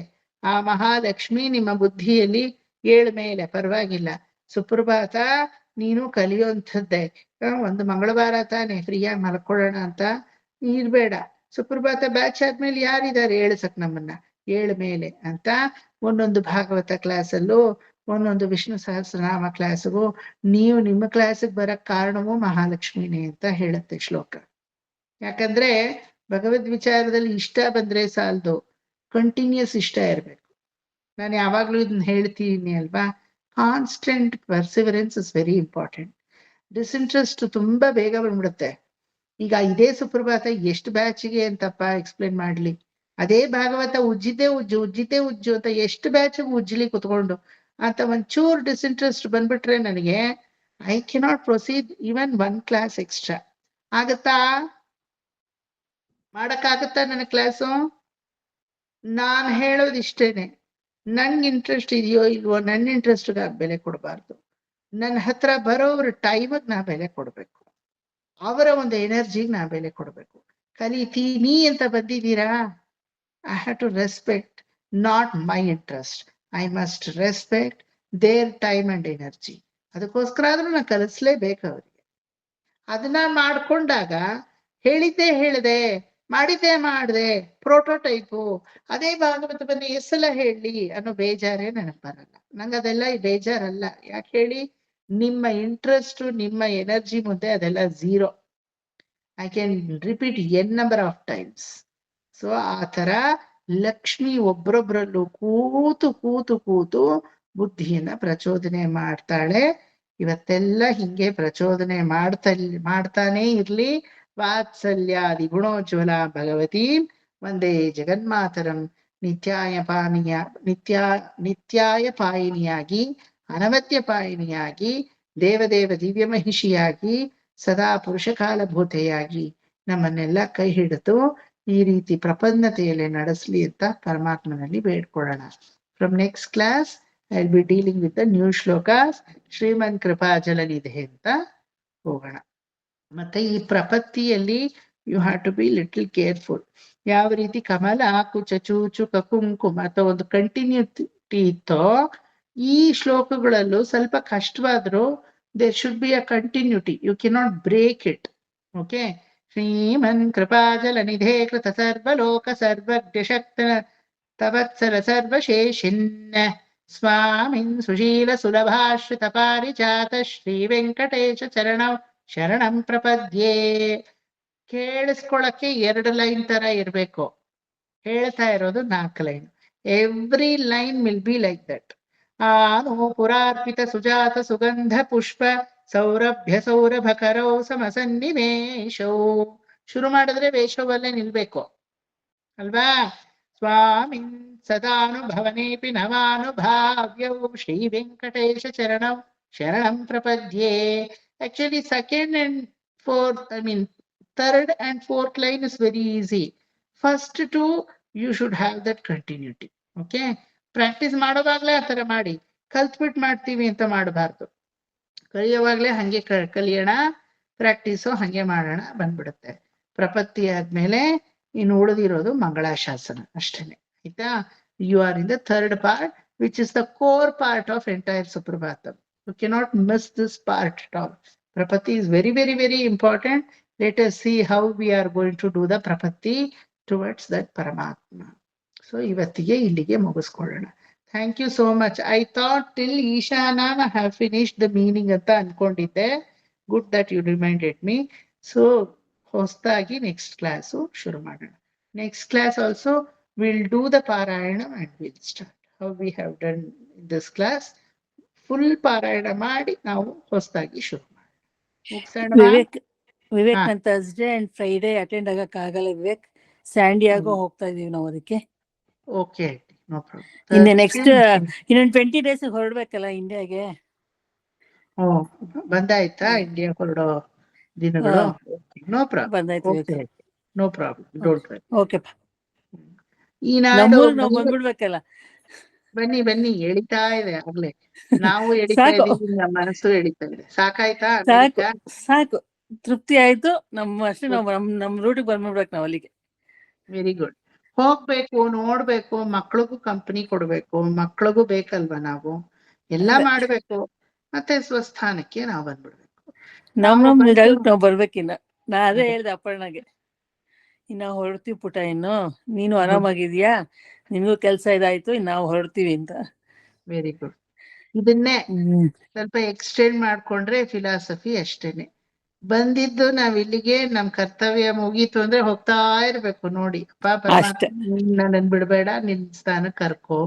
ಆ ಮಹಾಲಕ್ಷ್ಮಿ ನಿಮ್ಮ ಬುದ್ಧಿಯಲ್ಲಿ ಏಳ ಮೇಲೆ. ಪರವಾಗಿಲ್ಲ, ಸುಪ್ರಭಾತ ನೀನು ಕಲಿಯುವಂಥದ್ದೇ. ಒಂದು ಮಂಗಳವಾರ ತಾನೆ ಫ್ರೀಯಾಗಿ ಮಲ್ಕೊಳ್ಳೋಣ ಅಂತ ಇರ್ಬೇಡ. ಸುಪ್ರಭಾತ ಬ್ಯಾಚ್ ಆದ್ಮೇಲೆ ಯಾರಿದ್ದಾರೆ ಏಳ್ಸಕ್ ನಮ್ಮನ್ನ? ಏಳ ಮೇಲೆ ಅಂತ ಒಂದೊಂದು ಭಾಗವತ ಕ್ಲಾಸಲ್ಲೂ, ಒಂದೊಂದು ವಿಷ್ಣು ಸಹಸ್ರನಾಮ ಕ್ಲಾಸ್ಗೂ ನೀವು ನಿಮ್ಮ ಕ್ಲಾಸಿಗೆ ಬರಕ್ ಕಾರಣವೂ ಮಹಾಲಕ್ಷ್ಮಿನೇ ಅಂತ ಹೇಳುತ್ತೆ ಶ್ಲೋಕ. ಯಾಕಂದ್ರೆ ಭಗವದ್ ವಿಚಾರದಲ್ಲಿ ಇಷ್ಟ ಬಂದ್ರೆ ಸಾಲದು, ಕಂಟಿನ್ಯೂಸ್ ಇಷ್ಟ ಇರ್ಬೇಕು. ನಾನು ಯಾವಾಗ್ಲೂ ಇದನ್ನ ಹೇಳ್ತೀನಿ ಅಲ್ವಾ, constant perseverance is very important. Disinterest ತುಂಬಾ ಬೇಗ ಬಂದ್ಬಿಡುತ್ತೆ. ಈಗ ಇದೇ ಸುಪ್ರಭಾತ ಎಷ್ಟು ಬ್ಯಾಚಿಗೆ ಅಂತಪ್ಪ ಎಕ್ಸ್ಪ್ಲೇನ್ ಮಾಡ್ಲಿ? ಅದೇ ಭಾಗವತ ಉಜ್ಜಿದ್ದೇ ಉಜ್ಜು ಅಂತ ಎಷ್ಟು ಬ್ಯಾಚಿಗೆ ಉಜ್ಜಲಿ ಕುತ್ಕೊಂಡು ಅಂತ ಒಂಚೂರು ಡಿಸ್ಇಂಟ್ರೆಸ್ಟ್ ಬಂದ್ಬಿಟ್ರೆ ನನಗೆ I cannot proceed even 1 class extra. ಆಗತ್ತಾ? ಮಾಡಕ್ಕಾಗತ್ತಾ ನನ್ನ ಕ್ಲಾಸು? ನಾನು ಹೇಳೋದು ಇಷ್ಟೇನೆ, ನನ್ಗೆ ಇಂಟ್ರೆಸ್ಟ್ ಇದೆಯೋ ಇಲ್ವೋ, ನನ್ನ ಇಂಟ್ರೆಸ್ಟ್ಗೆ ಬೆಲೆ ಕೊಡಬಾರ್ದು. ನನ್ನ ಹತ್ರ ಬರೋವ್ರ ಟೈಮಿಗೆ ನಾ ಬೆಲೆ ಕೊಡ್ಬೇಕು, ಅವರ ಒಂದು ಎನರ್ಜಿಗೆ ನಾ ಬೆಲೆ ಕೊಡ್ಬೇಕು. ಕಲಿತೀನಿ ಅಂತ ಬಂದಿದ್ದೀರಾ, I have to respect not my interest, I must respect their time and energy. ಅದಕ್ಕೋಸ್ಕರ ಆದ್ರೂ ನಾ ಕಲಿಸ್ಲೇಬೇಕು ಅವ್ರಿಗೆ. ಅದನ್ನ ಮಾಡ್ಕೊಂಡಾಗ ಹೇಳಿದ್ದೆ ಹೇಳಿದೆ, ಮಾಡಿದ್ದೆ ಮಾಡಿದೆ, ಪ್ರೋಟೋಟೈಪು ಅದೇ ಭಾಗವತ ಬಂದು ಎಷ್ಟೆಲ್ಲ ಹೇಳಿ ಅನ್ನೋ ಬೇಜಾರೇ ನನಗೆ ಬರಲ್ಲ. ನಂಗೆ ಅದೆಲ್ಲ ಬೇಜಾರಲ್ಲ. ಯಾಕೆ ಹೇಳಿ? ನಿಮ್ಮ ಇಂಟ್ರೆಸ್ಟ್, ನಿಮ್ಮ ಎನರ್ಜಿ ಮುಂದೆ ಅದೆಲ್ಲ zero. I can repeat n number of times. So ಆ ತರ ಲಕ್ಷ್ಮಿ ಒಬ್ರೊಬ್ರಲ್ಲೂ ಕೂತು ಕೂತು ಕೂತು ಬುದ್ಧಿಯನ್ನ ಪ್ರಚೋದನೆ ಮಾಡ್ತಾಳೆ. ಇವತ್ತೆಲ್ಲ ಹಿಂಗೆ ಪ್ರಚೋದನೆ ಮಾಡ್ತಾನೆ ಇರ್ಲಿ. ವಾತ್ಸಲ್ಯಾದಿ ಗುಣೋಜ್ವಲ ಭಗವತಿ ಒಂದೇ ಜಗನ್ಮಾತರಂ ನಿತ್ಯಾಯ ಪಾಯಿನಿಯಾಗಿ, ಅನವತ್ಯ ಪಾಯಿನಿಯಾಗಿ, ದೇವದೇವ ದಿವ್ಯ ಮಹಿಷಿಯಾಗಿ, ಸದಾ ಪುರುಷಕಾಲಭೂತೆಯಾಗಿ ನಮ್ಮನ್ನೆಲ್ಲ ಕೈ ಹಿಡಿದು ಈ ರೀತಿ ಪ್ರಪನ್ನತೆಯಲ್ಲಿ ನಡೆಸಲಿ ಅಂತ ಪರಮಾತ್ಮನಲ್ಲಿ ಬೇಡ್ಕೊಳ್ಳೋಣ. From next class I will be dealing with the new shlokas. ಶ್ರೀಮನ್ ಕೃಪಾ ಜಲನಿಧಿ ಅಂತ ಹೋಗೋಣ. ಮತ್ತೆ ಈ ಪ್ರಪತ್ತಿಯಲ್ಲಿ you have to be little careful. ಯಾವ ರೀತಿ ಕಮಲ, ಕುಚ, ಚೂಚು, ಕುಂಕುಮ ಅಥವಾ ಒಂದು ಕಂಟಿನ್ಯೂಟಿ ಇತ್ತೋ, ಈ ಶ್ಲೋಕಗಳಲ್ಲೂ ಸ್ವಲ್ಪ ಕಷ್ಟವಾದ್ರು there should be a continuity. You cannot break it. Okay. Shriman ಕೃಪಾಜಲನಿಧೇ ಕೃತ ಸರ್ವಲೋಕ ಸರ್ವಜ್ಞ ಶಕ್ತ ತವತ್ಸಲ ಸರ್ವಶೇಷಿನ್ನ ಸ್ವಾಮಿನ್ ಸುಶೀಲ ಸುಲಭಾಶ್ರಿತ ಪಾರಿಜಾತ ಶ್ರೀ ವೆಂಕಟೇಶ ಶರಣಂ ಪ್ರಪದ್ಯೆ. ಕೇಳಿಸ್ಕೊಳಕ್ಕೆ 2 ಲೈನ್ ತರ ಇರ್ಬೇಕು, ಹೇಳ್ತಾ ಇರೋದು 4 line. Every line will be like that. ಪುರಾರ್ಪಿತ ಸುಜಾತ ಸುಗಂಧ ಪುಷ್ಪ ಸೌರಭ್ಯ ಸೌರಭಕರೌ ಸಮಸನ್ನಿವೇಶೌ. ಶುರು ಮಾಡಿದ್ರೆ ವೇಷವಲ್ಲೇ ನಿಲ್ಬೇಕು ಅಲ್ವಾ? ಸ್ವಾಮಿನ್ ಸದಾನುಭವನೇಪಿ ನವಾನುಭಾವ್ಯೌ ಶ್ರೀ ವೆಂಕಟೇಶ ಶರಣಂ ಪ್ರಪದ್ಯೆ. Actually, second and fourth, third and fourth line is very easy. First two, you should have that continuity. Okay. Practice ಮಾಡೋವಾಗ್ಲೇ ಆ ತರ ಮಾಡಿ, ಕಲ್ತ್ಬಿಟ್ಟು ಮಾಡ್ತೀವಿ ಅಂತ ಮಾಡಬಾರ್ದು. ಕಲಿಯೋವಾಗ್ಲೇ ಹಂಗೆ ಕಲಿಯೋಣ, ಪ್ರಾಕ್ಟೀಸು ಹಂಗೆ ಮಾಡೋಣ ಬಂದ್ಬಿಡುತ್ತೆ. ಪ್ರಪತ್ತಿ ಆದ್ಮೇಲೆ ಇನ್ನು ಉಳಿದಿರೋದು ಮಂಗಳಾಶಾಸನ ಅಷ್ಟೇನೆ. ಆಯ್ತಾ? You are in the third part. which is the core part of entire Suprabhatam. You cannot miss this part at all. Prapatti is very, very, very important. Let us see how we are going to do the Prapatti towards that Paramatma. So, ಇವತ್ತಿಗೆ ಇಲ್ಲಿಗೆ ಮುಗಿಸ್ಕೊಳ್ಳೋಣ. Thank you so much. I thought till Ishana I have finished the meaning ಅಂತ ಅನ್ಕೊಂಡಿದ್ದೆ. Good that you reminded me. So, ಹೊಸದಾಗಿ next class ಶುರು ಮಾಡೋಣ. Next class also we'll do the Parayana and we'll start. How we have done in this class. Full Parayana ಮಾಡಿ ನಾವು ಹೊಸದಾಗಿ ಶುರು ಮಾಡೋಣ. ಮುಗಿಸೋಣವಾ? ವಿವೇಕ್ ಹಾ. ನಾನು ಥರ್ಸ್ಡೇ ಅಂಡ್ ಫ್ರೈಡೇ ಅಟೆಂಡ್ ಆಗಕ್ಕಾಗಲ್ಲ ವಿವೇಕ್. ಸ್ಯಾಂಡಿಯಾಗೋ ಹೋಗ್ತಾ ಇದೀವಿ ನಾವು ಅದಕ್ಕೆ. Okay, no problem. ಇನ್ನು ನೆಕ್ಸ್ಟ್ ಇನ್ನೊಂದು 20 days ಹೊರಡ್ಬೇಕಲ್ಲ ಇಂಡಿಯಾಗೆ. ಬಂದಾಯ್ತಾ ಇಂಡಿಯಾ ಹೊರಡೋ ದಿನಗಳು? No problem. ಬಂದಾಯ್ತು okay, no problem, don't worry. ಓಕೆಪ್ಪ. ಈ ನಾಡು ನಮ್ಮೂರು ನಾವು ಬಂದ್ಬಿಡ್ಬೇಕಲ್ಲ. ಬನ್ನಿ ಬನ್ನಿ, ಎಳಿತಾ ಇದೆ ಆಗ್ಲೇ. ನಾವು ಎಳಿತಾ ಸಾಕು. ಇದೀವಿ, ನಮ್ಮ ಮನಸ್ಸು ಎಳಿತಾ ಇದೆ. ಸಾಕಾಯ್ತಾ? ಸಾಕು ಸಾಕು, ತೃಪ್ತಿ ಆಯ್ತು. ಅಷ್ಟೇ ನಾವು ನಮ್ ರೂಟಿಗೆ ಬಂದ್ಬಿಡ್ಬೇಕು ನಾವು ಅಲ್ಲಿಗೆ. Very good. ಹೋಗ್ಬೇಕು, ನೋಡ್ಬೇಕು, ಮಕ್ಳಿಗೂ ಕಂಪನಿ ಕೊಡ್ಬೇಕು, ಮಕ್ಳಿಗೂ ಬೇಕಲ್ವಾ ನಾವು ಎಲ್ಲಾ ಮಾಡ್ಬೇಕು. ಮತ್ತೆ ಸ್ವಸ್ಥಾನಕ್ಕೆ ನಾವು ಬಂದ್ಬಿಡ್ಬೇಕು. ನಮ್ ಜಾಗಕ್ಕೆ ನಾವು ಬರ್ಬೇಕಿನ್ನ. ನಾ ಅದೇ ಹೇಳ್ದೆ ಅಪ್ಪಣ್ಣಗೆ, ಇನ್ನ ಹೊರಡ್ತೀವಿ ಪುಟ, ಇನ್ನು ನೀನು ಆರಾಮಾಗಿದ್ಯಾ, ನಿನ್ಗೂ ಕೆಲ್ಸ ಇದಾಯ್ತು, ನಾವು ಹೊರಡ್ತೀವಿ ಅಂತ. Very good. ಇದನ್ನೇ ಸ್ವಲ್ಪ ಎಕ್ಸ್ಟೆಂಡ್ ಮಾಡ್ಕೊಂಡ್ರೆ ಫಿಲಾಸಫಿ ಅಷ್ಟೇನೆ. ಬಂದಿದ್ದು ನಾವ್ ಇಲ್ಲಿಗೆ, ನಮ್ ಕರ್ತವ್ಯ ಮುಗೀತು ಅಂದ್ರೆ ಹೋಗ್ತಾ ಇರ್ಬೇಕು. ನೋಡಿ, ಅಪ್ಪ ಪರಮಾತ್ಮ ನನ್ನನ್ ಬಿಡ್ಬೇಡ, ನಿನ್ ಸ್ಥಾನಕ್ಕೆ ಕರ್ಕೊ.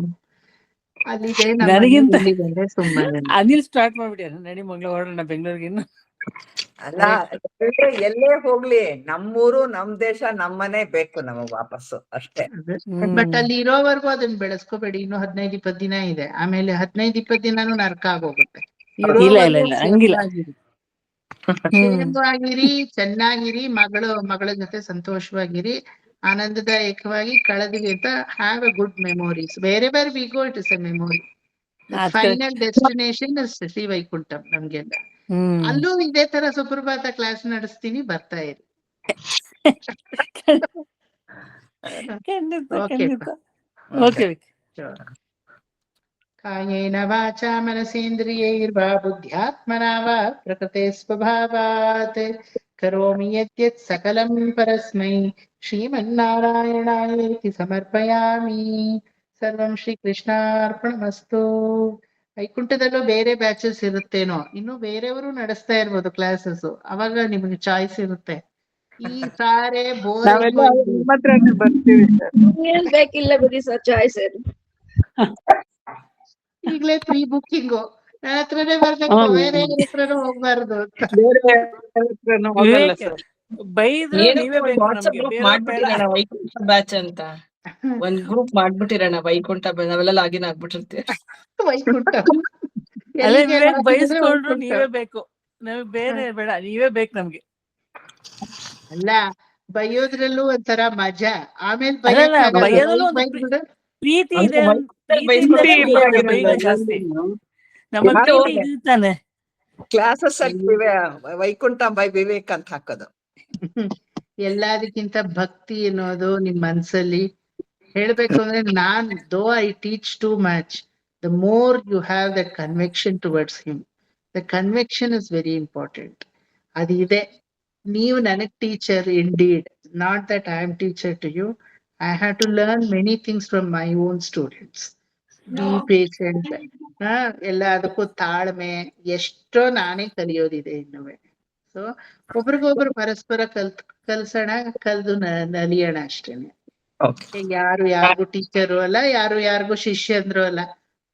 ಅಲ್ಲಿದೆ ನನಗಿಂತ ಸುಮ್ಮನೆ ಅನಿಲ್ ಸ್ಟಾರ್ಟ್ ಮಾಡ್ಬಿಟ್ಯಾರ, ನಡಿ ಮಂಗ್ಳ ಹೊರಡೋಣ ಬೆಂಗಳೂರಿಗೆ. ಇನ್ನು ಅಲ್ಲ, ಎಲ್ಲೇ ಹೋಗ್ಲಿ ನಮ್ಮೂರು, ನಮ್ ದೇಶ, ನಮ್ಮನೆ ಬೇಕು ನಮಗ್ ವಾಪಸ್ಸು ಅಷ್ಟೇ. ಬಟ್ ಅಲ್ಲಿ ಇರೋವರೆಗೂ ಅದನ್ನ ಬೆಳೆಸ್ಕೋಬೇಡಿ. ಇನ್ನು 15-20 ದಿನ ಇದೆ. ಆಮೇಲೆ 15-20 ದಿನಾನು ನರಕ ಆಗೋಗುತ್ತೆ. ಕ್ಷೇಮವಾಗಿರಿ, ಚೆನ್ನಾಗಿರಿ, ಮಗಳ ಜೊತೆ ಸಂತೋಷವಾಗಿರಿ, ಆನಂದದಾಯಕವಾಗಿ ಕಳೆದ್ವಿ ಅಂತ. Have a good memories. Wherever we go it is a memory. Final destination is Shri Vaikuntham ನಮ್ಗೆಲ್ಲ. ಅಲ್ಲೂ ಇದೇ ತರ ಸುಪ್ರಭಾತ ಕ್ಲಾಸ್ ನಡೆಸ್ತೀನಿ, ಬರ್ತಾ ಇರಿ. ಕಾಯೇನ ವಾಚಾ ಮನಸೇಂದ್ರಿಯೈರ್ವಾ ಬುದ್ಧ್ಯಾತ್ಮನಾ ವಾ ಪ್ರಕೃತೆ ಸ್ವಭಾವಾತ್ ಕರೋಮಿ ಯದ್ಯತ್ ಸಕಲಂ ಪರಸ್ಮೈ ಶ್ರೀಮನ್ನಾರಾಯಣಾಯೇತಿ ಸಮರ್ಪಯಾಮಿ. ಸರ್ವಂ ಶ್ರೀ ಕೃಷ್ಣಾರ್ಪಣಮಸ್ತು. ವೈಕುಂಠದಲ್ಲೂ ಬೇರೆ ಬ್ಯಾಚಸ್ ಇರುತ್ತೇನೋ, ಇನ್ನು ಬೇರೆಯವರು ನಡೆಸ್ತಾ ಇರ್ಬೋದು ಕ್ಲಾಸಸ್. ಅವಾಗ ನಿಮ್ಗೆ ಚಾಯ್ಸ್ ಇರುತ್ತೆ. ಈ ಸಾರೆ ಬರ್ತೀವಿ ಏನ್ ಬೇಕಿಲ್ಲ ಬಿಡಿ ಸರ್, ಚಾಯ್ಸ್ ಏನು. ಈಗ್ಲೇ ಪ್ರೀ ಬುಕ್ಕಿಂಗು. ನನ್ನ ಹತ್ರನೇ ಬರ್ಬೇಕು, ಬೇರೆ ಹತ್ರನೂ ಹೋಗ್ಬಾರ್ದು ಅಂತ. ವೈಕುಂಠ ಬ್ಯಾಚ್ ಅಂತ ಒಂದ್ ಗ್ರೂಪ್ ಮಾಡ್ಬಿಟ್ಟಿರೋಣ. ವೈಕುಂಠ ನಾವೆಲ್ಲ ಲಾಗಿನ್ ಆಗ್ಬಿಟ್ಟಿರ್ತೀವಿ. ವೈಕುಂಠ ಬೈಸ್ಕೊಂಡ್ರು ನೀವೇ ಬೇಕು, ನಮ್ಗೆ ಬೇರೆ ಬೇಡ, ನೀವೇ ಬೇಕು ನಮ್ಗೆ. ಅಲ್ಲ, ಬೈಯೋದ್ರಲ್ಲೂ ಒಂಥರ ಮಜಾ. ಆಮೇಲೆ ಪ್ರೀತಿ ಇದೆ, ಜಾಸ್ತಿ ನಮ್ಮ ತಾನೆ. ಕ್ಲಾಸಸ್ ವೈಕುಂಠ ಬೈ ವಿವೇಕ್ ಅಂತ ಹಾಕೋದು. ಎಲ್ಲದಕ್ಕಿಂತ ಭಕ್ತಿ ಅನ್ನೋದು ನಿಮ್ ಮನ್ಸಲ್ಲಿ ಹೇಳ್ಬೇಕು ಅಂದ್ರೆ, though I teach too much, the more you have that conviction towards him. The conviction is very important. ಅದಿದೆ. ನೀವು ನನಗ್ teacher indeed, not that I am teacher to you. I have to learn many things from my own students. Be patient. ಎಲ್ಲದಕ್ಕೂ ತಾಳ್ಮೆ, ಎಷ್ಟೋ ನಾನೇ ಕಲಿಯೋದಿದೆ ಇನ್ನುವೆ. So ಒಬ್ರಿಗೊಬ್ರು ಪರಸ್ಪರ ಕಲ್ಸೋಣ, ಕಲ್ದು ನಲಿಯೋಣ ಅಷ್ಟೇನೆ. ಯಾರು ಯಾರಿಗೂ ಟೀಚರು ಅಲ್ಲ, ಯಾರು ಯಾರಿಗೂ ಶಿಷ್ಯಂದ್ರು ಅಲ್ಲ.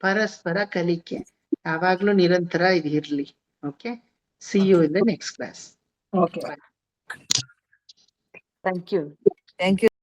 ಪರಸ್ಪರ ಕಲಿಕೆ ಯಾವಾಗ್ಲೂ ನಿರಂತರ ಇದು ಇರ್ಲಿ. Okay, see you in the next class. Okay. Thank you.